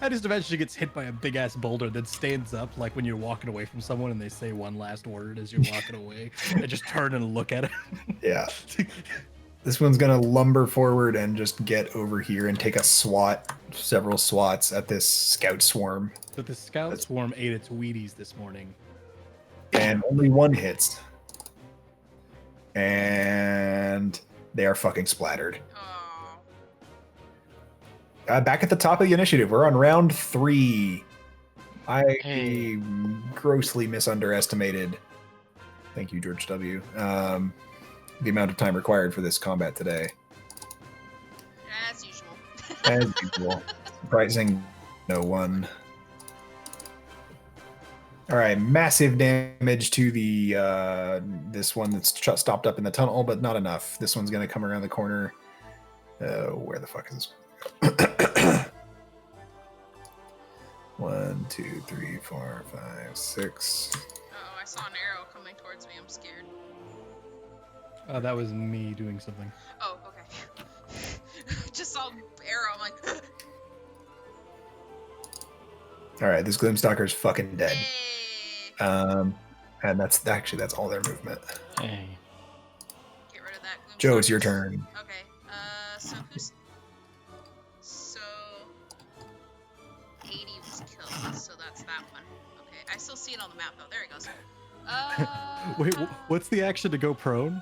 just imagine she gets hit by a big ass boulder, then stands up like when you're walking away from someone and they say one last word as you're walking away, and just turn and look at it. Yeah. This one's gonna lumber forward and just get over here and take a swat, several swats at this scout swarm. But the scout swarm ate its Wheaties this morning. And only one hits. And they are fucking splattered. Oh. Back at the top of the initiative, we're on round 3. I Hey. grossly misunderestimated. Thank you, George W. The amount of time required for this combat today. As usual. As usual. Surprising no one. All right, massive damage to the this one that's stopped up in the tunnel, but not enough. This one's gonna come around the corner. Where the fuck is this? 1, 2, 3, 4, 5, 6. Oh, I saw an arrow coming towards me. I'm scared. That was me doing something. Oh, okay. Just saw arrow. I'm like, All right, this Gloomstalker's fucking dead. hey. And that's all their movement. Hey. Get rid of that. Joe, it's your Gloomstalkers. turn. Okay. So who's? So 80 was killed. So that's that one. Okay. I still see it on the map though. There it goes. Wait, what's the action to go prone?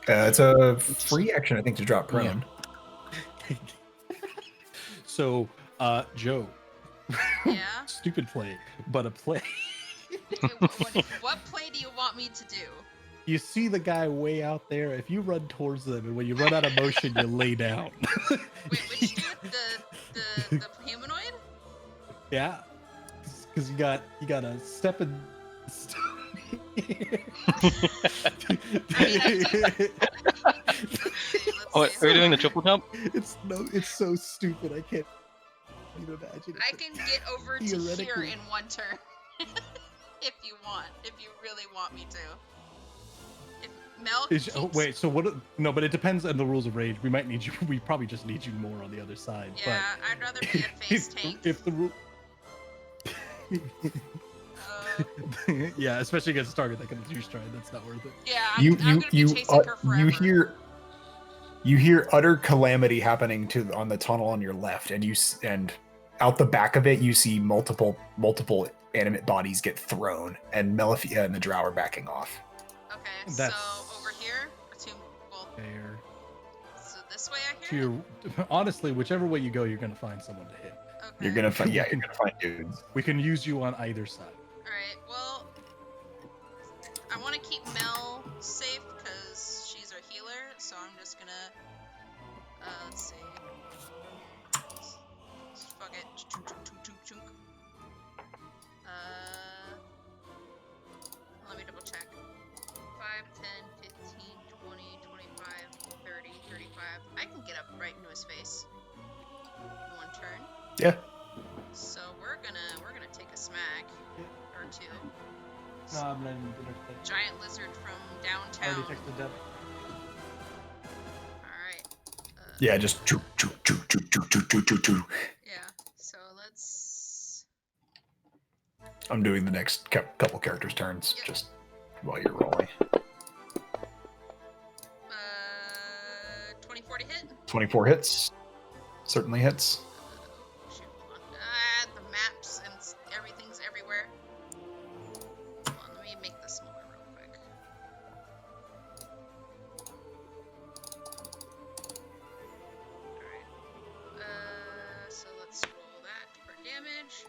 It's a free action, I think, to drop prone. So, Joe. Yeah. Stupid play, but a play. What play do you want me to do? You see the guy way out there. If you run towards them, and when you run out of motion, you lay down. Wait, which dude? The humanoid? Yeah, because you got a stepping stone. Oh, are we doing the triple jump? It's so stupid. I can't even imagine. I can get over to Theoretically. here in one turn. If you want. If you really want me to. If Mel keeps... Wait, so what? No, but it depends on the rules of rage. We might need you. We probably just need you more on the other side. Yeah, I'd rather be a face tank. If the rule. Yeah, especially against a target that can do stride, that's not worth it. Yeah, I'm gonna be chasing her forever. You hear utter calamity happening on the tunnel on your left, and out the back of it you see multiple animate bodies get thrown, and Melifia and the Drow are backing off. Okay, That's- so over here, or to well, Fair. so this way I To hear. your, honestly, whichever way you go, you're gonna find someone to hit. Okay. You're gonna find dudes. We can use you on either side. All right. Well, I want to keep Mel safe because she's our healer. So I'm just gonna. Let's see. Fuck it. Chunk, chunk, chunk, chunk, chunk. Let me double check. 5, 10, 15, 20, 25, 30, 35. I can get up right into his face. In one turn. Yeah. So we're gonna take a smack or two. No, I'm not even Giant lizard from I downtown. already texted Deb. Alright. Yeah, just choo, choo, choo, choo, choo, choo, choo, choo, choo. Yeah. So let's. I'm doing the next couple characters' turns Yep. just while you're rolling. 24 to hit. 24 hits. Certainly hits. Shoot, hold on. The maps and everything's everywhere. Hold on, let me make this smaller real quick. Alright. So let's roll that for damage.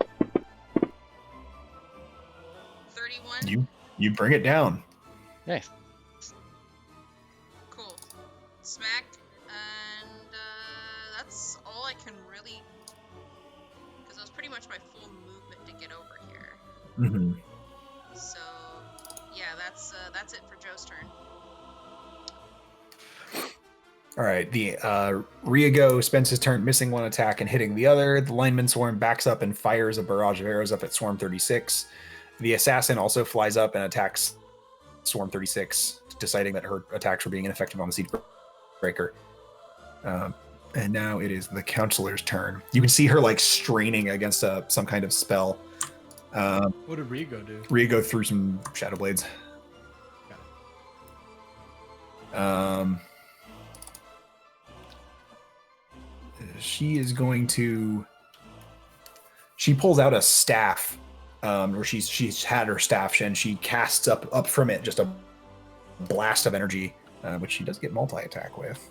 31. You bring it down. Nice. Cool. Smacked, and that's all I can really. Because it was pretty much my full movement to get over here. Mm-hmm. So, yeah, that's it for Joe's turn. All right, the Riago spends his turn missing one attack and hitting the other. The lineman swarm backs up and fires a barrage of arrows up at Swarm 36. The assassin also flies up and attacks Swarm 36, deciding that her attacks were being ineffective on the Siege Breaker. And now it is the counselor's turn. You can see her like straining against some kind of spell. What did Rigo do? Riago threw some Shadow Blades. She is going to. She pulls out a staff, or she's had her staff, and she casts up from it just a blast of energy which she does get multi-attack with.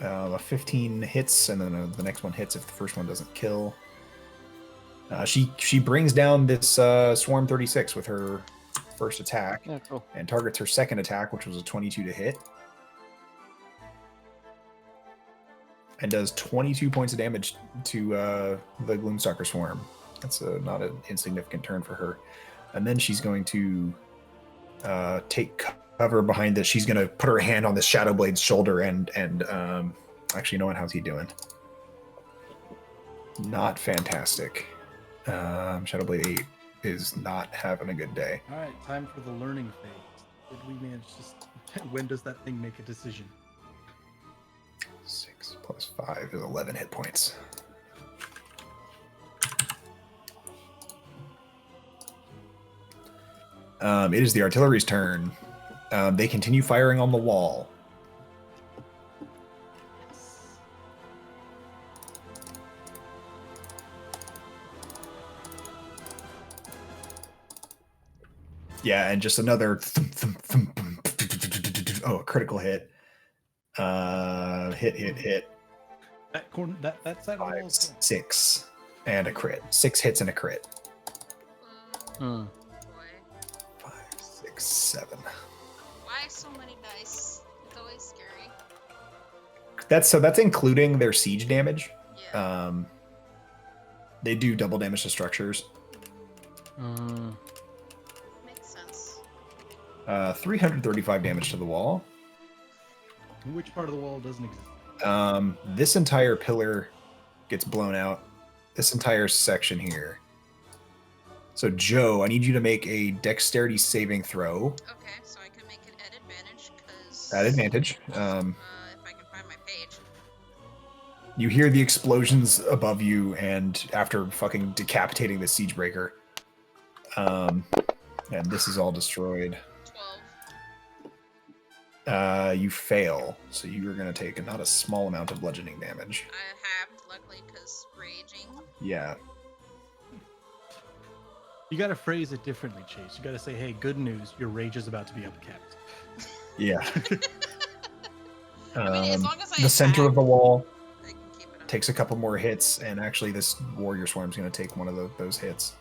A 15 hits, and then the next one hits if the first one doesn't kill. She brings down this Swarm 36 with her first attack, Yeah, cool. and targets her second attack, which was a 22 to hit, and does 22 points of damage to the Gloomstalker Swarm. That's not an insignificant turn for her. And then she's going to take cover behind this. She's going to put her hand on this Shadowblade's shoulder and actually, you know what? How's he doing? Not fantastic. Shadowblade 8 is not having a good day. All right, time for the learning phase. Did we manage to? When does that thing make a decision? 6 plus 5 is 11 hit points. It is the artillery's turn. They continue firing on the wall. Yeah, and just another a critical hit. Hit. That corner, that side of the wall. 5, is 6, and a crit. 6 hits and a crit. Hmm. Boy. 5, 6, 7. Why so many dice? It's always scary. That's including their siege damage. Yeah. They do double damage to structures. Makes sense. 335 damage to the wall. Which part of the wall doesn't exist? This entire pillar gets blown out. This entire section here. So Joe, I need you to make a dexterity saving throw. Okay, so I can make it at advantage because. At advantage. If I can find my page. You hear the explosions above you, and after fucking decapitating the siege breaker, and this is all destroyed. 12. You fail, so you are going to take not a small amount of bludgeoning damage. I halved, luckily, because raging. Yeah. You got to phrase it differently, Chase. You got to say, "Hey, good news, your rage is about to be upkept." Yeah. I mean, as long as I The center of the wall I can keep it up. takes a couple more hits, and actually this warrior swarm is going to take one of those hits.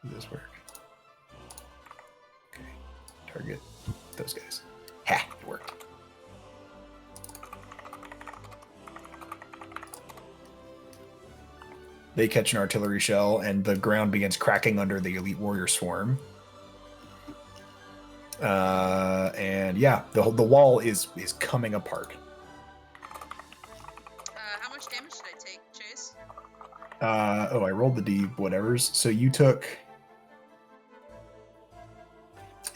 Does this work? Okay. Target those guys. Ha! It worked. They catch an artillery shell, and the ground begins cracking under the elite warrior swarm. And yeah, the wall is coming apart. How much damage did I take, Chase? I rolled the D whatevers. So you took.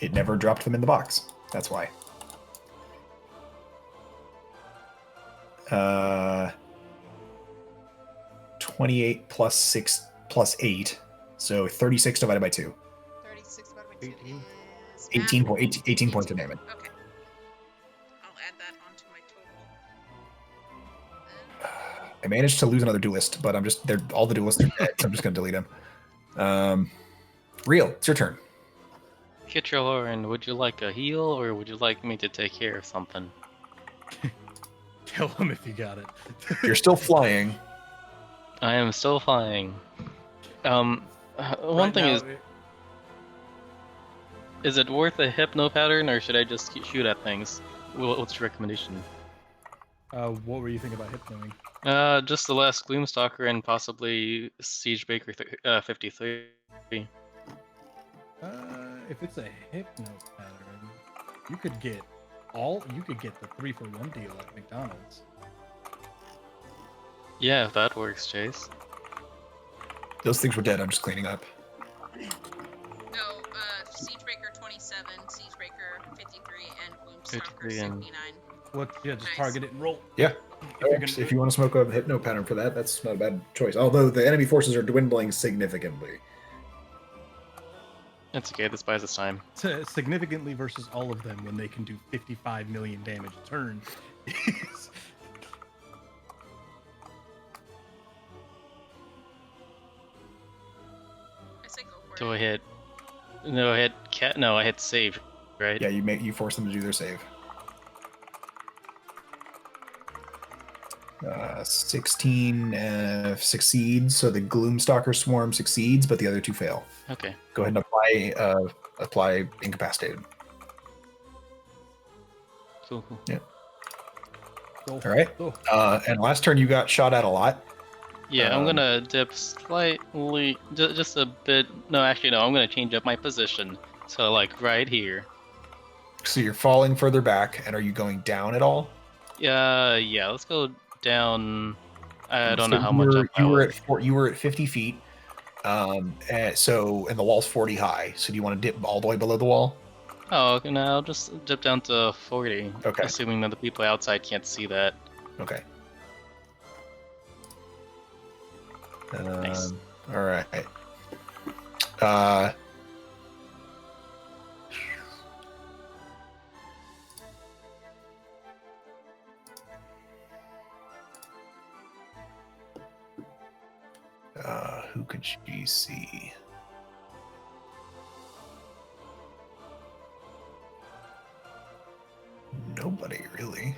It never dropped them in the box. That's why. 28 plus 6 plus 8. So 36 divided by 2. 36 divided by 2 18. is... 18 points of damage. Okay. I'll add that onto my total. I managed to lose another duelist, but all the duelists are dead, so I'm just going to delete them. Real, it's your turn. Kitrohorin, would you like a heal, or would you like me to take care of something? Kill him if you got it. You're still flying. I am still flying. One Right thing now, is it worth a hypno pattern, or should I just shoot at things? What's your recommendation? what were you thinking about hypnoing? Just the last Gloomstalker and possibly Siegebreaker 53. If it's a hypno pattern, you could get the 3-for-1 deal at McDonald's. Yeah, if that works, Chase. Those things were dead. I'm just cleaning up. No, Siegebreaker 27, Siegebreaker 53, and Gloomstalker 53 and- 79. What? Yeah, just Nice. target it and roll. Yeah. If you're If you want to smoke a hypno pattern for that, that's not a bad choice. Although the enemy forces are dwindling significantly. It's okay, this buys us time. significantly versus all of them when they can do 55 million damage a turn. Do I hit? No, I hit cat. No, I hit save. Right. Yeah, you force them to do their save. 16 succeeds, so the Gloomstalker Swarm succeeds, but the other 2 fail. Okay. Go ahead and apply incapacitated. Cool. Cool. Go. All right. Go. And last turn you got shot at a lot. Yeah, I'm gonna dip slightly, just a bit. No, actually, no. I'm gonna change up my position. So like right here. So you're falling further back, and are you going down at all? Yeah. Let's go down. I don't So know how much up I was. You were at 50 feet. And the wall's 40 high. So do you want to dip all the way below the wall? Oh, okay, no, I'll just dip down to 40. Okay. Assuming that the people outside can't see that. Okay. Nice. All right. Who could she see? Nobody really.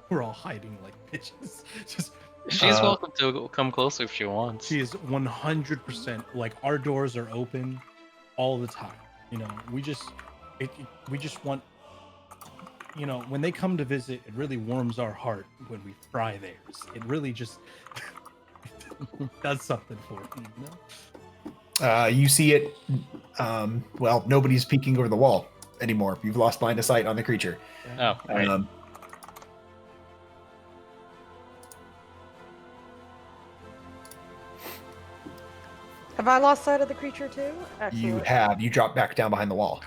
We're all hiding like bitches. Just She's welcome to come closer if she wants. she is 100% like our doors are open all the time. You know, we just want, you know, when they come to visit, it really warms our heart when we fry theirs. It really just does something for it, you know? You see it. Well, nobody's peeking over the wall anymore. You've lost line of sight on the creature. Oh, right. Have I lost sight of the creature too? You Excellent. have. You drop back down behind the wall.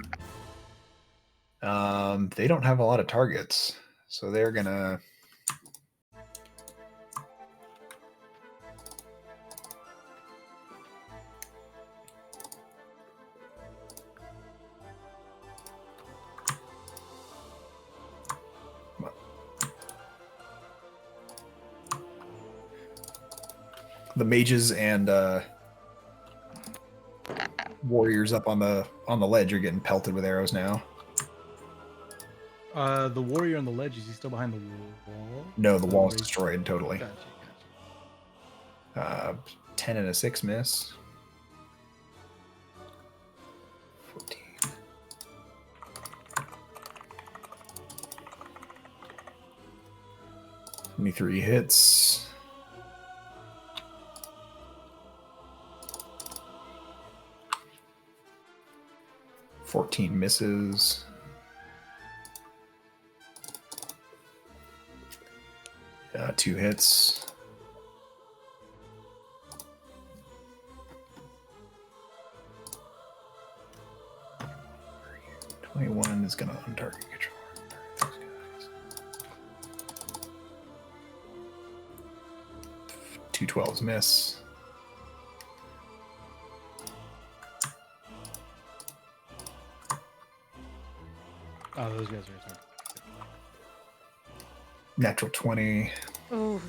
They don't have a lot of targets, so they're gonna. The mages and warriors up on the ledge are getting pelted with arrows now. The warrior on the ledge, is he still behind the wall? No, the wall's Raised- destroyed totally. Gotcha. 10 and a 6 miss. 14. 23 hits. 14 misses. Two hits. $21 is gonna untarget control. 2 12s miss. Oh, those guys are attacked. Natural 20. Ooh.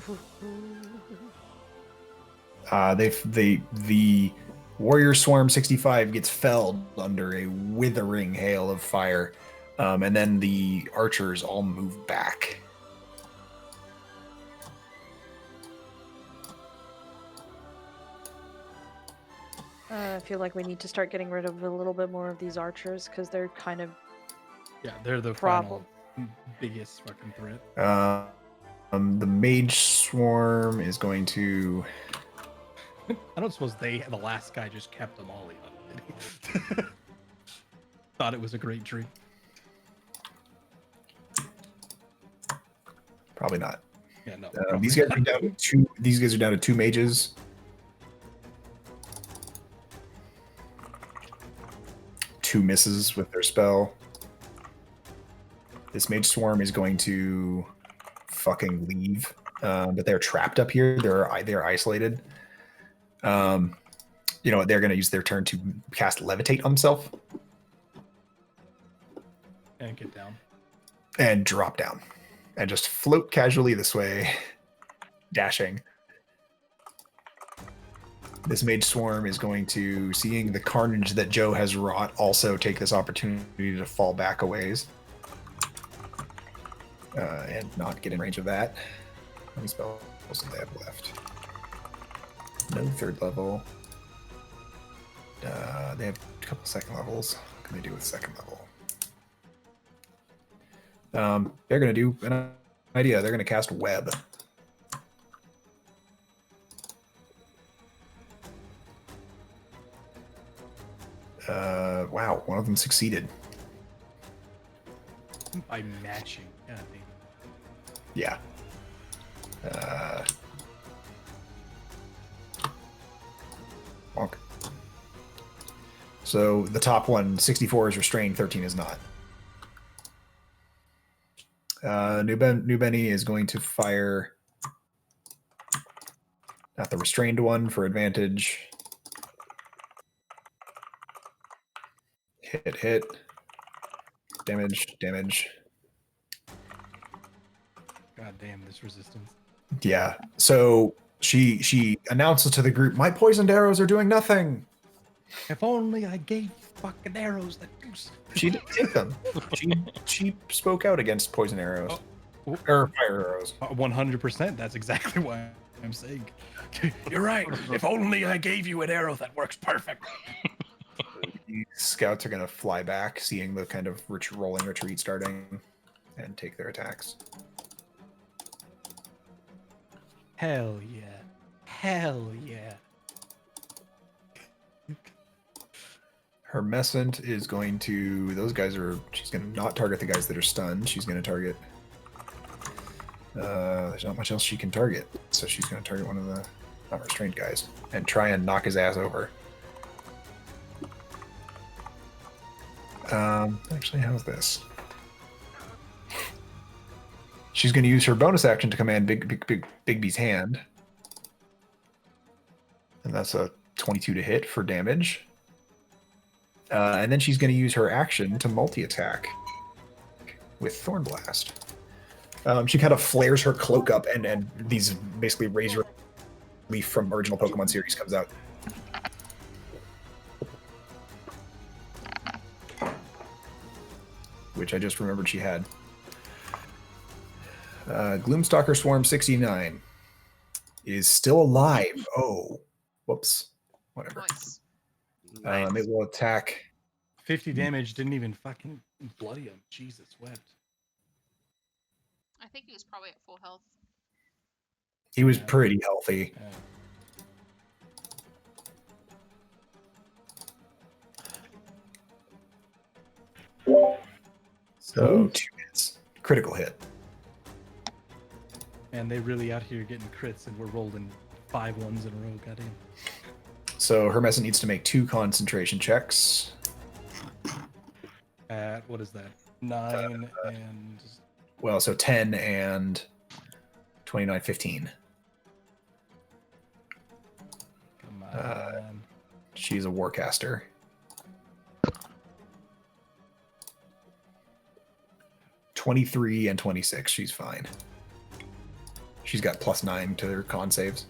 The Warrior Swarm 65 gets felled under a withering hail of fire, and then the archers all move back. I feel like we need to start getting rid of a little bit more of these archers because they're kind of Yeah, they're the Problem. final biggest fucking threat. The Mage Swarm is going to. I don't suppose the last guy just kept them all in, did he? Thought it was a great dream. Probably not. Yeah, no. These guys are down to two. These guys are down to 2 mages. 2 misses with their spell. This Mage Swarm is going to fucking leave, but they're trapped up here. They're isolated. You know what? They're going to use their turn to cast Levitate on themselves And get down. and drop down and just float casually this way, dashing. This mage swarm is going to, seeing the carnage that Joe has wrought, also take this opportunity to fall back a ways. And not get in range of that. How many spells do they have left? No 3rd level. They have a couple 2nd levels. What can they do with 2nd level? They're going to do an idea. They're going to cast Web. Wow, one of them succeeded. By matching. God damn. Yeah. Bonk. So the top one, 64 is restrained, 13 is not. New Benny is going to fire at the restrained one for advantage. Hit. Damage. God damn this resistance. Yeah. So she announces to the group, "My poisoned arrows are doing nothing." If only I gave you fucking arrows that do. She didn't take them. She spoke out against poison arrows. Oh. Or fire arrows. 100%. That's exactly why I'm saying. You're right. If only I gave you an arrow that works perfect. The scouts are going to fly back, seeing the kind of rolling retreat starting, and take their attacks. Hell yeah. Hell yeah. Hermescent is going to... She's going to not target the guys that are stunned. She's going to target... there's not much else she can target. So she's going to target one of the not restrained guys and try and knock his ass over. Actually, how's this? She's going to use her bonus action to command Bigby's hand. And that's a 22 to hit for damage. And then she's going to use her action to multi-attack with Thorn Blast. She kind of flares her cloak up, and these basically Razor Leaf from original Pokemon series comes out. Which I just remembered she had. Gloomstalker Swarm 69 is still alive. Oh, whoops. Whatever. Nice. It will attack. 50 damage didn't even fucking bloody him. Jesus wept. I think he was probably at full health. He was pretty healthy. So 2 hits. Critical hit. And they really out here getting crits, and we're rolling 5 ones in a row. Goddamn. So Hermescent needs to make 2 concentration checks. At what is that? 9 and Well, so 10 and 29, 15. come on. She's a warcaster. (23) and 26. She's fine. She's got +9 to her con saves.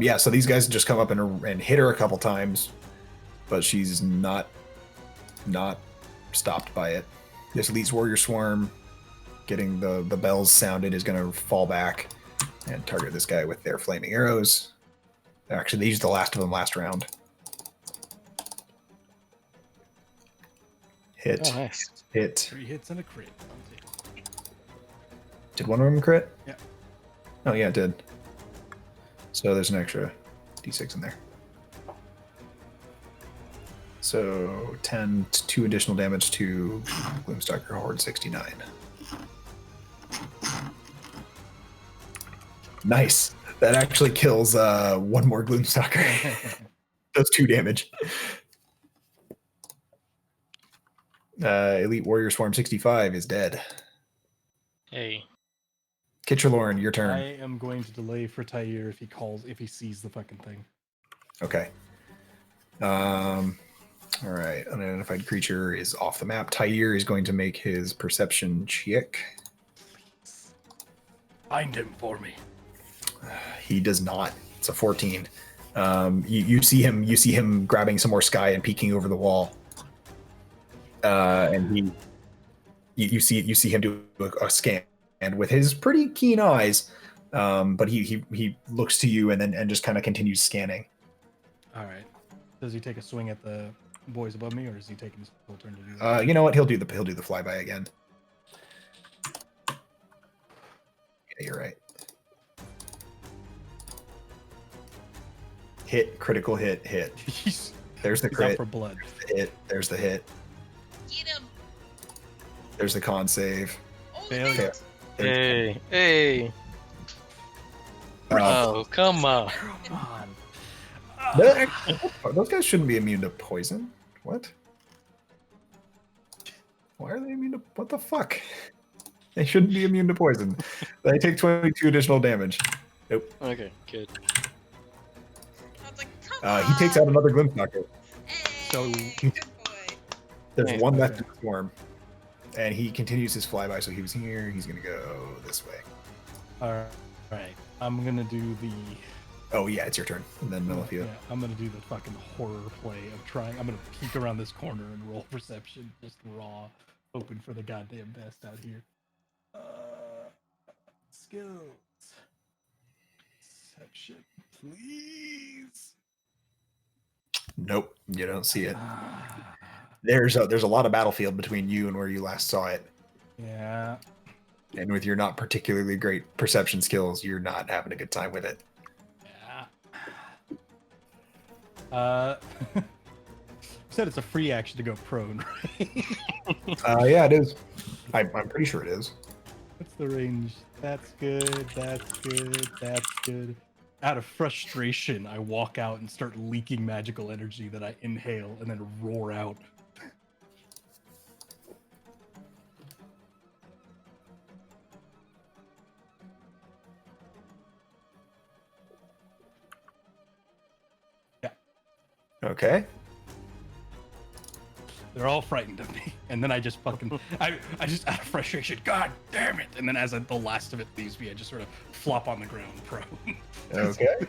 Yeah, so these guys just come up and hit her a couple times, but she's not stopped by it. This Elite Warrior Swarm, getting the bells sounded, is going to fall back and target this guy with their flaming arrows. Actually, they used the last of them last round. Hit. Oh, nice. Hit. 3 hits and a crit. Did one of them crit? Yeah. Oh, yeah, it did. So there's an extra d6 in there. So 10, 2 additional damage to Gloomstalker Horde 69. Nice. That actually kills one more Gloomstalker. Does 2 damage. Elite Warrior Swarm 65 is dead. Hey. Kitchalorn, your turn. I am going to delay for Tyr if he sees the fucking thing. Okay. All right. Unidentified creature is off the map. Tyr is going to make his perception check. Find him for me. He does not. It's a 14. You see him grabbing some more sky and peeking over the wall. And you see him do a scan, and with his pretty keen eyes, but he looks to you and just kind of continues scanning. All right. Does he take a swing at the boys above me, or is he taking his full turn to do that? You know what? He'll do the flyby again. Yeah, you're right. Hit, critical hit. He's There's the out crit. for blood. Hit. There's the hit. Get him. There's the con save. Oh, Failure. the Hey. Oh, come on. Come on. Those guys shouldn't be immune to poison. What? Why are they immune to... What the fuck? They shouldn't be immune to poison. They take 22 additional damage. Nope. Okay, good. I was like, come He takes out another Glimstalker. So- Hey, good boy. There's Nice, one left okay. in the swarm. And he continues his flyby, so he was here. He's going to go this way. All right. I'm gonna do the. Oh, yeah, it's your turn. And then Melifia. Yeah, I'm gonna do the fucking horror play of trying. I'm gonna peek around this corner and roll perception, just raw, hoping for the goddamn best out here. Skills. Perception, please. Nope, you don't see it. Ah, There's a lot of battlefield between you and where you last saw it. yeah. And with your not particularly great perception skills, you're not having a good time with it. Yeah. Said it's a free action to go prone, right? Yeah, it is. I'm pretty sure it is. What's the range? That's good. That's good. That's good. Out of frustration, I walk out and start leaking magical energy that I inhale and then roar out. Okay. They're all frightened of me, and then I just fucking, I just out of frustration, God damn it! And then as the last of it leaves me, I just sort of flop on the ground, prone. Okay.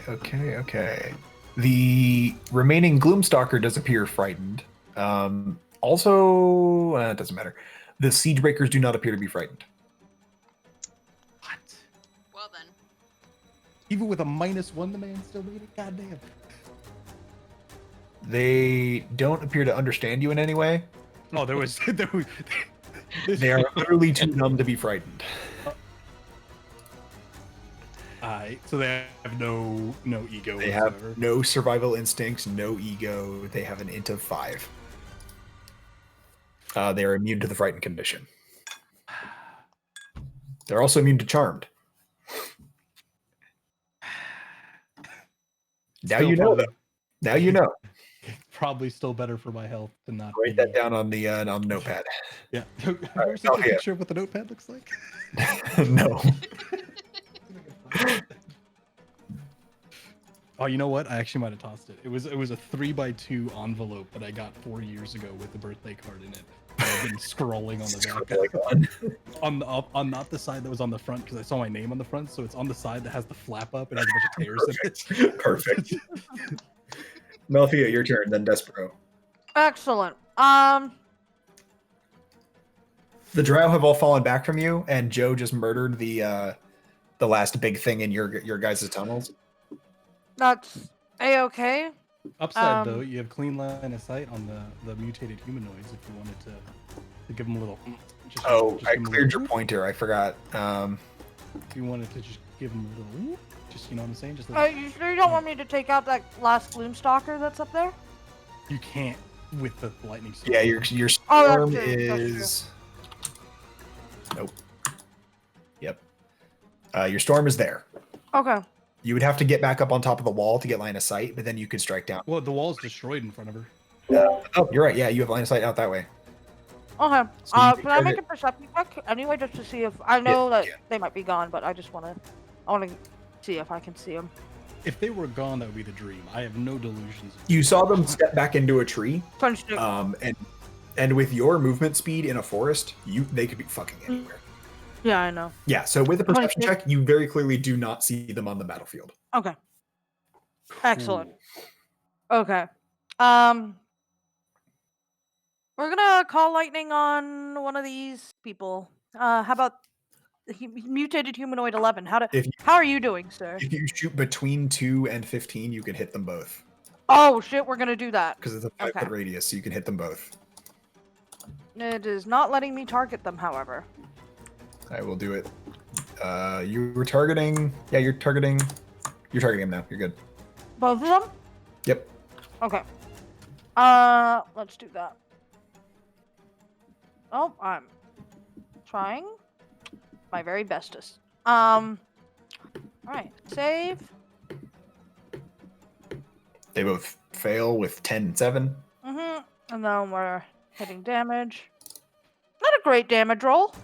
Okay. The remaining Gloomstalker does appear frightened. Also, it doesn't matter. The Siegebreakers do not appear to be frightened. What? Well then. Even with a -1, the man still made it. God damn. They don't appear to understand you in any way. Oh, there was. They are literally too numb to be frightened. So they have no ego. They have whatsoever. no survival instincts, no ego. They have an int of 5. They are immune to the frightened condition. They're also immune to charmed. Now Still you know probably- them. Now you know. Probably still better for my health to not. Write that down on the notepad. Yeah. Have you ever seen oh, a yeah. picture of what the notepad looks like? No. Oh, you know what? I actually might have tossed it. It was a 3x2 envelope that I got 4 years ago with the birthday card in it. that I've been scrolling on the back. On not the side that was on the front because I saw my name on the front, so it's on the side that has the flap up and has a bunch of tears in it. Perfect. Melfia, your turn, then Despero. Excellent. The drow have all fallen back from you, and Joe just murdered the last big thing in your guys' tunnels. That's a-okay. Upside though, you have clean line of sight on the mutated humanoids if you wanted to give them a little. Just Oh, just I give 'em a cleared little- your pointer. I forgot. If you wanted to just give them a little, just you know what I'm saying, just. You sure you don't want me to take out that last Gloomstalker that's up there? You can't with the lightning storm. Yeah, your Oh, that's storm true, that's true. is. Nope. Yep. Your storm is there. Okay. You would have to get back up on top of the wall to get line of sight, but then you could strike down. Well, the wall's destroyed in front of her. Oh, you're right. Yeah, you have line of sight out that way. Okay. So you Can I make target- a perception check anyway, just to see if I know that yeah. they might be gone, but I just want to see if I can see them. If they were gone, that would be the dream. I have no delusions. You saw them step back into a tree, 22. and And with your movement speed in a forest, they could be fucking anywhere. Yeah, I know. Yeah, so with a perception 26. check, you very clearly do not see them on the battlefield. Okay. Excellent. Cool. Okay. We're gonna call lightning on one of these people. How about mutated humanoid 11? If How are you doing, sir? if you shoot between 2 and 15, you can hit them both. Oh shit, we're gonna do that. Because it's a 5 Okay. foot radius, so you can hit them both. It is not letting me target them, however. I will do it. You were targeting. Yeah, you're targeting him now. You're good. Both of them? Yep. Okay. Let's do that. Oh, I'm trying my very bestest. Alright, save. They both fail with 10 and 7. Mm-hmm. And then we're hitting damage. Not a great damage roll.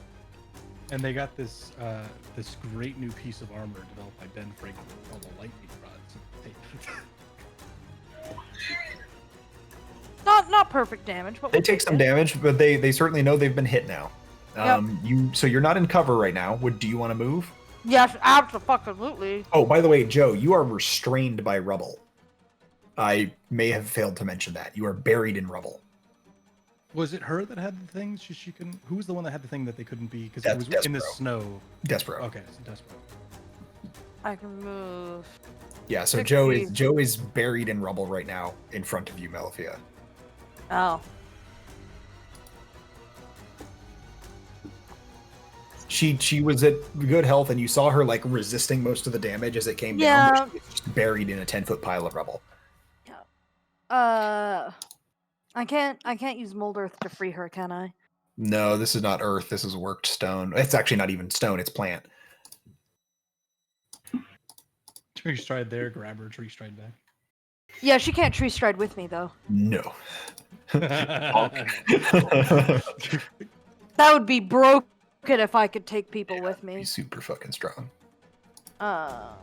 And they got this this great new piece of armor developed by Ben Franklin called the lightning rods. Not perfect damage, but They we'll take some it. damage, but they certainly know they've been hit now. So you're not in cover right now. Do you want to move? Yes, absolutely. Oh, by the way, Joe, you are restrained by rubble. I may have failed to mention that. You are buried in rubble. Was it her that had the thing? She couldn't. Who was the one that had the thing that they couldn't be because it That's was in the Despero. snow? Despero. Okay, so Despero. I can move. Yeah, so 60. Joe is buried in rubble right now in front of you, Melifia. Oh. She was at good health, and you saw her like resisting most of the damage as it came down. Yeah. But she was just buried in a 10-foot pile of rubble. I can't use mold earth to free her, can I? No, this is not earth. This is worked stone. It's actually not even stone. It's plant. Tree stride there, grab her, tree stride back. Yeah, she can't tree stride with me though. No. That would be broken if I could take people with me. He's super fucking strong. No.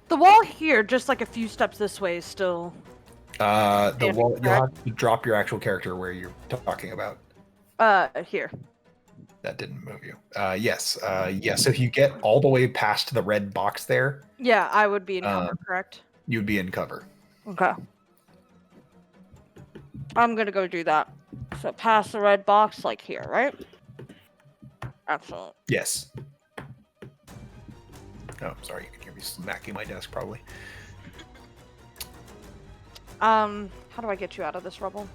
The wall here, just like a few steps this way, is still. The wall. You'll have to drop your actual character where you're talking about. Here. That didn't move you. Yes. Yes. If you get all the way past the red box there, Yeah, I would be in cover, correct? you'd be in cover. Okay. I'm gonna go do that. So past the red box, like here, right? Excellent. Yes. Oh, sorry. You can hear me smacking my desk, probably. How do I get you out of this rubble?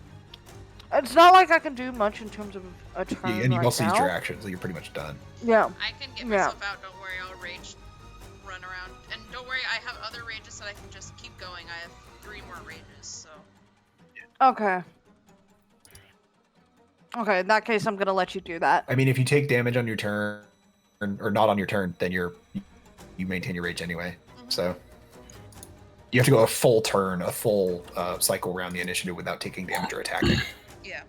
It's not like I can do much in terms of a turn Yeah, and you've right also used now. your action, so you're pretty much done. Yeah. I can get Yeah. myself out, don't worry, I'll rage run around. And don't worry, I have other rages that I can just keep going. I have 3 more rages, so. Okay. Okay, in that case, I'm gonna let you do that. I mean, if you take damage on your turn, or not on your turn, then you maintain your rage anyway. So you have to go a full turn, a full cycle around the initiative without taking damage or attacking Yeah.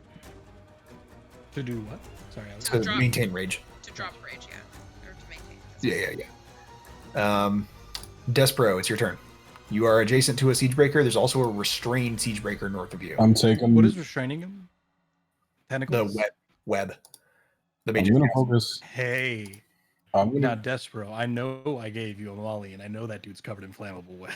To do what? Sorry, I was. To to drop- maintain rage. To drop rage, yeah. Or to maintain. Yeah. Despero, it's your turn. You are adjacent to a Siegebreaker. There's also a restrained Siegebreaker north of you. I'm taking. What is restraining him? The Tentacles. web. The I'm major. gonna focus. Hey, I'm now gonna. Despero, I know I gave you a molly, and I know that dude's covered in flammable web.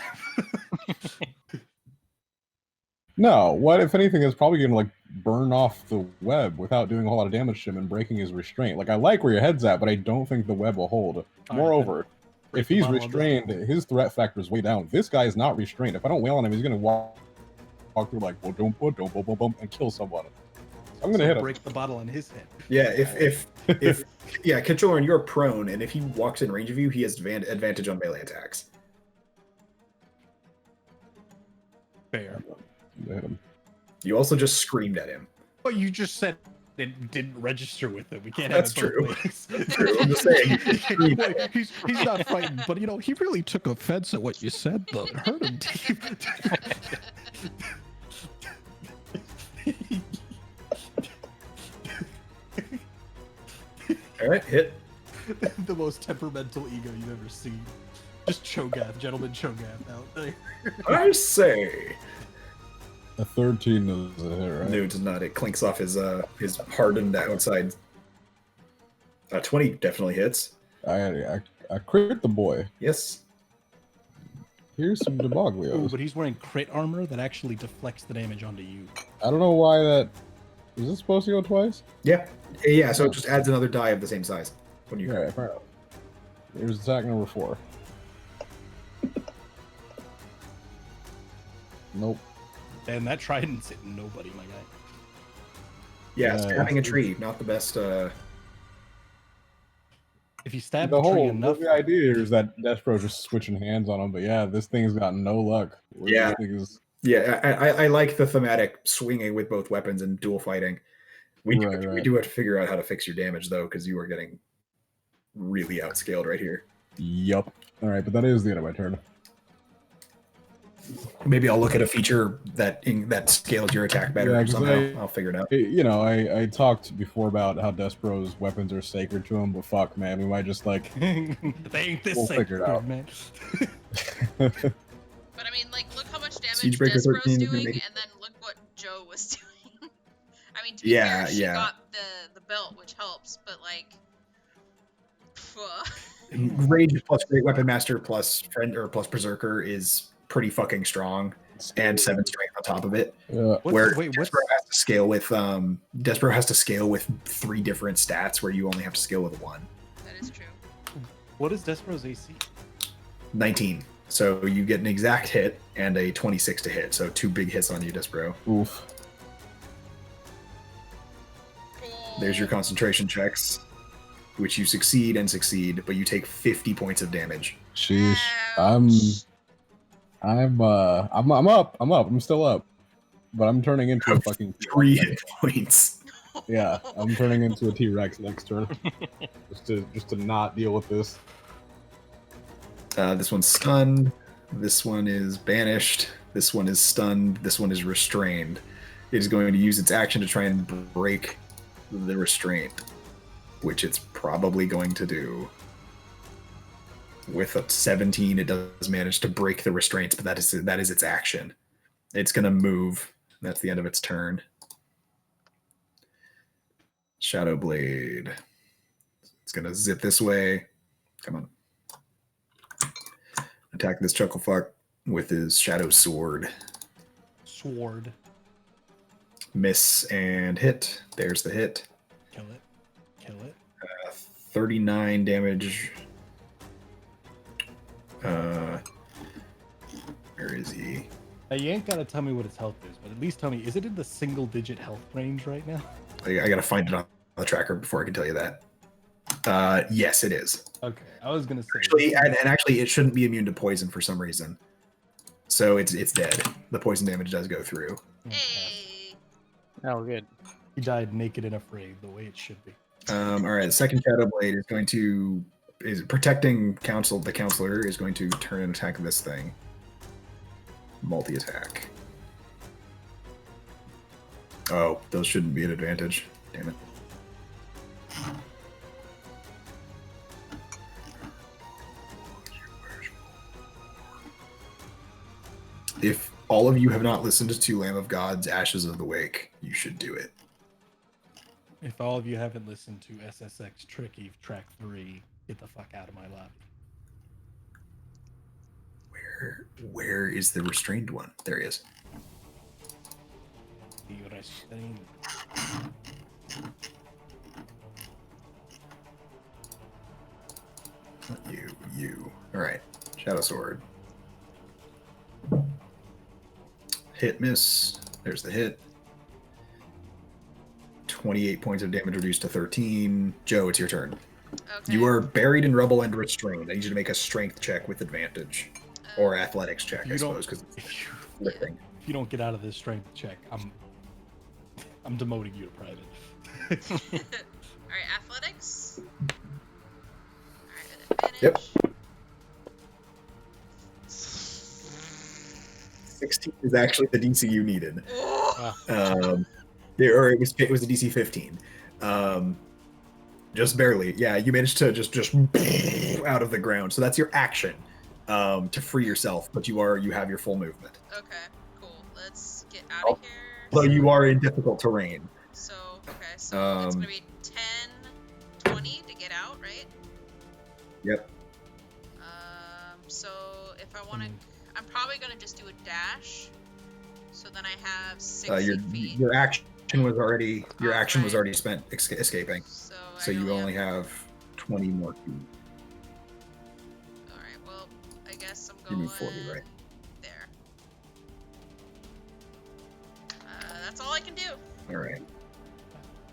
No, what if anything is probably gonna like burn off the web without doing a whole lot of damage to him and breaking his restraint. Like I like where your head's at, but I don't think the web will hold. right, Moreover, break if the he's bottle on this. restrained, his threat factor is way down. This guy is not restrained. If I don't wail on him, he's gonna walk through like boom, and kill someone. I'm gonna hit him. Break the bottle on his head. Yeah, if yeah, Kitchellorn, you're prone, and if he walks in range of you, he has advantage on melee attacks. Fair. Hit him. You also just screamed at him. But you just said it didn't register with it. We can't That's have it both true. ways. True, I'm just saying. Wait, he's not frightened, but you know, he really took offense at what you said, though. It hurt him. All right, hit. The most temperamental ego you've ever seen. Just Cho'Gath, gentleman Cho'Gath out there. I say. A 13 is a hit, right? No, it does not. It clinks off his hardened outside. 20 definitely hits. I crit the boy. Yes. Here's some Ooh, Demoglios. but he's wearing crit armor that actually deflects the damage onto you. I don't know why that... Is this supposed to go twice? Yeah. Yeah, so it just adds another die of the same size when you Yeah, fair enough. Here's attack number 4. Nope. And that trident's hitting nobody, my guy. Yeah, Yeah, stabbing a it's- tree, not the best. If you stab The the tree whole enough, the idea here is that Despero just switching hands on him, but yeah, this thing's got no luck. Yeah. This thing is- Yeah, I like the thematic swinging with both weapons and dual fighting. We Right, we right. do have to figure out how to fix your damage though, because you are getting really outscaled right here. Yup. Alright, but that is the end of my turn. Maybe I'll look at a feature that scales your attack better Yeah, 'cause somehow. I'll figure it out. I talked before about how Despero's weapons are sacred to him, but fuck, man, we might just like... they ain't this We'll figure it sacred, out. man. But I mean, like, look how much damage Siegebreaker Despero's 13 is gonna doing, make it- and then look what Joe was doing. I mean, to be Yeah, fair, she yeah. got the belt, which helps, but like, Rage plus Great Weapon Master plus Friend or plus Berserker is pretty fucking strong, and 7 strength on top of it. Yeah. Where Wait, what's Despero has to scale with Despero has to scale with 3 different stats, where you only have to scale with 1. that is true. what is Despero's AC? 19. So you get an exact hit and a 26 to hit. So 2 big hits on you, Despero. Oof. There's your concentration checks, which you succeed and succeed, but you take 50 points of damage. Sheesh. Ouch. I'm up. I'm still up. But I'm turning into a fucking 3 hit points. Yeah, I'm turning into a T-Rex next turn. just to not deal with this. This one's stunned. This one is banished. This one is stunned. This one is restrained. It is going to use its action to try and break the restraint, which it's probably going to do. With a 17, it does manage to break the restraints, but that is its action. It's going to move. That's the end of its turn. Shadow Blade. It's going to zip this way. Come on. Attack this chucklefuck with his Shadow Sword. Sword. Miss and hit. There's the hit. Kill it. Kill it. 39 damage. Where is he? Now, you ain't gotta tell me what its health is, but at least tell me, is it in the single-digit health range right now? I gotta find it on the tracker before I can tell you that. Yes, it is. Okay, I was gonna say. Actually, and actually, it shouldn't be immune to poison for some reason. So it's dead. The poison damage does go through. Hey. Oh, we're good. He died naked and afraid, the way it should be. All right, the second Shadow Blade is protecting the counselor is going to turn and attack this thing. Multi-attack. Oh, those shouldn't be an advantage. Damn it. If all of you have not listened to Lamb of God's Ashes of the Wake, you should do it. If all of you haven't listened to SSX Tricky Track 3, get the fuck out of my lobby. Where is the restrained one? There he is. The restraint. You. All right. Shadow Sword. Hit, miss. There's the hit. 28 points of damage reduced to 13. Joe, it's your turn. Okay. You are buried in rubble and restrained. I need you to make a strength check with advantage. Or athletics check, I You don't- suppose, because it's If lifting. you don't get out of this strength check, I'm demoting you to private. Alright, athletics. Alright, advantage. Yep. 16 is actually the DC you needed. Oh, Or it was a DC 15. Just barely. Yeah, you managed to just out of the ground. So that's your action to free yourself, but you have your full movement. okay, cool. Let's get out of here. Although you are in difficult terrain. So, okay, so it's Um, gonna be 10, 20 to get out, right? Yep. So if I want to, I'm probably gonna just do a dash. So then I have 60 feet. Your action was already Oh, right. spent escaping. So, So you only have 20 more feet. All right. Well, I guess I'm You going move 40, right? there. That's all I can do. All right. You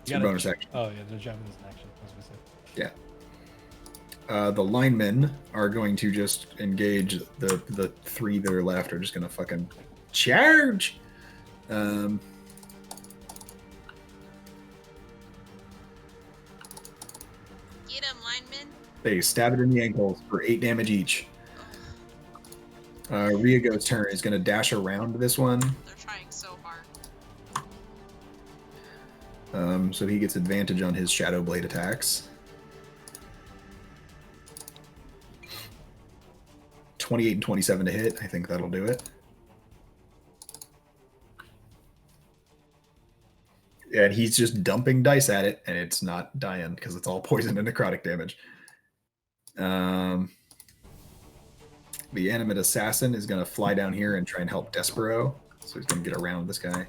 It's your gotta- bonus action. Oh yeah, the javelin is an action. I was gonna say. The linemen are going to just engage the 3 that are left. Are just going to fucking charge. Get him, lineman. They stab it in the ankles for 8 damage each. Ryago's turn is going to dash around this one. They're trying so hard. So he gets advantage on his Shadow Blade attacks. 28 and 27 to hit. I think that'll do it. And he's just dumping dice at it, and it's not dying because it's all poison and necrotic damage. The animate assassin is going to fly down here and try and help Despero. So he's going to get around this guy.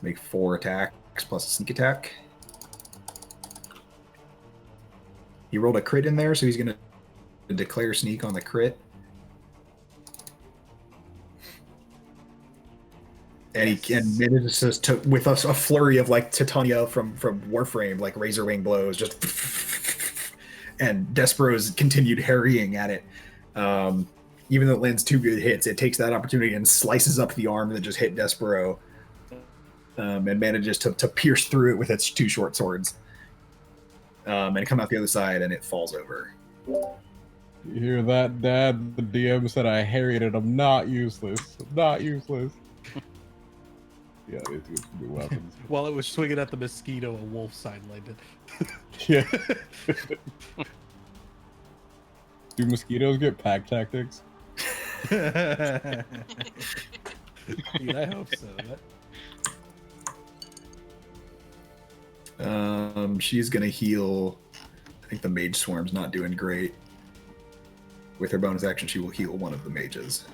Make 4 attacks plus a sneak attack. He rolled a crit in there, so he's going to declare sneak on the crit. And he manages to, with a flurry of like Titania from Warframe, like razor wing blows, just and Despero's continued harrying at it. Even though it lands 2 good hits, it takes that opportunity and slices up the arm that just hit Despero, and manages to pierce through it with its 2 short swords, and come out the other side, and it falls over. You hear that, Dad? The DM said I harried it. I'm not useless. I'm not useless. Yeah, it's good weapons. While it was swinging at the mosquito, a wolf sidelined it. Yeah. Do mosquitoes get pack tactics? Dude, I hope so. She's gonna heal. I think the mage swarm's not doing great. With her bonus action, she will heal one of the mages.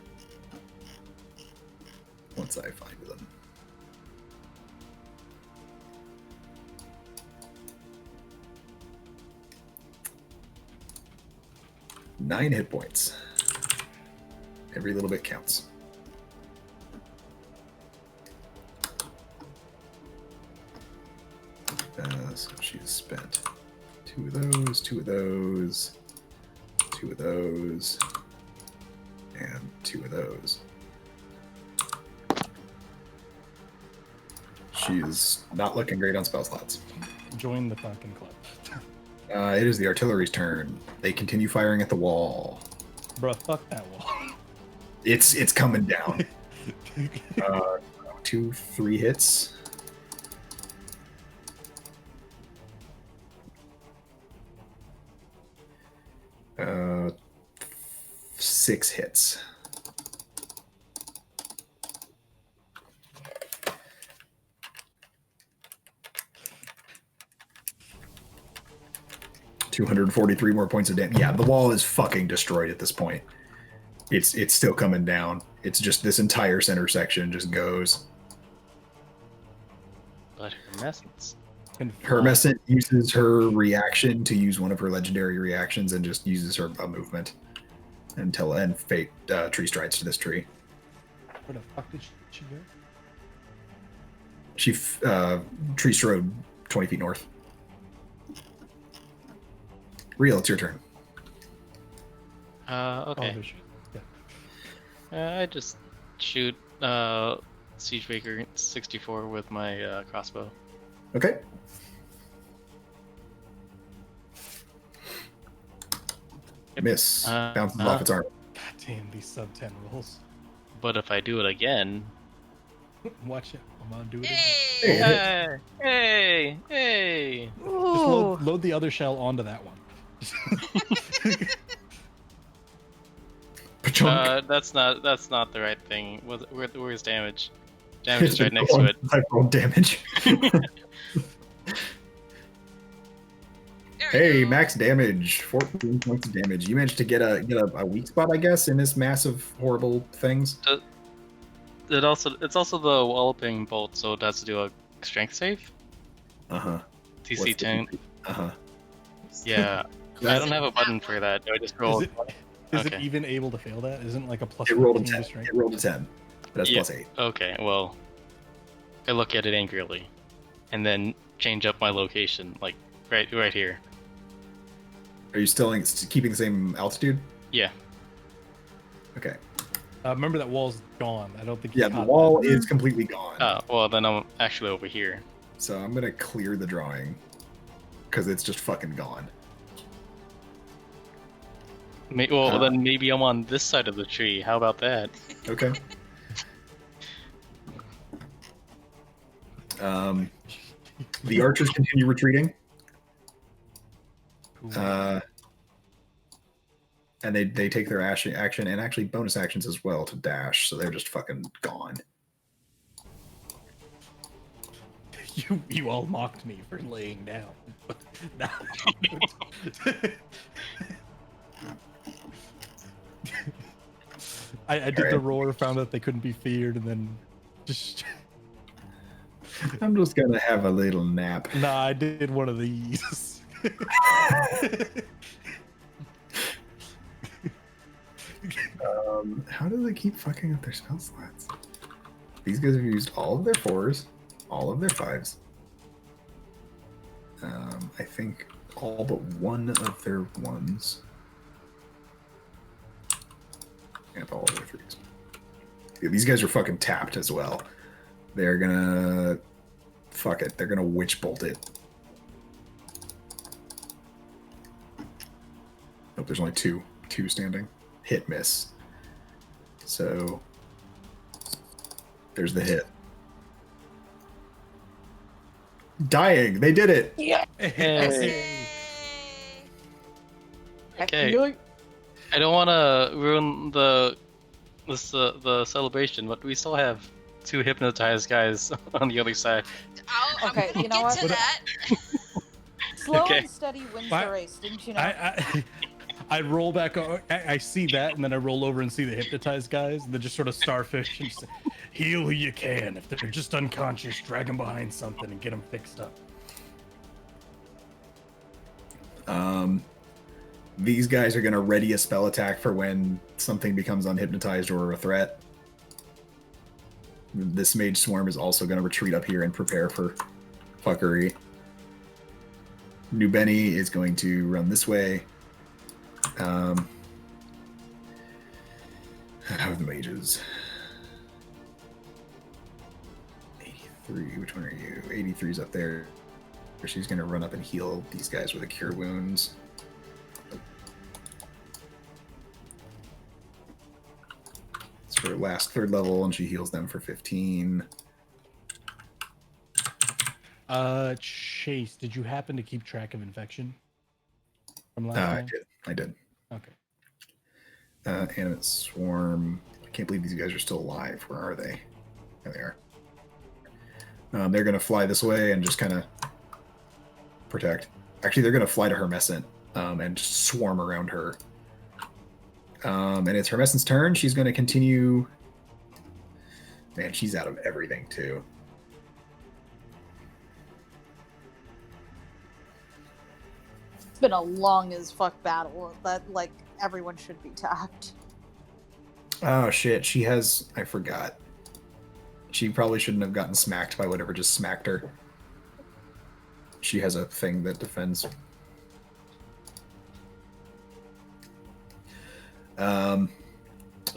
Once I find them. Nine hit points. Every little bit counts. So she's spent 2 of those, 2 of those, 2 of those, and 2 of those. She's not looking great on spell slots. Join the fucking club. It is the artillery's turn. They continue firing at the wall. Bruh, fuck that wall. It's coming down. 2, 3 hits. Uh, 6 hits. $243 more points of damage. Yeah, the wall is fucking destroyed at this point. It's still coming down. It's just this entire center section just goes. But Hermescence. Hermescent uses her reaction to use one of her legendary reactions and just uses her movement until Fate tree strides to this tree. Where the fuck did she go? She tree strode 20 feet north. Real, it's your turn. Oh, Okay. there she is. Yeah. I just shoot Siegebreaker 64 with my crossbow. Okay. Miss. Bounces off its arm. God damn, these sub 10 rolls. But if I do it again, Watch it. I'm gonna do it again. Hey! hey, hey! Just Ooh. load the other shell onto that one. Pachunk. That's not the right thing. Where's damage? Damage is right next to it. I rolled damage. There we Hey, go. max damage, 14 points of damage. You managed to get a weak spot, I guess, in this massive, horrible things. It's also the walloping bolt, so it has to do a strength save. Uh-huh. TC 10. Uh-huh. Yeah. I don't have a button for that. I just rolled. Is it Okay. even able to fail that? Isn't it like a plus It rolled a 14 to 10. strength? It rolled a 10. But that's Yeah. plus 8. Okay, well, I look at it angrily, and then change up my location, like right here. Are you still keeping the same altitude? Yeah. Okay. Remember that wall's gone. I don't think you Yeah, the caught wall that. is completely gone. Well, then I'm actually over here. So I'm gonna clear the drawing. Because it's just fucking gone. Then maybe I'm on this side of the tree. How about that? Okay. The archers continue retreating. Cool. And they take their action and actually bonus actions as well to dash, so they're just fucking gone. You all mocked me for laying down. Now- I did the roar, found out they couldn't be feared, and then just I'm just gonna have a little nap. nah. I did one of these. How do they keep fucking up their spell slots? These guys have used all of their 4s, all of their 5s. I think all but one of their 1s. And all of their 3s. Yeah, these guys are fucking tapped as well. They're gonna... Fuck it. They're gonna witch bolt it. Oh, there's only two standing. Hit, miss. So there's the hit. Dying. They did it. Yeah. Hey. Heck, Okay. you- I don't want to ruin the celebration, but we still have 2 hypnotized guys on the other side. Okay, We'll you know get what? to that. Slow Okay. and steady wins Why- the race, didn't you know? I roll back. I see that, and then I roll over and see the hypnotized guys, and then just sort of starfish and say, heal who you can. If they're just unconscious, drag them behind something and get them fixed up. These guys are gonna ready a spell attack for when something becomes unhypnotized or a threat. This mage swarm is also gonna retreat up here and prepare for fuckery. New Benny is going to run this way. How are the mages? 83, which one are you? 83's up there. She's gonna run up and heal these guys with a cure wounds. It's her last 3rd level, and she heals them for 15. Chase, did you happen to keep track of infection from last I time? did. I did. Okay. Animate swarm. I can't believe these guys are still alive. Where are they? There they are. They're gonna fly this way and just kind of protect. Actually, they're gonna fly to Hermescent and just swarm around her. And it's Hermescent's turn. She's gonna continue. Man, she's out of everything too. It's been a long as fuck battle. That like everyone should be tapped. Oh shit, she has. I forgot. She probably shouldn't have gotten smacked by whatever just smacked her. She has a thing that defends.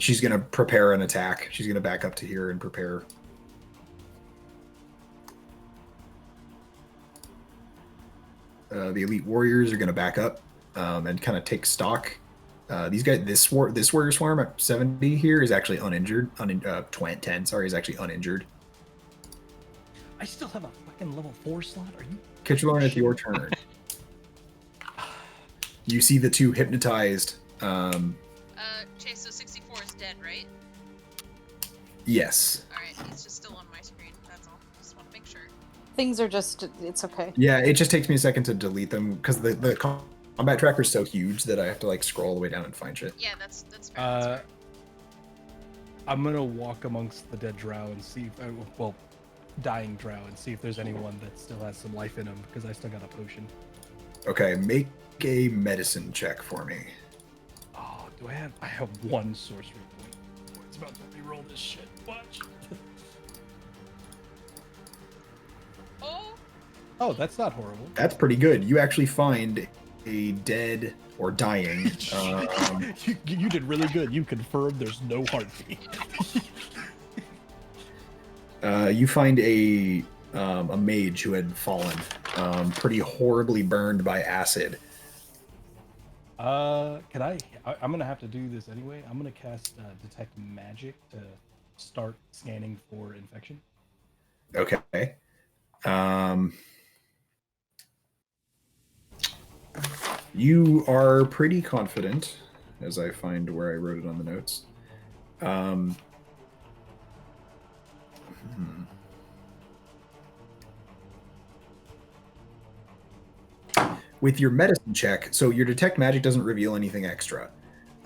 She's gonna prepare an attack. She's gonna back up to here and prepare. The elite warriors are gonna back up and kind of take stock. These guys, this warrior swarm at 70 here is actually uninjured. 10, sorry, is actually uninjured. I still have a fucking level 4 slot. Are you? Kitchelorn, it's your turn. You see the 2 hypnotized. Chase, so 64 is dead, right? Yes. Alright, he's just still on my Things are just, it's okay. Yeah, it just takes me a second to delete them because the combat tracker is so huge that I have to like scroll all the way down and find shit. Yeah, that's fair. That's fair. I'm gonna walk amongst the dead drow and see, dying drow, and see if there's anyone that still has some life in them, because I still got a potion. Okay, make a medicine check for me. Oh, do I have? I have one sorcery point. It's about to re-roll this shit. Watch. Oh, Oh, that's not horrible. That's pretty good. You actually find a dead or dying. You did really good. You confirmed there's no heartbeat. You find a mage who had fallen, pretty horribly burned by acid. Can I'm gonna have to do this anyway. I'm gonna cast detect magic to start scanning for infection. Okay. You are pretty confident, as I find where I wrote it on the notes. With your medicine check, so your detect magic doesn't reveal anything extra.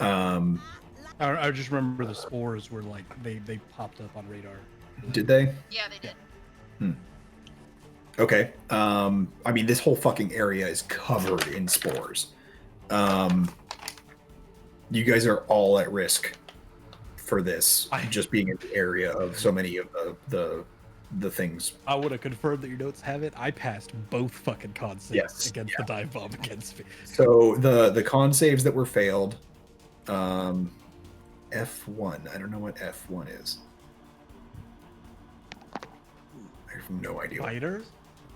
I just remember the spores were like they popped up on radar. Did they? yeah, they did. Okay. I mean, this whole fucking area is covered in spores. You guys are all at risk for this, just being in the area of so many of the things. I would have confirmed that your notes have it. I passed both fucking con saves Yes, against the dive bomb against me. So the con saves that were failed, F1. I don't know what F1 is. I have no idea.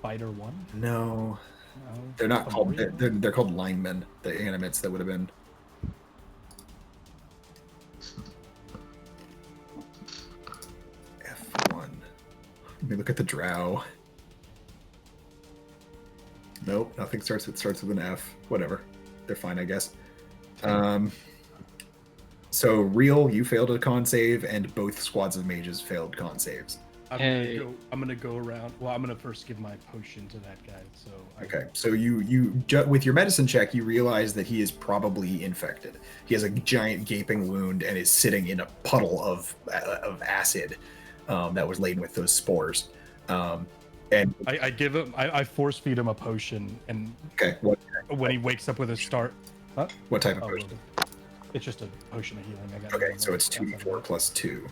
Fighter 1? No, No, they're not come called. on. They're called linemen. The animates that would have been. F1. Let me look at the drow. Nope, nothing starts. It starts with an F. Whatever, they're fine, I guess. So real, you failed a con save, and both squads of mages failed con saves. Hey. I'm gonna go around. Well, I'm gonna first give my potion to that guy. So Okay, so you with your medicine check, you realize that he is probably infected. He has a giant gaping wound and is sitting in a puddle of acid that was laden with those spores. And I give him. I force feed him a potion, and okay, when he wakes up with a start. Huh? what type of Oh, potion? it's just a potion of healing. I got Okay, so it's 2d4 plus 2.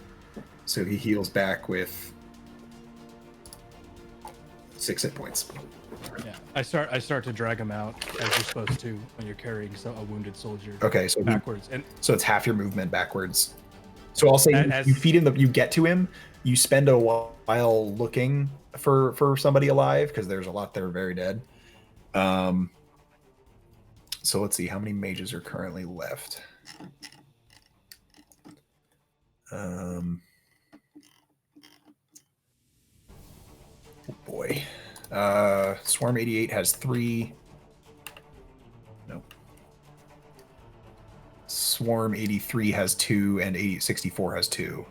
So he heals back with 6 hit points. Yeah, I start to drag him out as you're supposed to when you're carrying a wounded soldier. Okay, so backwards, and so it's half your movement backwards. So I'll say As- you feed him. You get to him. You spend a while looking for somebody alive because there's a lot that are very dead. So let's see how many mages are currently left. Oh boy. Swarm 88 has 3. No. Swarm 83 has 2, and 64 has 2.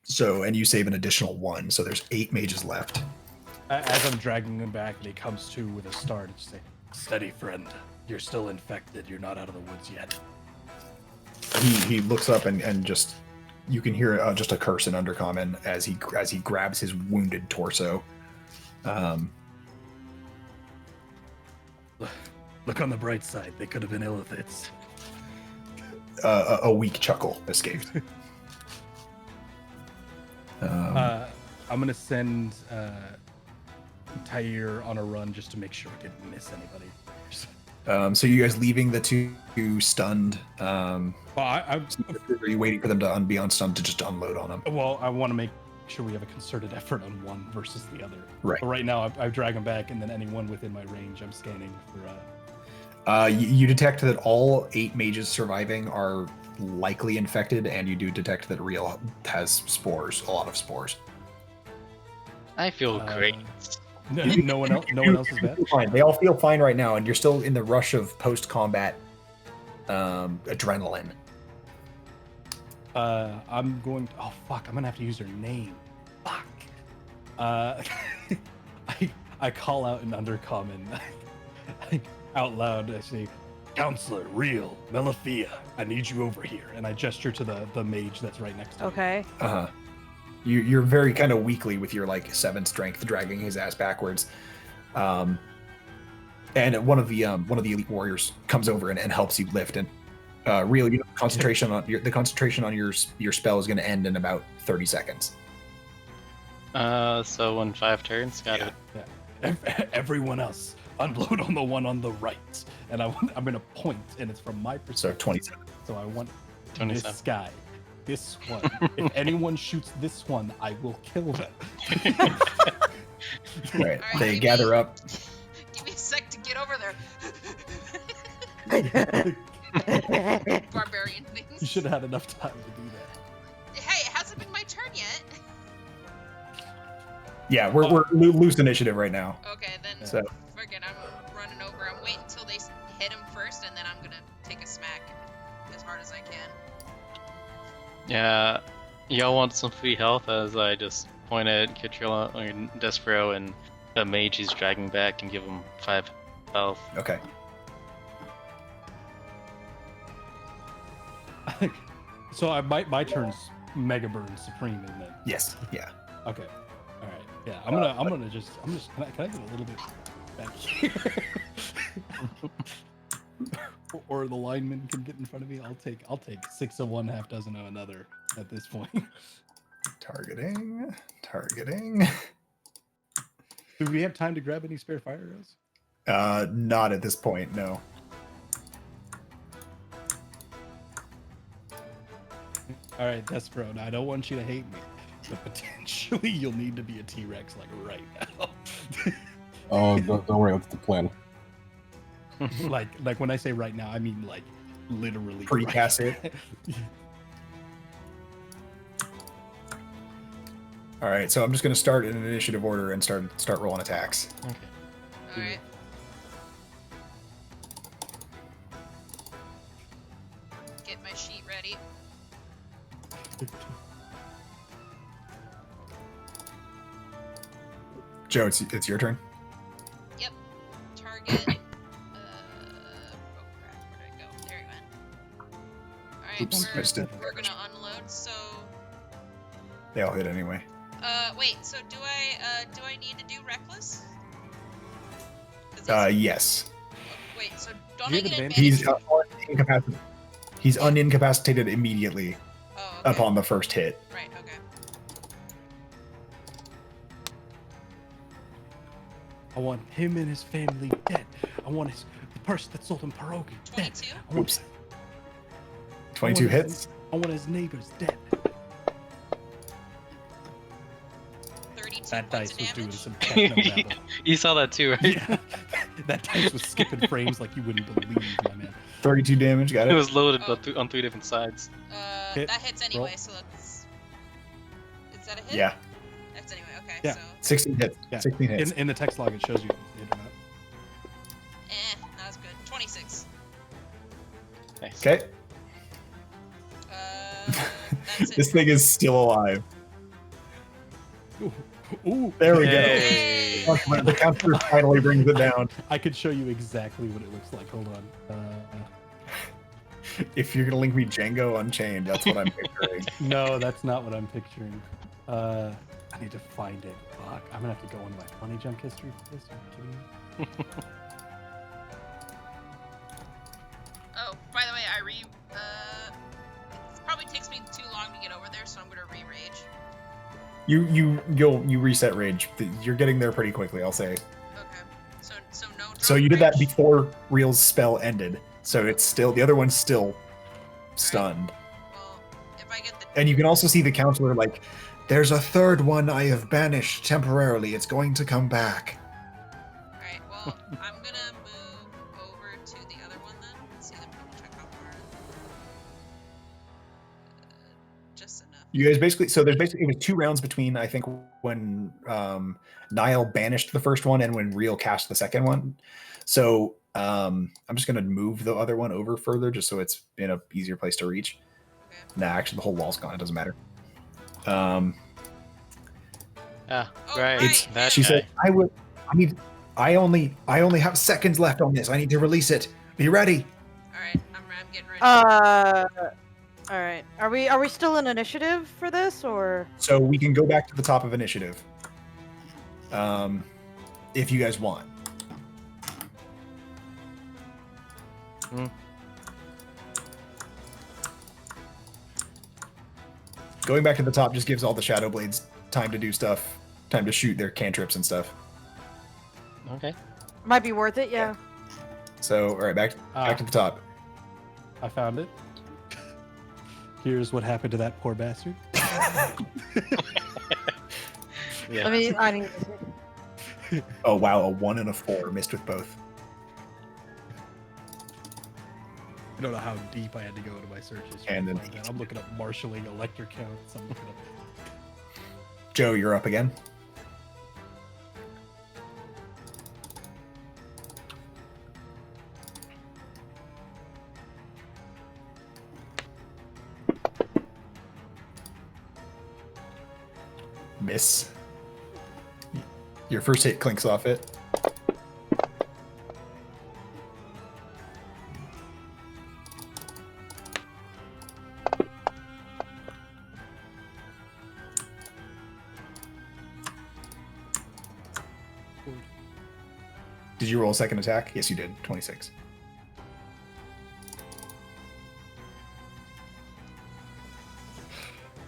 So, and you save an additional 1, so there's 8 mages left. as I'm dragging him back, and he comes to with a start, it's like, "Steady, friend. You're still infected. You're not out of the woods yet." He looks up and just you can hear just a curse in Undercommon as he grabs his wounded torso. Look on the bright side. They could have been illithids. A weak chuckle escaped. I'm gonna send Tyre on a run just to make sure we didn't miss anybody. So you guys leaving the two stunned? Well, Are you waiting for them to be on stun to just unload on them? Well, I want to make sure we have a concerted effort on one versus the other. Right. But right now, I drag them back, and then anyone within my range, I'm scanning for. You detect that all 8 mages surviving are likely infected, and you do detect that Real has spores, a lot of spores. I feel great. No one else. No one else is bad. Fine. They all feel fine right now, and you're still in the rush of post-combat adrenaline. I'm going. Oh fuck! I'm gonna have to use her name. Fuck. I call out in undercommon out loud. I say, Counselor, Real, Melifia, I need you over here. And I gesture to the mage that's right next to me. Okay. Uh-huh. You're very kind of weakly with your like 7 strength, dragging his ass backwards. And one of the elite warriors comes over and helps you lift. And Real, you know, concentration on the concentration on your spell is going to end in about 30 seconds. So in 5 turns, got it. Yeah. Everyone else, unload on the one on the right. And I'm gonna point, and it's from my So perspective. 27. So I want 27. this guy, this one. If anyone shoots this one, I will kill them. Right. Alright, They give gather me- up. Give me a sec to get over there. Barbarian You things. should have had enough time to do that. Hey, it hasn't been my turn yet. Yeah, we're loose initiative right now. Okay, then So friggin' I'm running over. I'm waiting until they hit him first, and then I'm gonna take a smack as hard as I can. Yeah, y'all want some free health as I just point at Kitrilla or Despero and the mage he's dragging back and give him 5 health. okay. So my turn's Mega Burn Supreme, isn't it? Yes. Yeah. Okay. All right. Yeah. I'm gonna just. Can I get a little bit back here? Or the lineman can get in front of me. I'll take 6 of one, half dozen of another at this point. Targeting. Do we have time to grab any spare fire arrows? Not at this point, no. All right, Despero. Now I don't want you to hate me, but potentially you'll need to be a T-Rex like right now. Oh, don't worry, that's the plan. like when I say right now, I mean like literally. Precast right. All right, so I'm just going to start in an initiative order and start rolling attacks. Okay. Alright. Get my sheet ready. Joe, it's your turn. Yep. Target. Oh crap, where did it go? There he went. Alright, Oops, I just did. we're gonna unload, so They all hit anyway. wait, so do I need to do reckless? 'Cause he's- Yes. wait, so don't You I have get advantage. advantage? He's unincapacitated immediately Oh, okay. upon the first hit. Right, okay. I want him and his family dead. I want the person that sold him pierogi dead. 22? I want, Oops. 22 I want hits. I want his neighbors dead. 32 That points dice of was doing damage. some techno babble. You saw that too, right? Yeah, that dice was skipping frames like you wouldn't believe, my man. 32 damage, got It it. was loaded Oh. on 3 different sides. Hit, That hits anyway, roll. so that's... Is that a hit? Yeah, That's anyway, okay, Yeah. so... 16 hits. Yeah. 16 hits. In the text log, it shows you hit or not. that was good. 26. Nice. Okay. That's This it. thing is still alive. Ooh, There we go. Hey. The counter finally brings it down. I could show you exactly what it looks like. Hold on. If you're gonna link me Django Unchained, that's what I'm picturing. No, that's not what I'm picturing. I need to find it. Fuck, I'm gonna have to go into my funny junk history for this. Are you kidding me? Oh, by the way, it probably takes me too long to get over there, so I'm gonna re-rage. You'll reset rage. You're getting there pretty quickly, I'll say. Okay. So no So drop you did that rage. before Real's spell ended. So it's still the other one's still stunned. Well, if I get the... And you can also see the counselor like, there's a third one I have banished temporarily. It's going to come back. Alright, well, I'm gonna move over to the other one then. Let's see the people check how far. Just enough. You guys it was 2 rounds between, I think, when Niall banished the first one and when Real cast the second one. So I'm just gonna move the other one over further just so it's in a easier place to reach. Okay. Nah, actually the whole wall's gone, it doesn't matter. Ah, Oh, right. It's that she guy. said, I only have seconds left on this. I need to release it. Be ready. Alright, I'm getting ready. All right. Are we still in initiative for this or? So we can go back to the top of initiative. If you guys want. Hmm. Going back to the top just gives all the Shadow Blades time to do stuff, time to shoot their cantrips and stuff. Okay. Might be worth it, yeah. So, all right, back to the top. I found it. Here's what happened to that poor bastard. Yeah. I need. Oh wow, a 1 and a 4 missed with both. I don't know how deep I had to go into my searches. And then find that. I'm looking up marshalling electric counts. I'm looking up. Joe, you're up again. Miss. Your first hit clinks off it. Did you roll a second attack? Yes, you did. 26.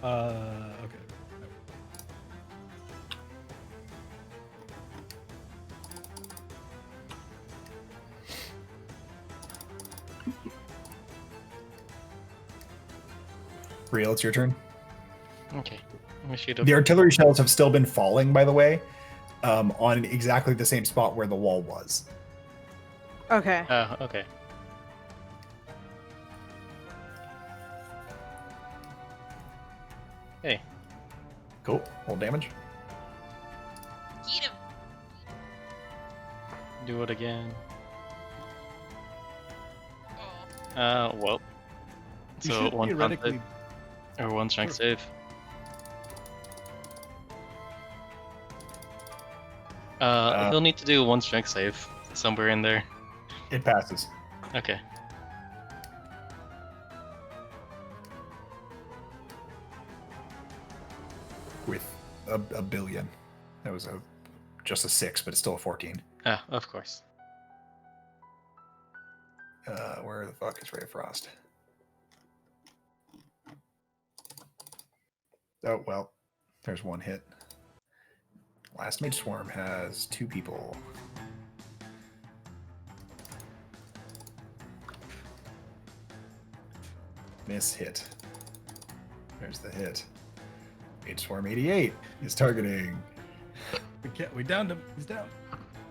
Okay. Real, it's your turn. Okay. Let me shoot a The artillery shells have still been falling, by the way, on exactly the same spot where the wall was. Okay. Okay. Hey. Cool. Roll damage. Eat him. Do it again. Oh. Well. You So should one theoretically. or one strength Sure. save. He'll need to do one strength save somewhere in there. It passes. Okay. With a billion. That was just a 6, but it's still a 14. Ah, of course. Where the fuck is Ray of Frost? Oh, well, there's one hit. Last Mage Swarm has 2 people. Miss hit. There's the hit. Mage Swarm 88 is targeting. We downed him. He's down.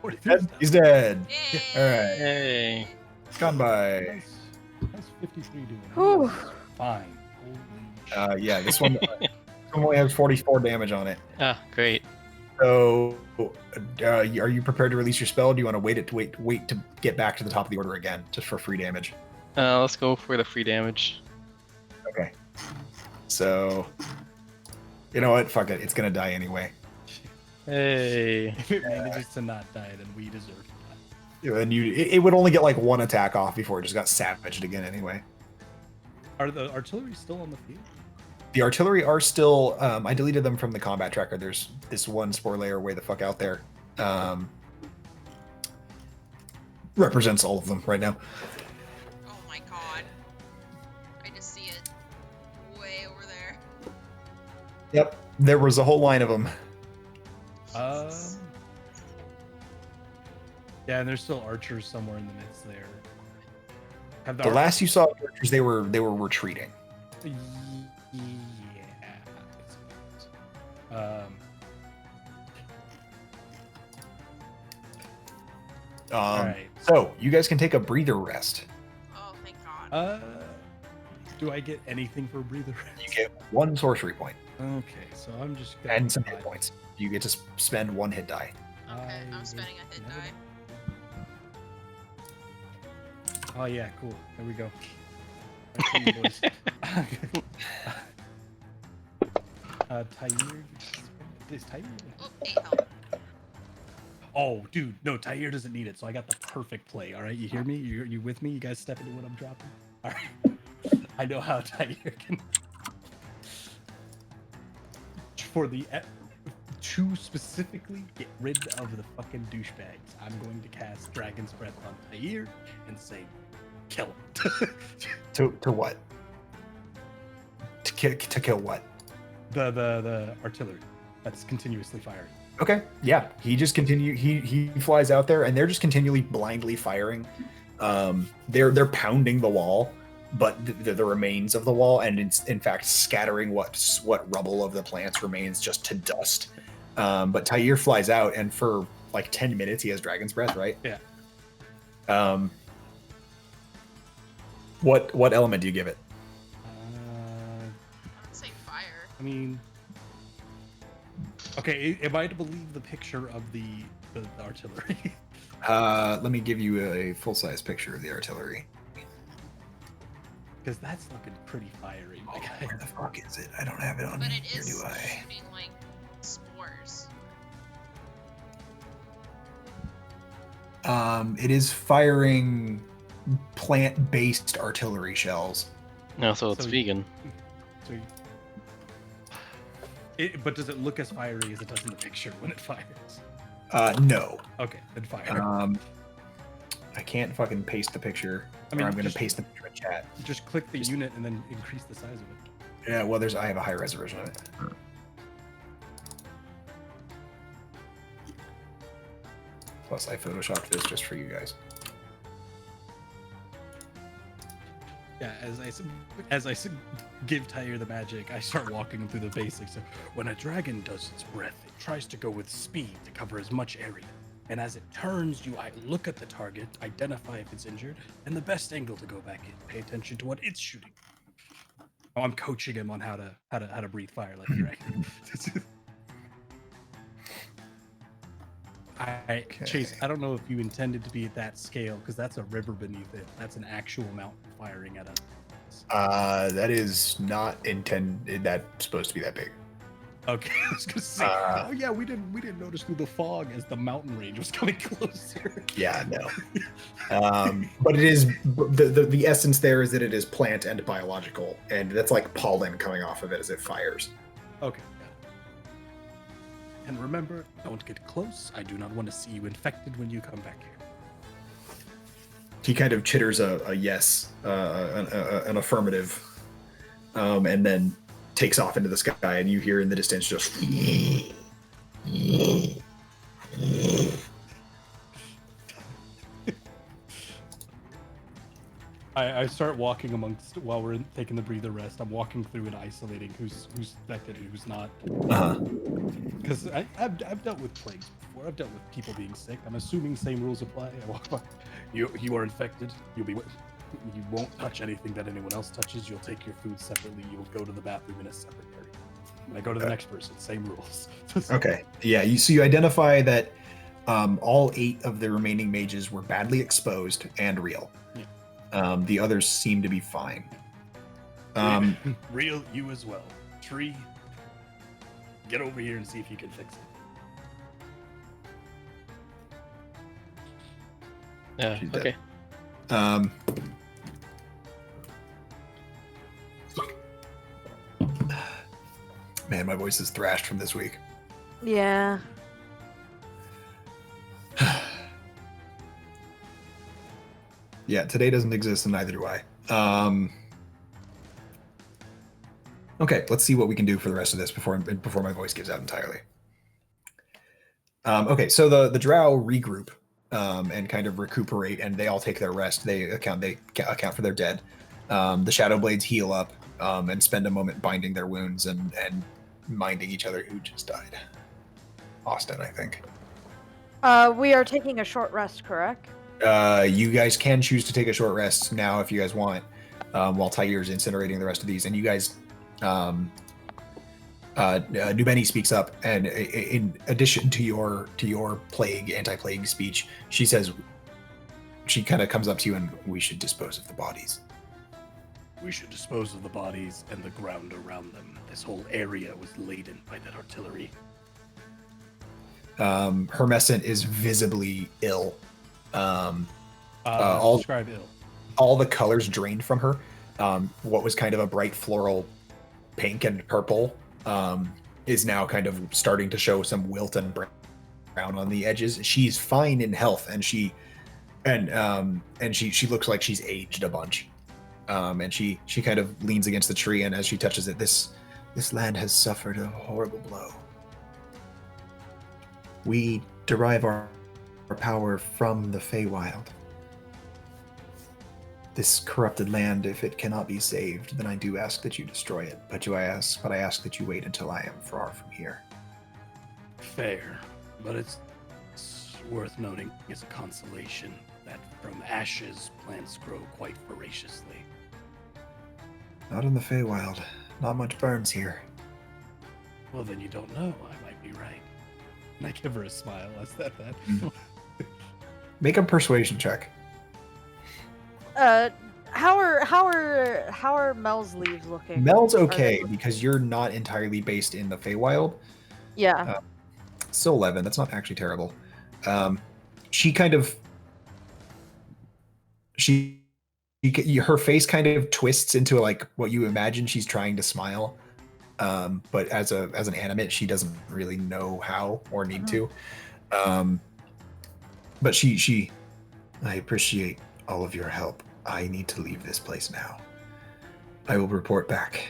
43 's down. He's dead. Yay! Alright. Hey. Gone by. How's 53 doing? Whew. Fine. Holy shit. Yeah, this one only has 44 damage on it. Ah, great. So, are you prepared to release your spell? Or do you want to wait to get back to the top of the order again, just for free damage? Let's go for the free damage. Okay. So, you know what? Fuck it. It's gonna die anyway. Hey. If it manages to not die, then we deserve to die. And it would only get like 1 attack off before it just got savaged again anyway. Are the artillery still on the field? The artillery are still. I deleted them from the combat tracker. There's this one spore layer way the fuck out there. Represents all of them right now. Oh my god. I just see it. Way over there. Yep. There was a whole line of them. Yeah, and there's still archers somewhere in the midst there. Have The last you saw of the archers, they were retreating. Yeah. Alright. So you guys can take a breather rest. Oh, thank god. Do I get anything for breather? You get 1 sorcery point Okay, so I'm just gonna and some hit points. You get to spend 1 hit die. Okay, I'm spending a hit die. Oh yeah, cool. There we go. Back to you, boys. Tyre, Is Tyre? Oh, hey, help. Oh, dude, no, Tyre doesn't need it, so I got the perfect play. All right, you hear me? You with me? You guys step into what I'm dropping? All right. I know how Tyre can. To specifically get rid of the fucking douchebags, I'm going to cast Dragon's Breath on Tyre and say, kill him. To what? To kill what? The artillery that's continuously firing. Okay, yeah. He just he flies out there and they're just continually blindly firing. They're pounding the wall, but the remains of the wall, and it's in fact scattering what rubble of the plants remains just to dust. But Tyre flies out, and for like 10 minutes he has Dragon's Breath, right? Yeah. What element do you give it? I'd say fire. I mean, okay, am I to believe the picture of the artillery? Let me give you a full-size picture of the artillery. Because that's looking pretty fiery, my guy. Where the fuck is it? I don't have it on But me. it Here is do I? shooting like spores. It is firing plant-based artillery shells. No, so it's So- vegan. So but does it look as fiery as it does in the picture when it fires? No. Okay, then fire. I can't fucking paste the picture. I mean, or I'm gonna just- paste the picture in chat. Just click the unit and then increase the size of it. Yeah, well, I have a high resolution of it. Plus, I photoshopped this just for you guys. Yeah, as I give Tyre the magic, I start walking him through the basics. So when a dragon does its breath, it tries to go with speed to cover as much area. And as it turns, you look at the target, identify if it's injured, and the best angle to go back in. Pay attention to what it's shooting. Oh, I'm coaching him on how to breathe fire like a dragon. Chase, I don't know if you intended to be at that scale because that's a river beneath it. That's an actual mountain firing at us. That is not intended. That's supposed to be that big. Okay, I was gonna say. Oh yeah, we didn't notice through the fog as the mountain range was coming closer. Yeah, no. But it is the essence there is that it is plant and biological, and that's like pollen coming off of it as it fires. Okay. And remember, don't get close. I do not want to see you infected when you come back here. He kind of chitters a yes, an affirmative, and then takes off into the sky, and you hear in the distance just. I start walking amongst while we're taking the breather rest. I'm walking through and isolating who's infected and who's not. Because I've dealt with plagues before. I've dealt with people being sick. I'm assuming same rules apply. I walk by. You are infected. You won't touch anything that anyone else touches. You'll take your food separately. You'll go to the bathroom in a separate area. When I go to the next person, same rules. Okay. Yeah. You identify that all 8 of the remaining mages were badly exposed and real. Yeah. The others seem to be fine. Real, you as well. Tree, get over here and see if you can fix it. Yeah. She's dead. Okay. Man, my voice is thrashed from this week. Yeah. Yeah, today doesn't exist, and neither do I. Okay, let's see what we can do for the rest of this before my voice gives out entirely. Okay, so the drow regroup and kind of recuperate, and they all take their rest. They account for their dead. The Shadow Blades heal up and spend a moment binding their wounds and minding each other who just died. Austin, I think. We are taking a short rest, correct? You guys can choose to take a short rest now if you guys want, while Tyre's incinerating the rest of these. And you guys, Nubeni speaks up, and in addition to your anti-plague speech, she says, she kind of comes up to you and we should dispose of the bodies. We should dispose of the bodies and the ground around them. This whole area was laden by that artillery. Hermescent is visibly ill. All Describe ill. all the colors drained from her. What was kind of a bright floral pink and purple is now kind of starting to show some wilt and brown on the edges. She's fine in health, and she looks like she's aged a bunch. And she kind of leans against the tree, and as she touches it, this land has suffered a horrible blow. We derive our power from the Feywild. This corrupted land, if it cannot be saved, then I do ask that you destroy it. But I ask that you wait until I am far from here. Fair, but it's worth noting as a consolation that from ashes plants grow quite voraciously. Not in the Feywild. Not much burns here. Well, then you don't know. I might be right. And I give her a smile as that. Make a persuasion check. How are Mel's leaves looking? Mel's Are they okay look- because you're not entirely based in the Feywild. Yeah. Still 11. That's not actually terrible. She kind of her face kind of twists into like what you imagine she's trying to smile, but as an animate, she doesn't really know how or need to. But I appreciate all of your help. I need to leave this place now. I will report back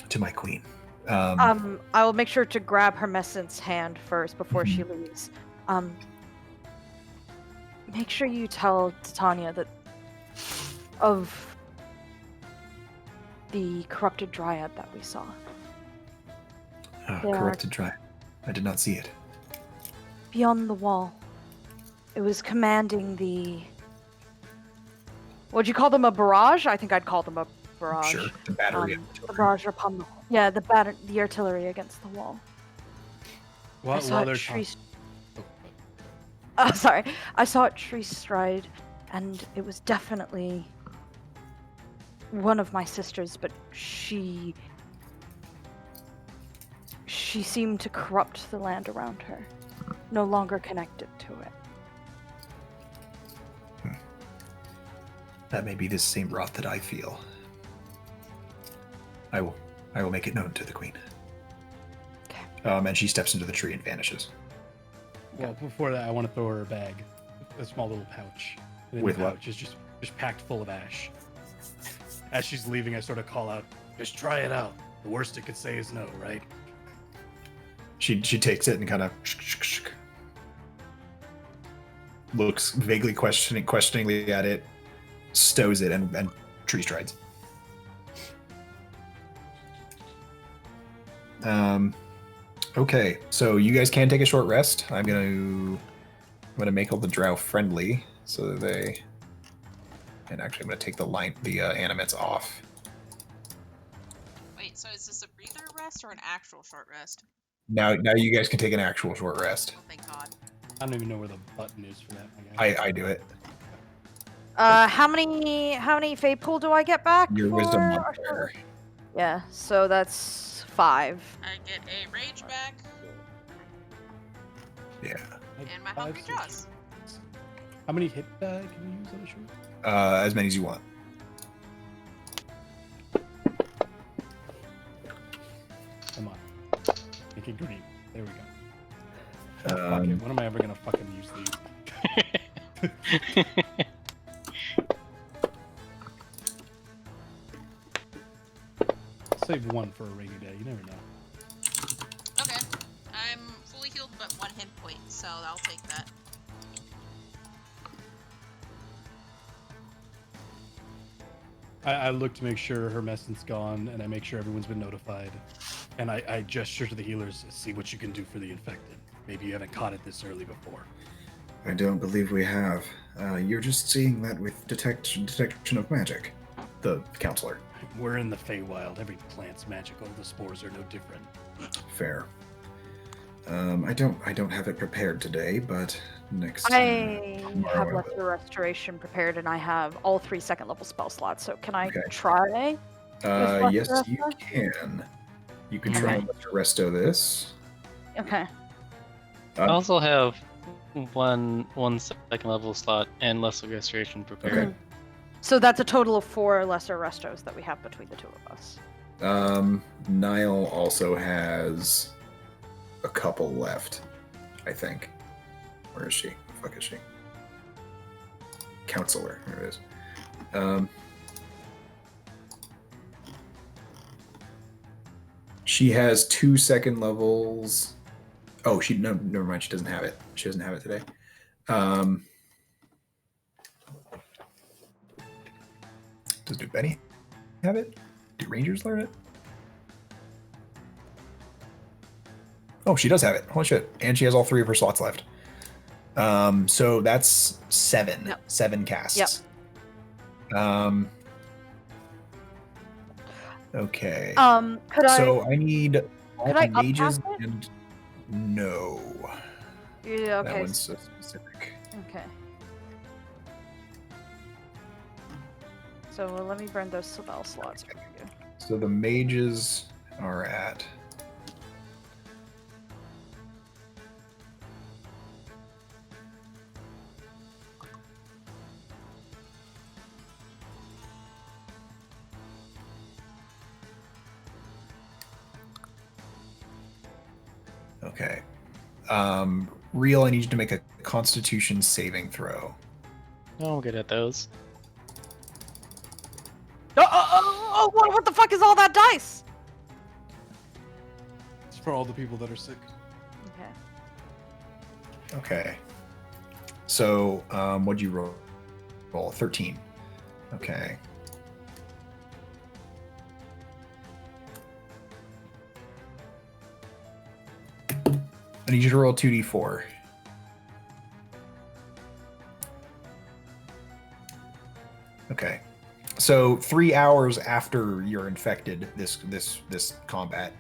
to my queen. I will make sure to grab Hermescent's hand first before she leaves. Make sure you tell Titania that of the corrupted dryad that we saw. There are- Corrupted dryad. I did not see it. Beyond the wall. It was commanding the... Would you call them a barrage? I think I'd call them a barrage. Sure, the battery. The barrage upon the... Yeah, the artillery against the wall. I saw While it they're tree... talking. Oh, sorry. I saw it tree stride, and it was definitely one of my sisters, but she seemed to corrupt the land around her, no longer connected to it. That may be the same wrath that I feel. I will make it known to the queen. Okay. And she steps into the tree and vanishes. Well, before that, I want to throw her a bag, a small little pouch. And in With the what? pouch is just packed full of ash. As she's leaving, I sort of call out, "Just try it out. The worst it could say is no, right?" She takes it and kind of looks vaguely questioningly at it, stows it, and tree strides. Okay, so you guys can take a short rest. I'm gonna make all the drow friendly so that they. And actually, I'm gonna take the animates off. Wait, so is this a breather rest or an actual short rest? Now you guys can take an actual short rest. Oh, thank God. I don't even know where the button is for that. my guy. I do it. How many fate pool do I get back? Your wisdom for- modifier. Yeah, so that's 5. I get a rage back Yeah. and my 5, hungry 6. jaws. How many hit die can you use on a short? As many as you want. Come on. Make it green. There we go. Oh, fuck Um, it. When am I ever gonna fucking use these? Save one for a rainy day. You never know. Okay. I'm fully healed but 1 hit point, so I'll take that. I look to make sure Hermescent's gone, and I make sure everyone's been notified. And I gesture to the healers, see what you can do for the infected. Maybe you haven't caught it this early before. I don't believe we have. You're just seeing that with detection of magic. The counselor. We're in the Feywild. Every plant's magical. The spores are no different. Fair. I don't have it prepared today, but next I have tomorrow I Lesser Restoration prepared, and I have all 3 second level spell slots. So can I Okay. try? will. with Yes, Lesser you can. You can try and Resto this. Okay. I also have one second level slot and lesser restoration prepared. Okay. So that's a total of 4 lesser restos that we have between the two of us. Niall also has a couple left, I think. Where is she? The fuck is she? Counselor. There it is. She has 2 second levels. Oh, no, never mind. She doesn't have it. She doesn't have it today. Does New Benny have it? Do Rangers learn it? Oh, she does have it. Holy shit. And she has all 3 of her slots left. So that's 7. Yep. 7 casts. Yep. Okay. Could So I need all could the I mages upcast it? and no. Yeah, That okay. one's so specific. Okay. So let me burn those spell slots for you. So the mages are at okay. Real, I need you to make a Constitution saving throw. I'm good at those. What the fuck is all that dice? It's for all the people that are sick. Okay. Okay. So, what'd you roll? Roll 13. Okay. I need you to roll 2d4. Okay. So 3 hours after you're infected, this combat,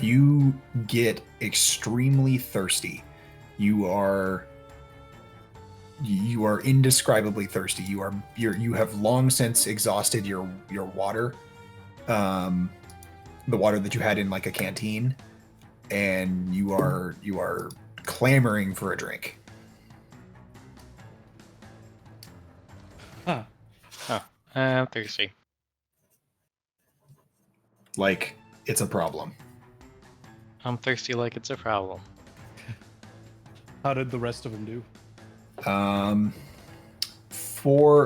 you get extremely thirsty. You are indescribably thirsty. You have long since exhausted your water, the water that you had in like a canteen, and you are clamoring for a drink. Huh. I'm thirsty. Like it's a problem. I'm thirsty like it's a problem. How did the rest of them do?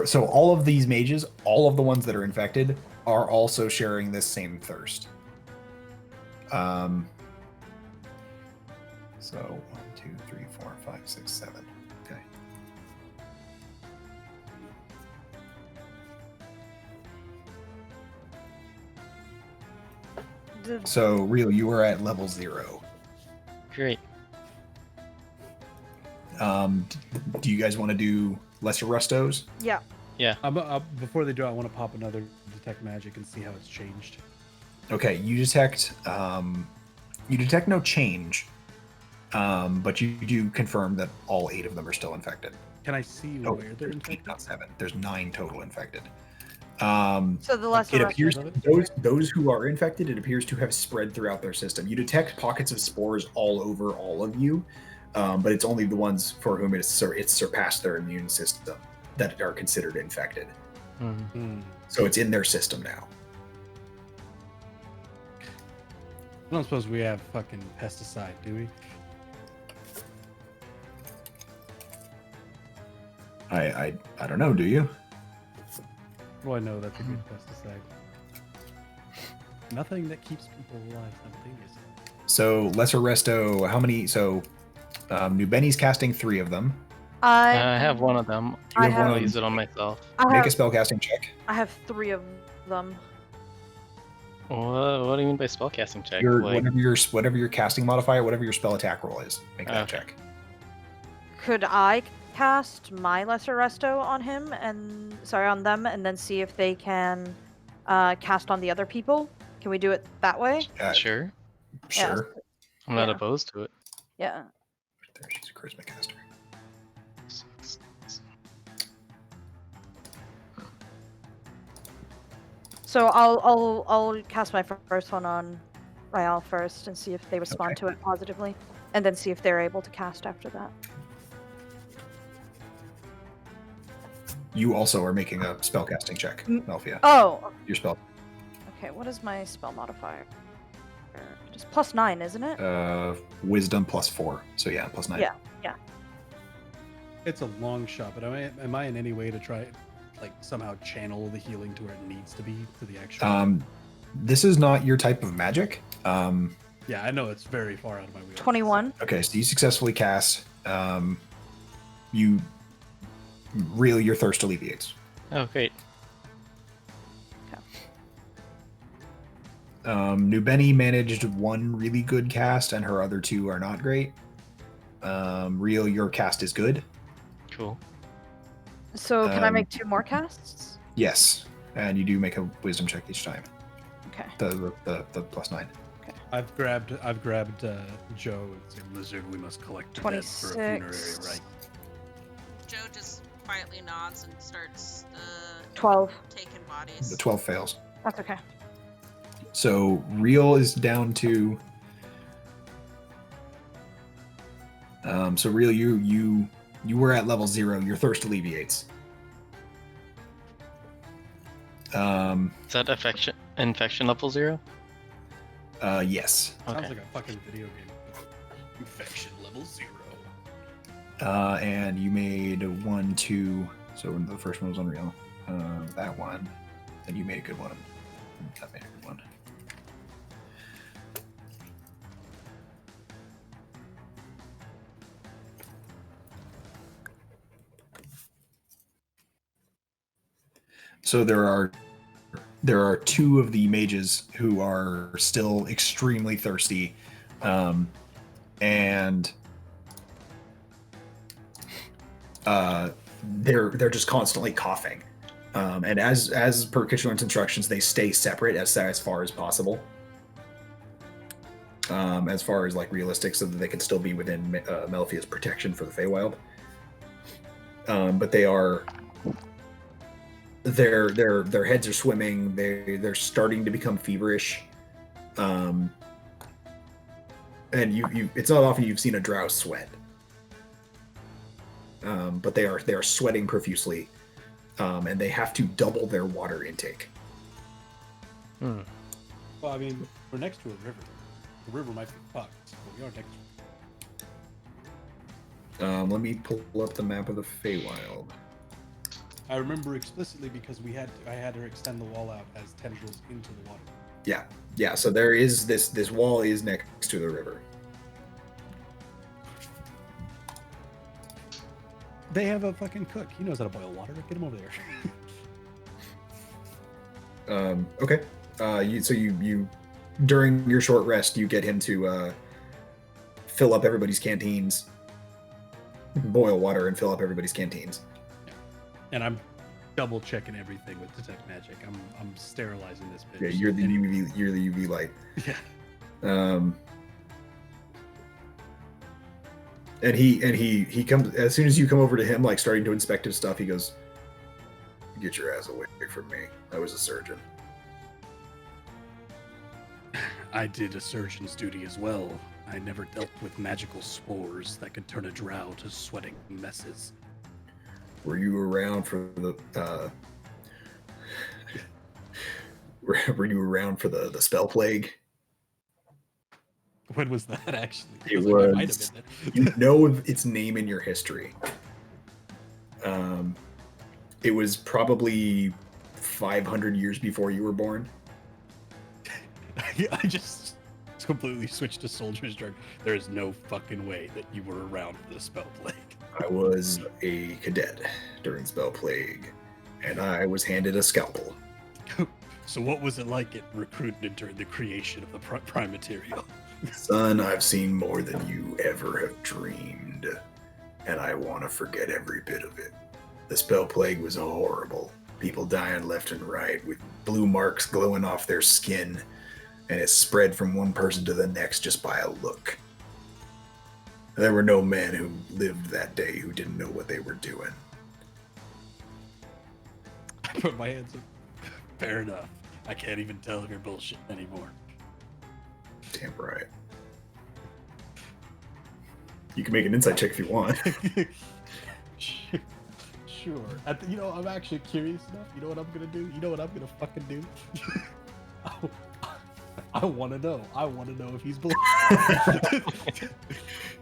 So all of these mages, all of the ones that are infected, are also sharing this same thirst. So 1, 2, 3, 4, 5, 6, 7. Okay. So Real, you are at level 0. Great. Do you guys want to do lesser restos? Yeah. Yeah. Before they do, I want to pop another detect magic and see how it's changed. Okay, you detect no change, but you do confirm that all 8 of them are still infected. Can I see Oh, where they're there's 8, infected? not 7. There's 9 total infected. So the lesser It appears restos- those who are infected, it appears to have spread throughout their system. You detect pockets of spores all over all of you, but it's only the ones for whom it's surpassed their immune system that are considered infected. Hmm. So it's in their system now. I don't suppose we have fucking pesticide, do we? I don't know. Do you? Well, I know that's a good pesticide. Nothing that keeps people alive simultaneously. So lesser resto. How many? So New Benny's casting 3 of them. I have one of them. I You have one I'll of use them. it on myself. Make a spellcasting check. I have 3 of them. What do you mean by spellcasting check? Your Like, whatever your casting modifier, whatever your spell attack roll is. Make that Okay. check. Could I cast my lesser resto on him on them, and then see if they can cast on the other people? Can we do it that way? sure. Sure. I'm not Yeah. opposed to it. Yeah. There, she's a charisma caster. So I'll cast my first one on Ryal first and see if they respond Okay. to it positively, and then see if they're able to cast after that. You also are making a spellcasting check, Mm. Melfia. Oh, Your spell. okay. What is my spell modifier? Just +9, isn't it? Wisdom +4. So yeah, +9. Yeah. It's a long shot, but am I in any way to try, like, somehow channel the healing to where it needs to be to the actual? This is not your type of magic. Yeah, I know it's very far out of my wheelhouse. 21. Okay, so you successfully cast. You really your thirst alleviates. Oh, great. Nubeni managed one really good cast, and her other two are not great. Real, your cast is good. Cool. So can I Um, make 2 more casts? Yes, and you do make a wisdom check each time. Okay. The +9. I've grabbed Joe and said, "Lizard, we must collect the dead for a funerary 26. rite." Joe just quietly nods and starts 12. taking bodies. The 12 fails. That's okay. So Real is down to. So Real, you were at level 0. Your thirst alleviates. Is that infection level 0? Yes. Sounds Okay. like a fucking video game. Infection level 0. And you made 1, 2. So the first one was unreal. That one. Then you made a good one. That made a good one. So there are 2 of the mages who are still extremely thirsty, and they're just constantly coughing. And as per Kitchener's instructions, they stay separate as far as possible. As far as like realistic, so that they can still be within Melfia's protection for the Feywild. But they are. Their heads are swimming. They're starting to become feverish. And you it's not often you've seen a drow sweat. But they are sweating profusely. And they have to double their water intake. Well, I mean, we're next to a river. The river might be fucked, but we are next to it. Let me pull up the map of the Feywild. I remember explicitly because I had her extend the wall out as tendrils into the water. Yeah. So there is this wall is next to the river. They have a fucking cook. He knows how to boil water. Get him over there. Okay. You during your short rest, you get him to fill up everybody's canteens, boil water, and fill up everybody's canteens. And I'm double checking everything with detect magic. I'm sterilizing this bitch. Yeah, you're the UV light. Yeah. And he comes as soon as you come over to him, like starting to inspect his stuff. He goes, "Get your ass away from me. I was a surgeon." I did a surgeon's duty as well. I never dealt with magical spores that could turn a drow to sweating messes. Were you around for the were you around for the spell plague? When was that actually? It Because, like, might was. have been You know its name in your history. It was probably 500 years before you were born. I just completely switched to soldier's jargon. There is no fucking way that you were around for the spell plague. I was a cadet during spell plague, and I was handed a scalpel. So what was it like getting recruited during the creation of the prime material? Son, I've seen more than you ever have dreamed, and I want to forget every bit of it. The spell plague was horrible. People dying left and right with blue marks glowing off their skin, and it spread from one person to the next just by a look. There were no men who lived that day who didn't know what they were doing. I put my hands up. Fair enough. I can't even tell if you're bullshitting anymore. Damn right. You can make an insight check if you want. Sure. I'm actually curious enough. You know what I'm gonna do? You know what I'm gonna fucking do? I want to know. I want to know if he's believing.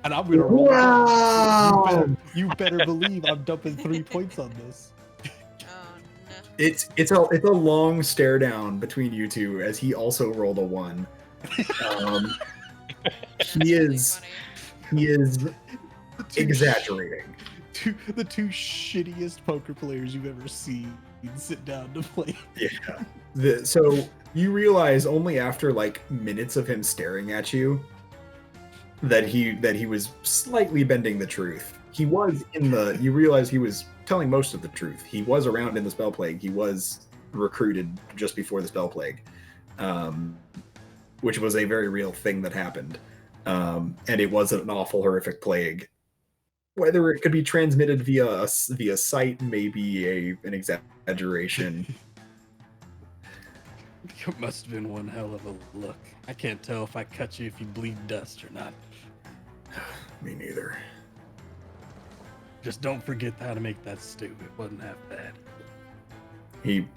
And I'm gonna roll. Wow! You better believe I'm dumping 3 points on this. Oh no. It's a long stare down between you two as he also rolled a 1. He is exaggerating. The two shittiest poker players you've ever seen sit down to play. Yeah. So you realize only after like minutes of him staring at you that he was slightly bending the truth. He was you realize he was telling most of the truth. He was around in the Spell Plague. He was recruited just before the Spell Plague, which was a very real thing that happened. And it was an awful, horrific plague. Whether it could be transmitted via sight may be an exaggeration. It must have been one hell of a look. I can't tell if I cut you if you bleed dust or not. Me neither. Just don't forget how to make that stew. It wasn't half bad. He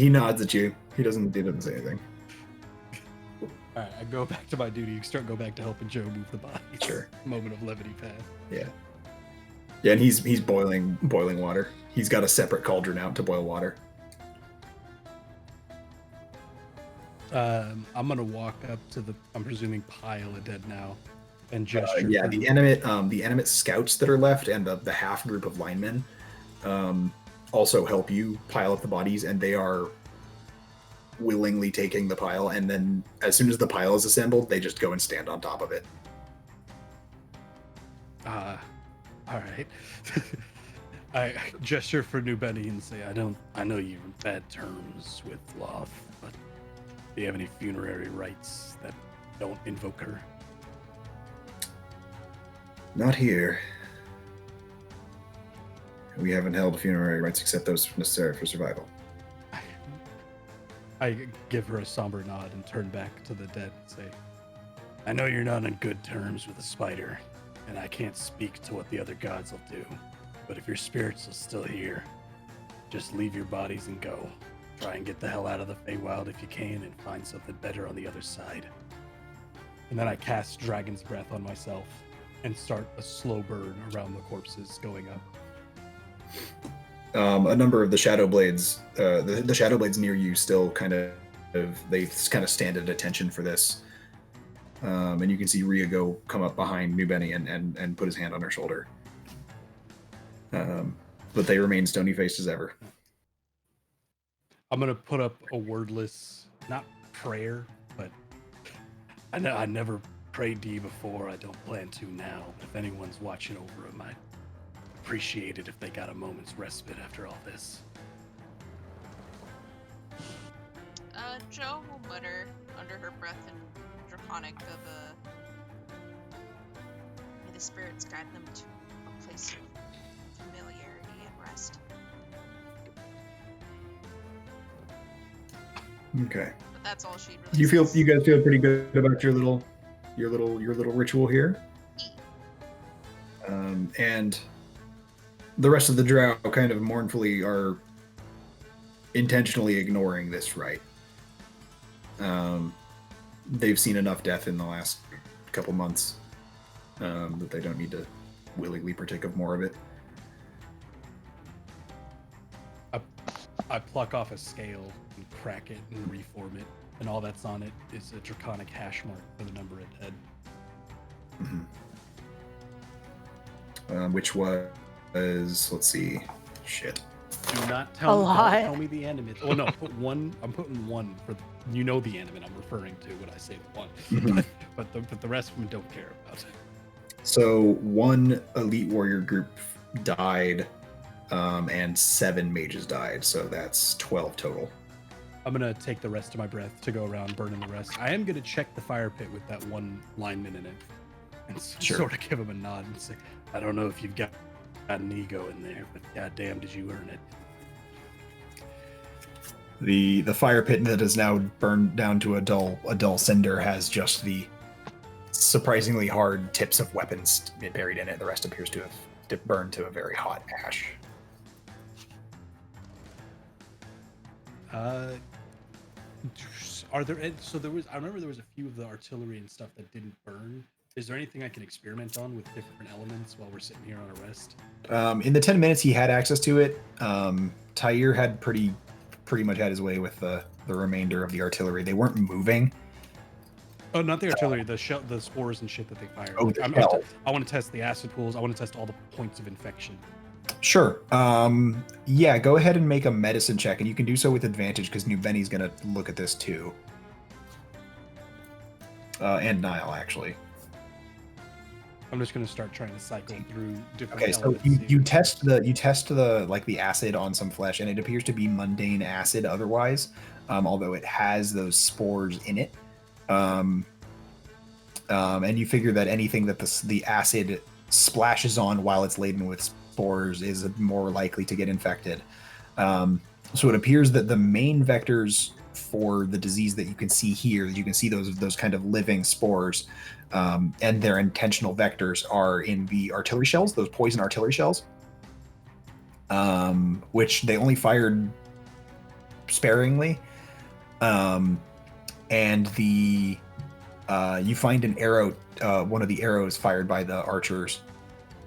nods at you. He doesn't say anything. All right, I go back to my duty. You start go back to helping Joe move the body. Sure. Moment of levity pass. Yeah. Yeah, and he's boiling water. He's got a separate cauldron out to boil water. I'm gonna walk up to I'm presuming pile of dead now, and gesture. Yeah, the animate scouts that are left and the half group of linemen also help you pile up the bodies, and they are willingly taking the pile, and then as soon as the pile is assembled, they just go and stand on top of it. All right. I gesture for New Benny and say, I know you're in bad terms with Loth, but do you have any funerary rites that don't invoke her? Not here. We haven't held funerary rites except those necessary for survival. I give her a somber nod and turn back to the dead and say, I know you're not on good terms with the spider, and I can't speak to what the other gods will do, but if your spirits are still here, just leave your bodies and go. Try and get the hell out of the Feywild if you can and find something better on the other side. And then I cast Dragon's Breath on myself and start a slow burn around the corpses going up. A number of the shadow blades, the shadow blades near you still they stand at attention for this. And you can see Rhea come up behind New Benny and put his hand on her shoulder. But they remain stony faced as ever. I'm gonna put up a wordless, not prayer, but I never prayed to you before. I don't plan to now. But if anyone's watching over him, I'd appreciate it if they got a moment's respite after all this. Joe will mutter under her breath in Draconic of may the spirits guide them to a place of familiarity and rest. Okay. But that's all she really says. You guys feel pretty good about your little ritual here? And the rest of the drow kind of mournfully are intentionally ignoring this rite. They've seen enough death in the last couple months that they don't need to willingly partake of more of it. I pluck off a scale and crack it and reform it, and all that's on it is a draconic hash mark for the number of dead. Mm-hmm. Which was, let's see, shit. Do not tell me the animate. Oh no, put one. I'm putting one for the. You know the animate I'm referring to when I say the one, Mm-hmm. but the rest of them don't care about it. So one elite warrior group died, and 7 mages died. So that's 12 total. I'm gonna take the rest of my breath to go around burning the rest. I am gonna check the fire pit with that one lineman in it, and sort of give him a nod and say, "I don't know if you've got an ego in there, but goddamn, did you earn it?" The fire pit that is now burned down to a dull cinder has just the surprisingly hard tips of weapons buried in it. The rest appears to have burned to a very hot ash. Are there? So there was. I remember there was a few of the artillery and stuff that didn't burn. Is there anything I can experiment on with different elements while we're sitting here on a rest? In the 10 minutes he had access to it, Tyre had pretty much had his way with the remainder of the artillery. They weren't moving. Oh, not the artillery, the spores and shit that they fire. Oh, Like, the shell. I want to test the acid pools. I want to test all the points of infection. Sure. Yeah, go ahead and make a medicine check, and you can do so with advantage because New Benny's gonna look at this too. And Niall, actually. I'm just gonna start trying to cycle through different. Okay, so elements, see you what- test the like the acid on some flesh, and it appears to be mundane acid otherwise, although it has those spores in it. And you figure that anything that the acid splashes on while it's laden with spores is more likely to get infected. So it appears that the main vectors for the disease that you can see here, you can see those kind of living spores, and their intentional vectors are in the artillery shells, those poison artillery shells, which they only fired sparingly. And the you find an arrow, one of the arrows fired by the archers,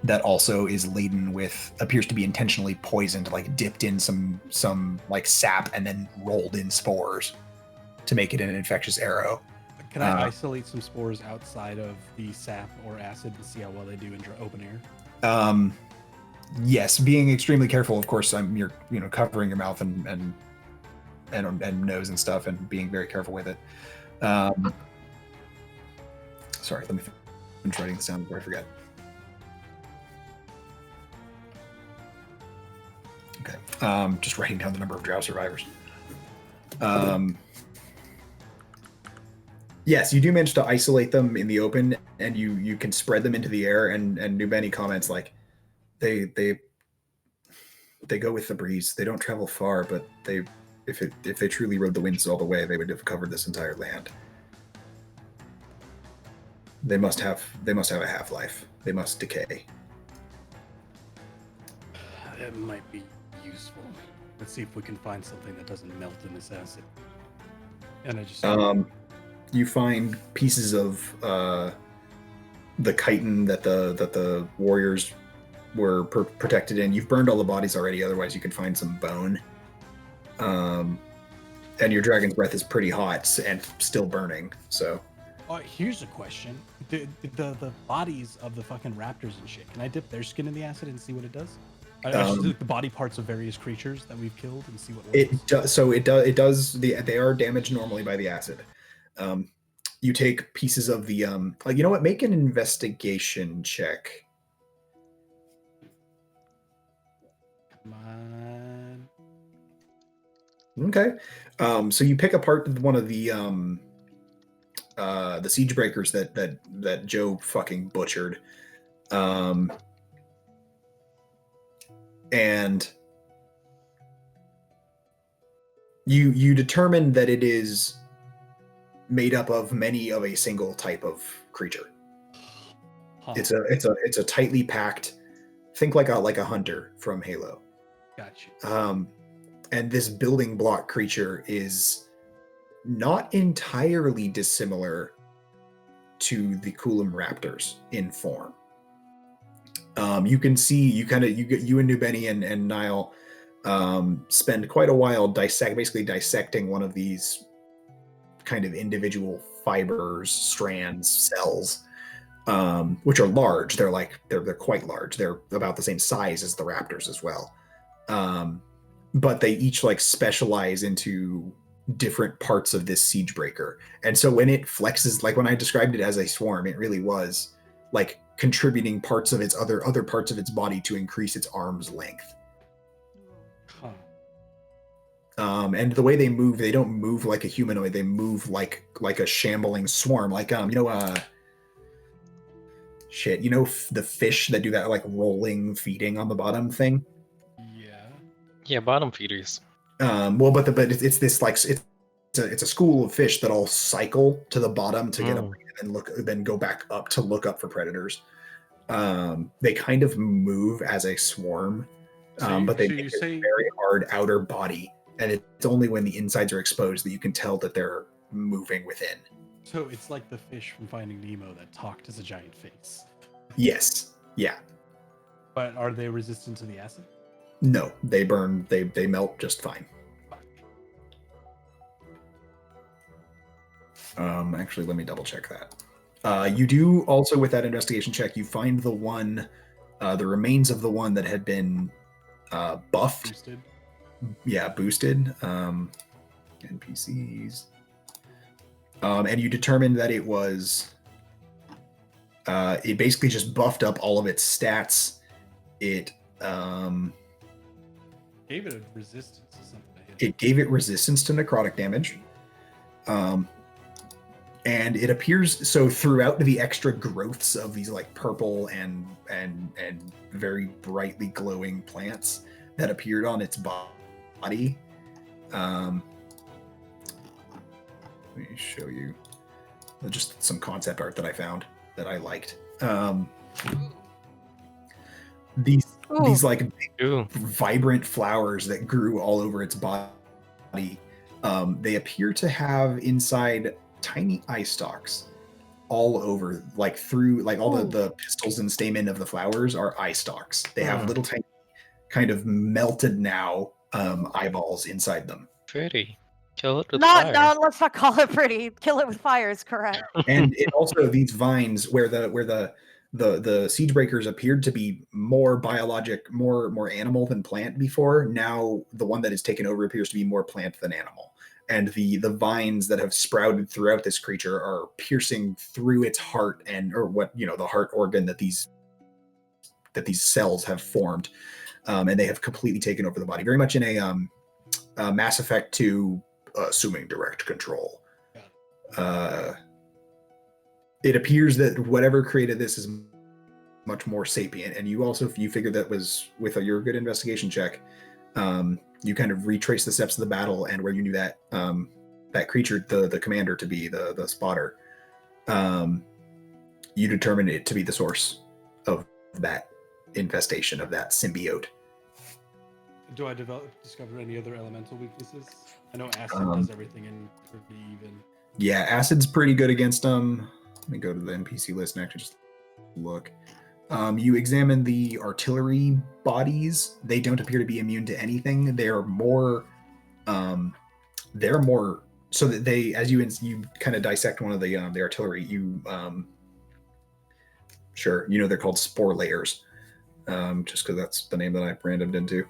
that also is laden with, appears to be intentionally poisoned, like dipped in some like sap and then rolled in spores to make it an infectious arrow. Can I isolate some spores outside of the sap or acid and see how well they do in open air? Yes, being extremely careful. Of course, you're covering your mouth and nose and stuff, and being very careful with it. Sorry, let me finish writing this down before I forget. Okay, just writing down the number of drow survivors. Yes, you do manage to isolate them in the open, and you can spread them into the air. And New Benny comments like, they go with the breeze. They don't travel far, but if they truly rode the winds all the way, they would have covered this entire land. They must have a half-life. They must decay. It might be useful. Let's see if we can find something that doesn't melt in this acid. And I just you find pieces of the chitin that the warriors were protected in. You've burned all the bodies already. Otherwise, you could find some bone. And your dragon's breath is pretty hot and still burning. So. Here's a question: the bodies of the fucking raptors and shit. Can I dip their skin in the acid and see what it does? I should do the body parts of various creatures that we've killed and see what works. It does. So it does. They are damaged normally by the acid. You take pieces of the like, you know what? Make an investigation check. Come on. Okay. So you pick apart one of the siege breakers that Joe fucking butchered. And you determine that it is made up of many of a single type of creature. Huh. It's a tightly packed, think like a hunter from Halo. Gotcha. And this building block creature is not entirely dissimilar to the Coulomb Raptors in form. You can see you and New Benny and Niall spend quite a while basically dissecting one of these kind of individual fibers, strands, cells, which are large. They're quite large. They're about the same size as the raptors as well. But they each like specialize into different parts of this siege breaker. And so when it flexes, like when I described it as a swarm, it really was like contributing parts of its other parts of its body to increase its arm's length. Huh. And the way they move, they don't move like a humanoid. They move like a shambling swarm. Like the fish that do that like rolling feeding on the bottom thing. Yeah, bottom feeders. Well, but it's this like it's a school of fish that all cycle to the bottom to get up and then go back up to look up for predators. They kind of move as a swarm, but they make a very hard outer body, and it's only when the insides are exposed that you can tell that they're moving within. So it's like the fish from Finding Nemo that talked as a giant face. Yes. Yeah. But are they resistant to the acid? No, they burn. They melt just fine. Actually, let me double check that. You do also, with that investigation check, you find the remains of the one that had been buffed. Boosted. Yeah, boosted. NPCs. And you determined that it was. It basically just buffed up all of its stats. It gave it a resistance to something. It gave it resistance to necrotic damage. And it appears so throughout the extra growths of these like purple and very brightly glowing plants that appeared on its body. Let me show you just some concept art that I found that I liked. These like big, vibrant flowers that grew all over its body. They appear to have inside tiny eye stalks all over, like through, like all the pistils and stamen of the flowers are eye stalks. They have little tiny, kind of melted now eyeballs inside them. Pretty. Kill it with fire. fire. No, let's not call it pretty. Kill it with fire is correct. And it also, these vines where the siege breakers appeared to be more biologic, more animal than plant before. Now the one that is taken over appears to be more plant than animal. And the vines that have sprouted throughout this creature are piercing through its heart the heart organ that these cells have formed, and they have completely taken over the body, very much in a Mass Effect 2 assuming direct control. It appears that whatever created this is much more sapient, and you figured that was with your good investigation check. You kind of retrace the steps of the battle, and where you knew that that creature, the commander, to be the spotter, you determined it to be the source of that infestation, of that symbiote. Do I discover any other elemental weaknesses? I know acid does everything in pretty even. Yeah, acid's pretty good against them. Let me go to the NPC list and actually just look. You examine the artillery bodies. They don't appear to be immune to anything. They're more so that they, as you kind of dissect one of the artillery, they're called spore layers, just because that's the name that I randomed into.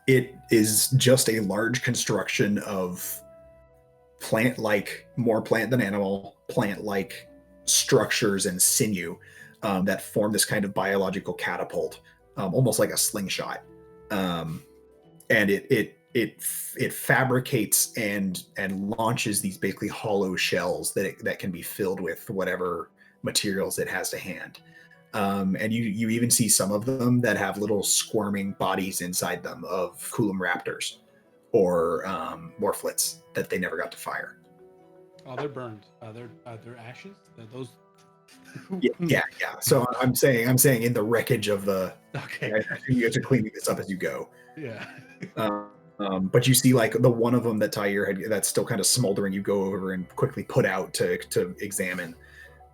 It is just a large construction of more plant than animal, plant-like structures and sinew that form this kind of biological catapult, almost like a slingshot. And it fabricates and launches these basically hollow shells that can be filled with whatever materials it has to hand. And you even see some of them that have little squirming bodies inside them of Coulomb raptors or morphlets that they never got to fire. Oh, they're burned. They're ashes. Those. Yeah. So I'm saying in the wreckage of the. Okay. You have to clean this up as you go. Yeah. But you see, like the one of them that Tyre had that's still kind of smoldering. You go over and quickly put out to examine.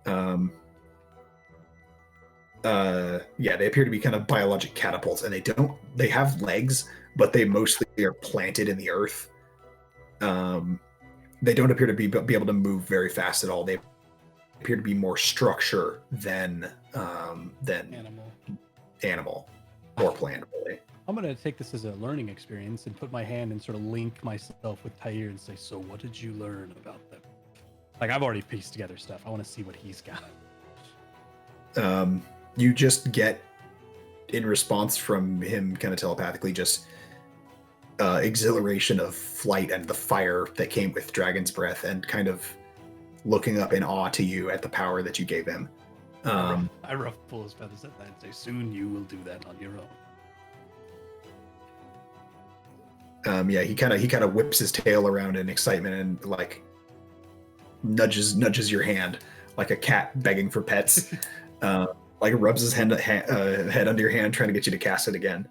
They appear to be kind of biologic catapults, and they have legs, but they mostly are planted in the earth. They don't appear to be able to move very fast at all. They appear to be more structure than animal or plant. Really. I'm gonna take this as a learning experience and put my hand and sort of link myself with Tyre and say, "So, what did you learn about them?" Like, I've already pieced together stuff. I want to see what he's got. You just get, in response from him, kind of telepathically, just exhilaration of flight and the fire that came with Dragon's Breath, and kind of looking up in awe to you at the power that you gave him. I ruffle his feathers at that and say, "Soon you will do that on your own." Yeah, he kind of whips his tail around in excitement and like nudges your hand like a cat begging for pets. Like rubs his head under your hand, trying to get you to cast it again.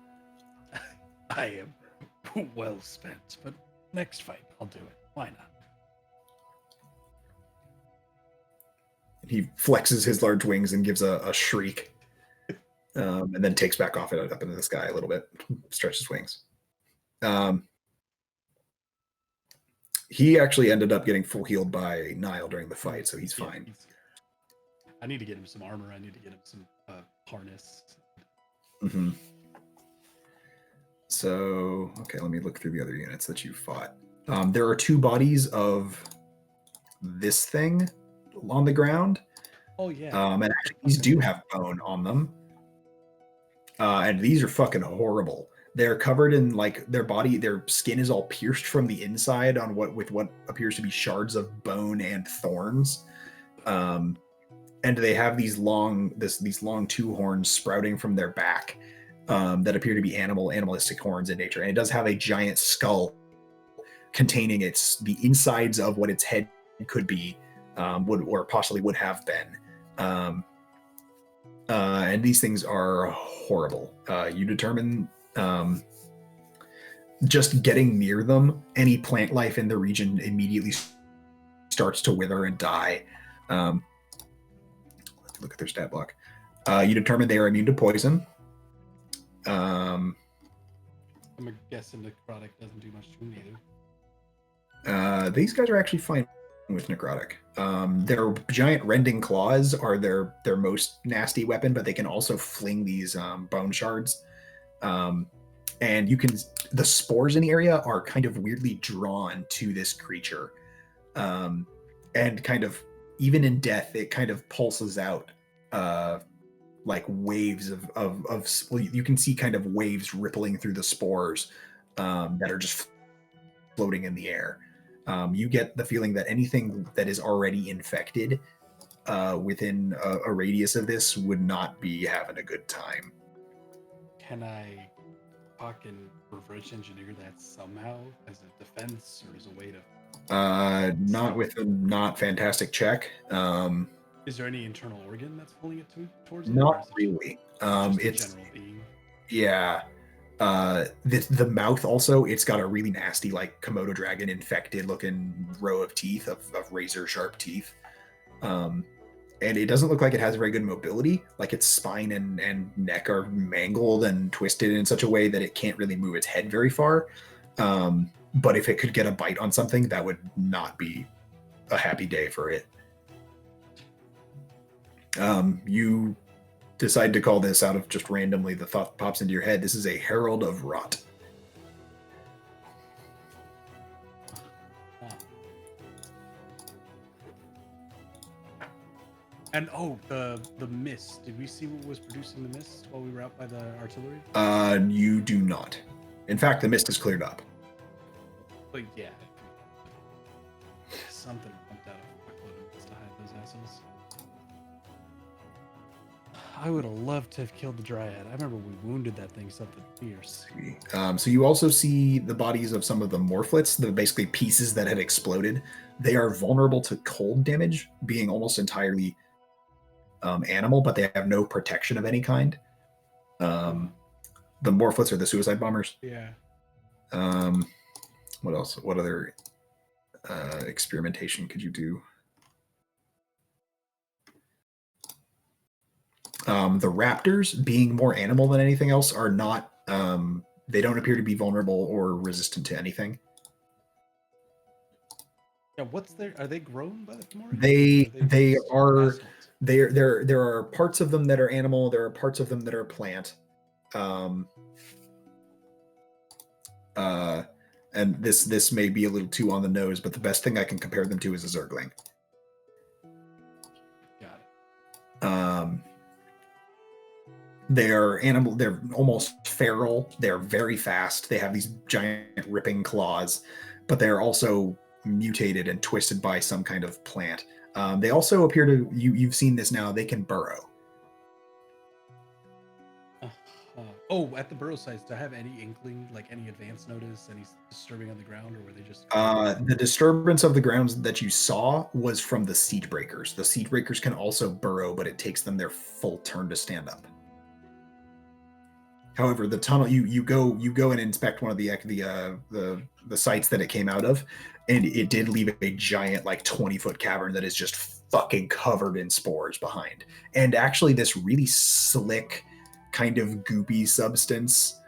I am well spent, but next fight I'll do it. Why not? He flexes his large wings and gives a shriek, and then takes back off it up into the sky a little bit, stretches wings. He actually ended up getting full healed by Nile during the fight, so he's fine. I need to get him some armor. I need to get him some harness. Mm-hmm. So, okay, let me look through the other units that you fought. There are 2 bodies of this thing on the ground. Oh yeah. And actually, these do have bone on them. And these are fucking horrible. They're covered in like their skin is all pierced from the inside on what appears to be shards of bone and thorns. And they have these long 2 horns sprouting from their back that appear to be animalistic horns in nature. And it does have a giant skull containing the insides of what its head could be, or possibly would have been. And these things are horrible. You determine just getting near them, any plant life in the region immediately starts to wither and die. Let's look at their stat block. You determine they are immune to poison. I'm guessing necrotic doesn't do much to them either. These guys are actually fine with necrotic. Their giant rending claws are their most nasty weapon, but they can also fling these bone shards. And the spores in the area are kind of weirdly drawn to this creature. And kind of, even in death, it kind of pulses out like waves of you can see kind of waves rippling through the spores that are just floating in the air. You get the feeling that anything that is already infected within a radius of this would not be having a good time. Can I fucking reverse engineer that somehow as a defense or as a way to? Not with a not fantastic check. Is there any internal organ that's pulling it towards it? Not really. It's general being. Yeah. The mouth also, it's got a really nasty, like Komodo dragon infected looking row of teeth of razor sharp teeth. And it doesn't look like it has very good mobility. Like its spine and neck are mangled and twisted in such a way that it can't really move its head very far. But if it could get a bite on something, that would not be a happy day for it. You decide to call this out of just randomly. The thought pops into your head. This is a Herald of Rot. And the mist. Did we see what was producing the mist while we were out by the artillery? You do not. In fact, the mist is cleared up. But yeah. Something pumped out a fuckload of mist to hide those assholes. I would have loved to have killed the Dryad. I remember we wounded that thing something fierce. So you also see the bodies of some of the Morphlets, the basically pieces that had exploded. They are vulnerable to cold damage, being almost entirely animal, but they have no protection of any kind. The Morphlets are the suicide bombers. Yeah. What else? What other experimentation could you do? The raptors, being more animal than anything else, are not. They don't appear to be vulnerable or resistant to anything. Yeah, are they grown by the Fomorians? They are. There are parts of them that are animal. There are parts of them that are plant. And this may be a little too on the nose, but the best thing I can compare them to is a Zergling. Got it. They're animal. They're almost feral. They're very fast. They have these giant ripping claws, but they're also mutated and twisted by some kind of plant. They also appear to you've seen this now. They can burrow. Oh, at the burrow sites, do I have any inkling, like any advance notice, any disturbing on the ground, or were they just? The disturbance of the grounds that you saw was from the seed breakers. The seed breakers can also burrow, but it takes them their full turn to stand up. However, the tunnel you go and inspect one of the sites that it came out of, and it did leave a giant, like 20-foot cavern that is just fucking covered in spores behind, and actually this really slick, kind of goopy substance.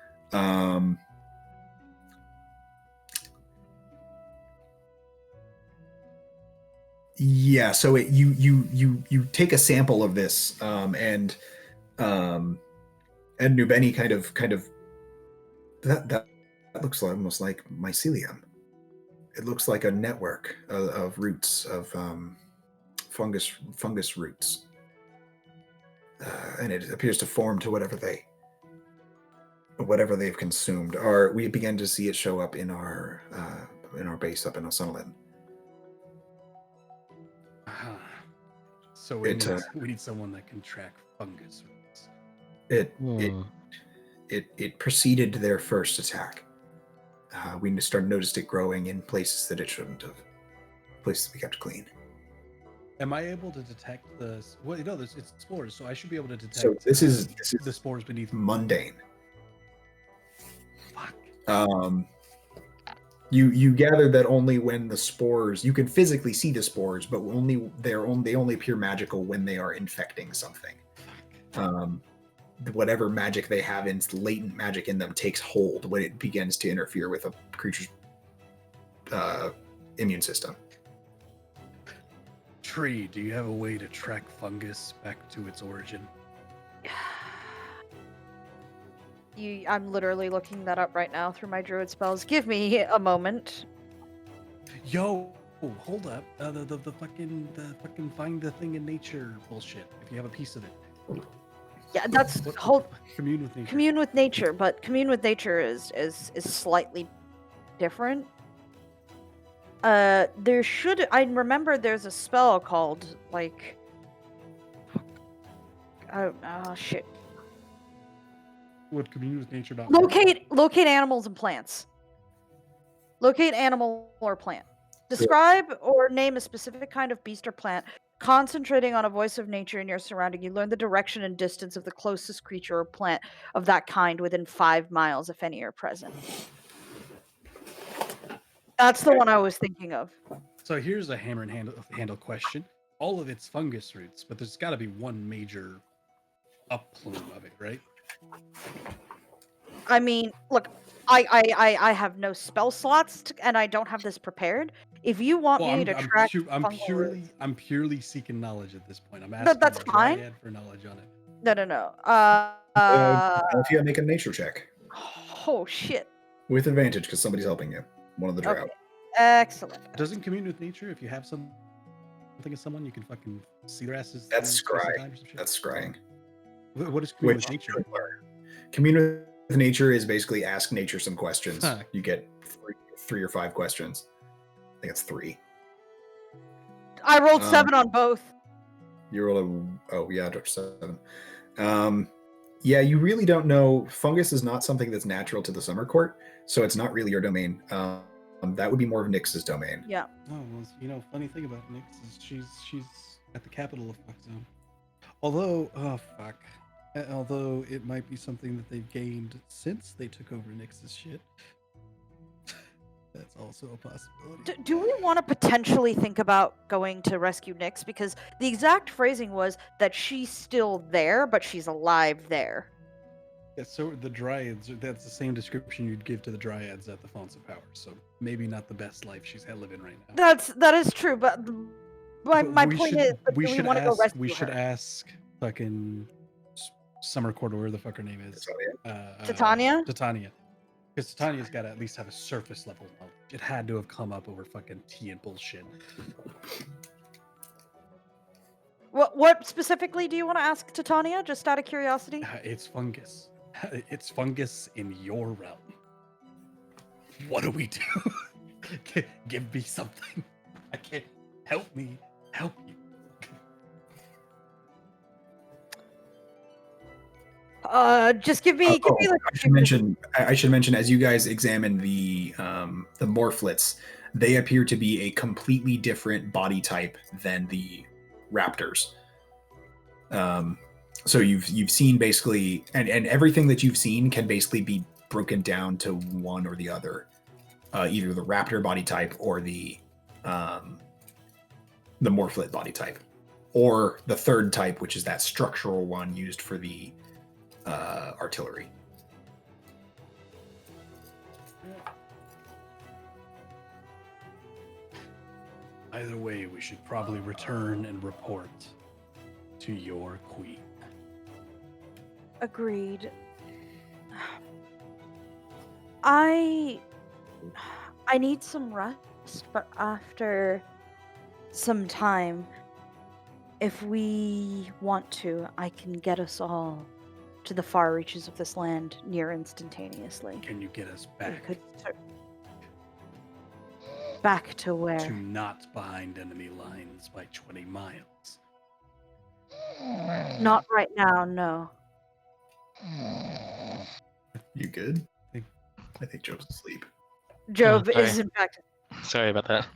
Yeah, so you take a sample of this, and Nubeni kind of that looks almost like mycelium. It looks like a network of roots of fungus roots, and it appears to form to whatever they've consumed. We began to see it show up in our base up in Osunalin. So we need someone that can track fungus roots. It preceded their first attack. We noticed it growing in places that it shouldn't have. Places we kept clean. Am I able to detect the? Well, it's spores, so I should be able to detect. So this is the spores beneath. Mundane. Fuck. You gather that only when the spores, you can physically see the spores, but they only appear magical when they are infecting something. Whatever magic they have in latent magic in them takes hold when it begins to interfere with a creature's immune system. Tree, do you have a way to track fungus back to its origin? I'm literally looking that up right now through my druid spells. Give me a moment. Yo, hold up. The fucking find the thing in nature bullshit. If you have a piece of it. Yeah, that's commune with nature. Commune with nature, but commune with nature is slightly different. I remember there's a spell called like shit. Would commune with nature not Locate animals and plants. Locate animal or plant. Describe or name a specific kind of beast or plant. Concentrating on a voice of nature in your surrounding, you learn the direction and distance of the closest creature or plant of that kind within 5 miles, if any are present. That's the one I was thinking of. So here's a hammer and handle question. All of it's fungus roots, but there's got to be one major upplume of it, right? I mean, look, I have no spell slots, and I don't have this prepared. If you want me to track, I'm purely seeking knowledge at this point. I'm asking. That's fine. Dryad for knowledge on it. No. If you make a nature check. Oh shit. With advantage because somebody's helping you. One of the drow. Okay. Excellent. Doesn't commune with nature if you have something of someone you can fucking see their asses. That's scry. That's scrying. What is commune with nature? Commune with nature is basically ask nature some questions. You get three or 5 questions. I think it's 3. I rolled 7 on both. You rolled I took 7. Yeah, you really don't know. Fungus is not something that's natural to the Summer Court, so it's not really your domain. That would be more of Nyx's domain. Yeah. Oh, well, funny thing about Nyx is she's at the capital of Fuck Zone. Although it might be something that they've gained since they took over Nyx's shit. That's also a possibility. Do we want to potentially think about going to rescue Nyx? Because the exact phrasing was that she's still there, but she's alive there. Yeah, so the Dryads, that's the same description you'd give to the Dryads at the Fonts of Power. So maybe not the best life she's living right now. That is true, but my point is, we want to go rescue her. We should ask fucking Summer Court, or whatever the fuck her name is. Titania? Titania. Because Titania's got to at least have a surface level knowledge. It had to have come up over fucking tea and bullshit. What specifically do you want to ask Titania, just out of curiosity? It's fungus. It's fungus in your realm. What do we do? Give me something. I can't. Help me. Help you. Just give me like I should mention. I should mention as you guys examine the Morphlets, they appear to be a completely different body type than the raptors. So you've seen basically, and everything that you've seen can basically be broken down to one or the other, either the raptor body type or the Morphlet body type, or the third type, which is that structural one used for the artillery. Either way, we should probably return and report to your queen. Agreed. I need some rest, but after some time, if we want to, I can get us all to the far reaches of this land near instantaneously. Can you get us We back could back to where? to not behind enemy lines by 20 miles? Not right now, no. You good? I think Joe's asleep. Job sorry. is in fact. Sorry about that.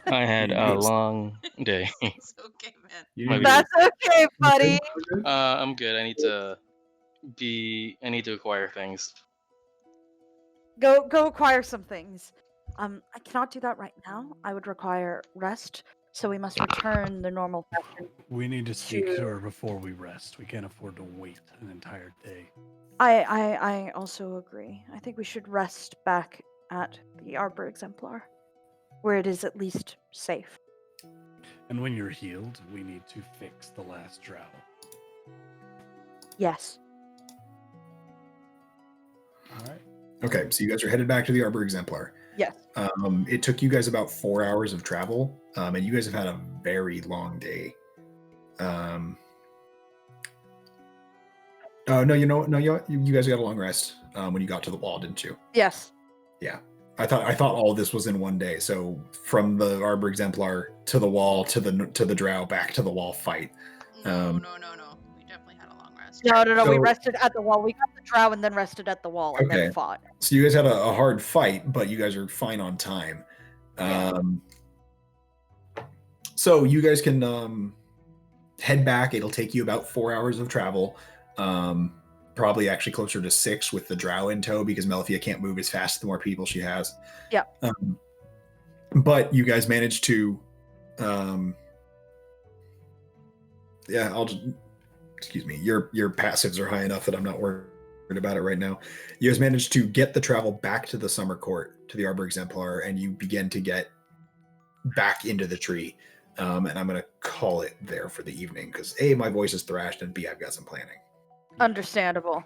I had a Yes. long day. It's okay, man. You Maybe. That's okay, buddy. I'm good. I need to acquire things. Go acquire some things. I cannot do that right now. I would require rest, so we must return the normal fashion. We need to speak to To- her before we rest. We can't afford to wait an entire day. I also agree. I think we should rest back at the Arbor Exemplar, where it is at least safe. And when you're healed, we need to fix the last drow. Yes. All right. Okay, so you guys are headed back to the Arbor Exemplar. Yes. It took you guys about 4 hours of travel, and you guys have had a very long day. No, you guys got a long rest when you got to the wall, didn't you? Yes. Yeah, I thought all of this was in one day. So from the Arbor Exemplar to the wall to the Drow back to the wall fight. No. We definitely had a long rest. No. We So- rested at the wall. We got the drow and then rested at the wall and Okay. then fought. So you guys had a hard fight, but you guys are fine on time. So you guys can head back. It'll take you about 4 hours of travel. Probably actually closer to 6 with the Drow in tow because Melifia can't move as fast the more people she has. Yeah. But you guys managed to excuse me. Your passives are high enough that I'm not worried about it right now. You guys managed to get the travel back to the Summer Court, to the Arbor Exemplar, and you begin to get back into the tree. And I'm going to call it there for the evening because A, my voice is thrashed, and B, I've got some planning. Understandable.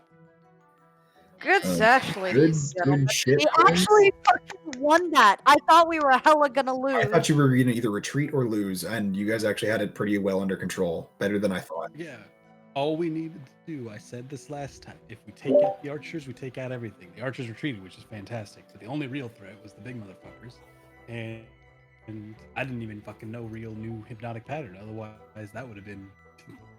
Good Uh, sesh, ladies and gentlemen. Good shit. We boys. actually fucking won that. I thought we were hella gonna lose. I thought you were going to either retreat or lose, and you guys actually had it pretty well under control. Better than I thought. Yeah. All we needed to do, I said this last time, if we take out the archers, we take out everything. The archers retreated, which is fantastic. But the only real threat was the big motherfuckers. And I didn't even fucking know real new hypnotic pattern. Otherwise, that would have been.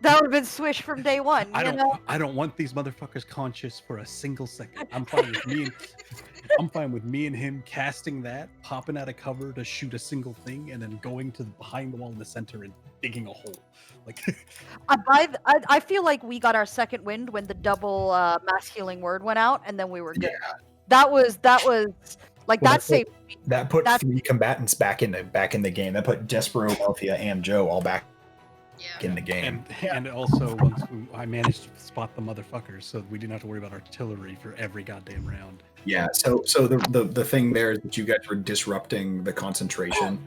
That would have been Swish from day one. I you don't. know? I don't want these motherfuckers conscious for a single second. I'm fine with me. I'm fine with me and him casting that, popping out of cover to shoot a single thing, and then going to behind the wall in the center and digging a hole. Like. I feel like we got our second wind when the double mass healing word went out, and then we were good. That was like Well, that saved me. That put That- 3 combatants back in the game. That put Despero, Melifia, and Joe all back Yeah. in the game. And also, once I managed to spot the motherfuckers, so we didn't have to worry about artillery for every goddamn round. Yeah, so the thing there is that you guys were disrupting the concentration.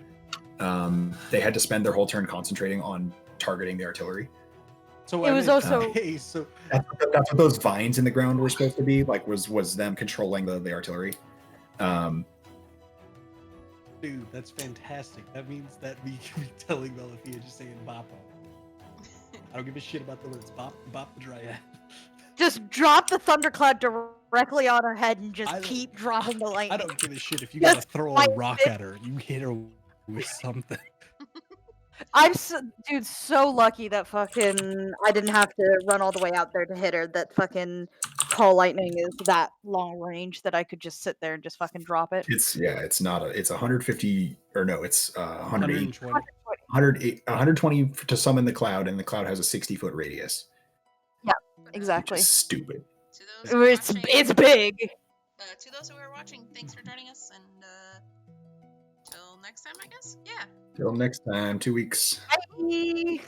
They had to spend their whole turn concentrating on targeting the artillery. So It was also- hey, so That's what those vines in the ground were supposed to be. Like was them controlling the artillery. dude, that's fantastic. That means that we can be telling Melifia just saying "bop." I don't give a shit about the words. Bop the dryad. Just drop the thundercloud directly on her head and just I don't- keep dropping the lightning. I don't give a shit if you Just gotta throw fight a rock it. at her. You hit her with something. Dude, so lucky that fucking I didn't have to run all the way out there to hit her. That fucking call lightning is that long range that I could just sit there and just fucking drop it. It's not it's 150 or no, it's 108, 120. 120 to summon the cloud, and the cloud has a 60-foot radius. But, Exactly. Which is stupid. To those who are It's watching, big. to those who are watching, thanks for joining us, and till next time, I guess. Yeah. Till next time, 2 weeks. Bye.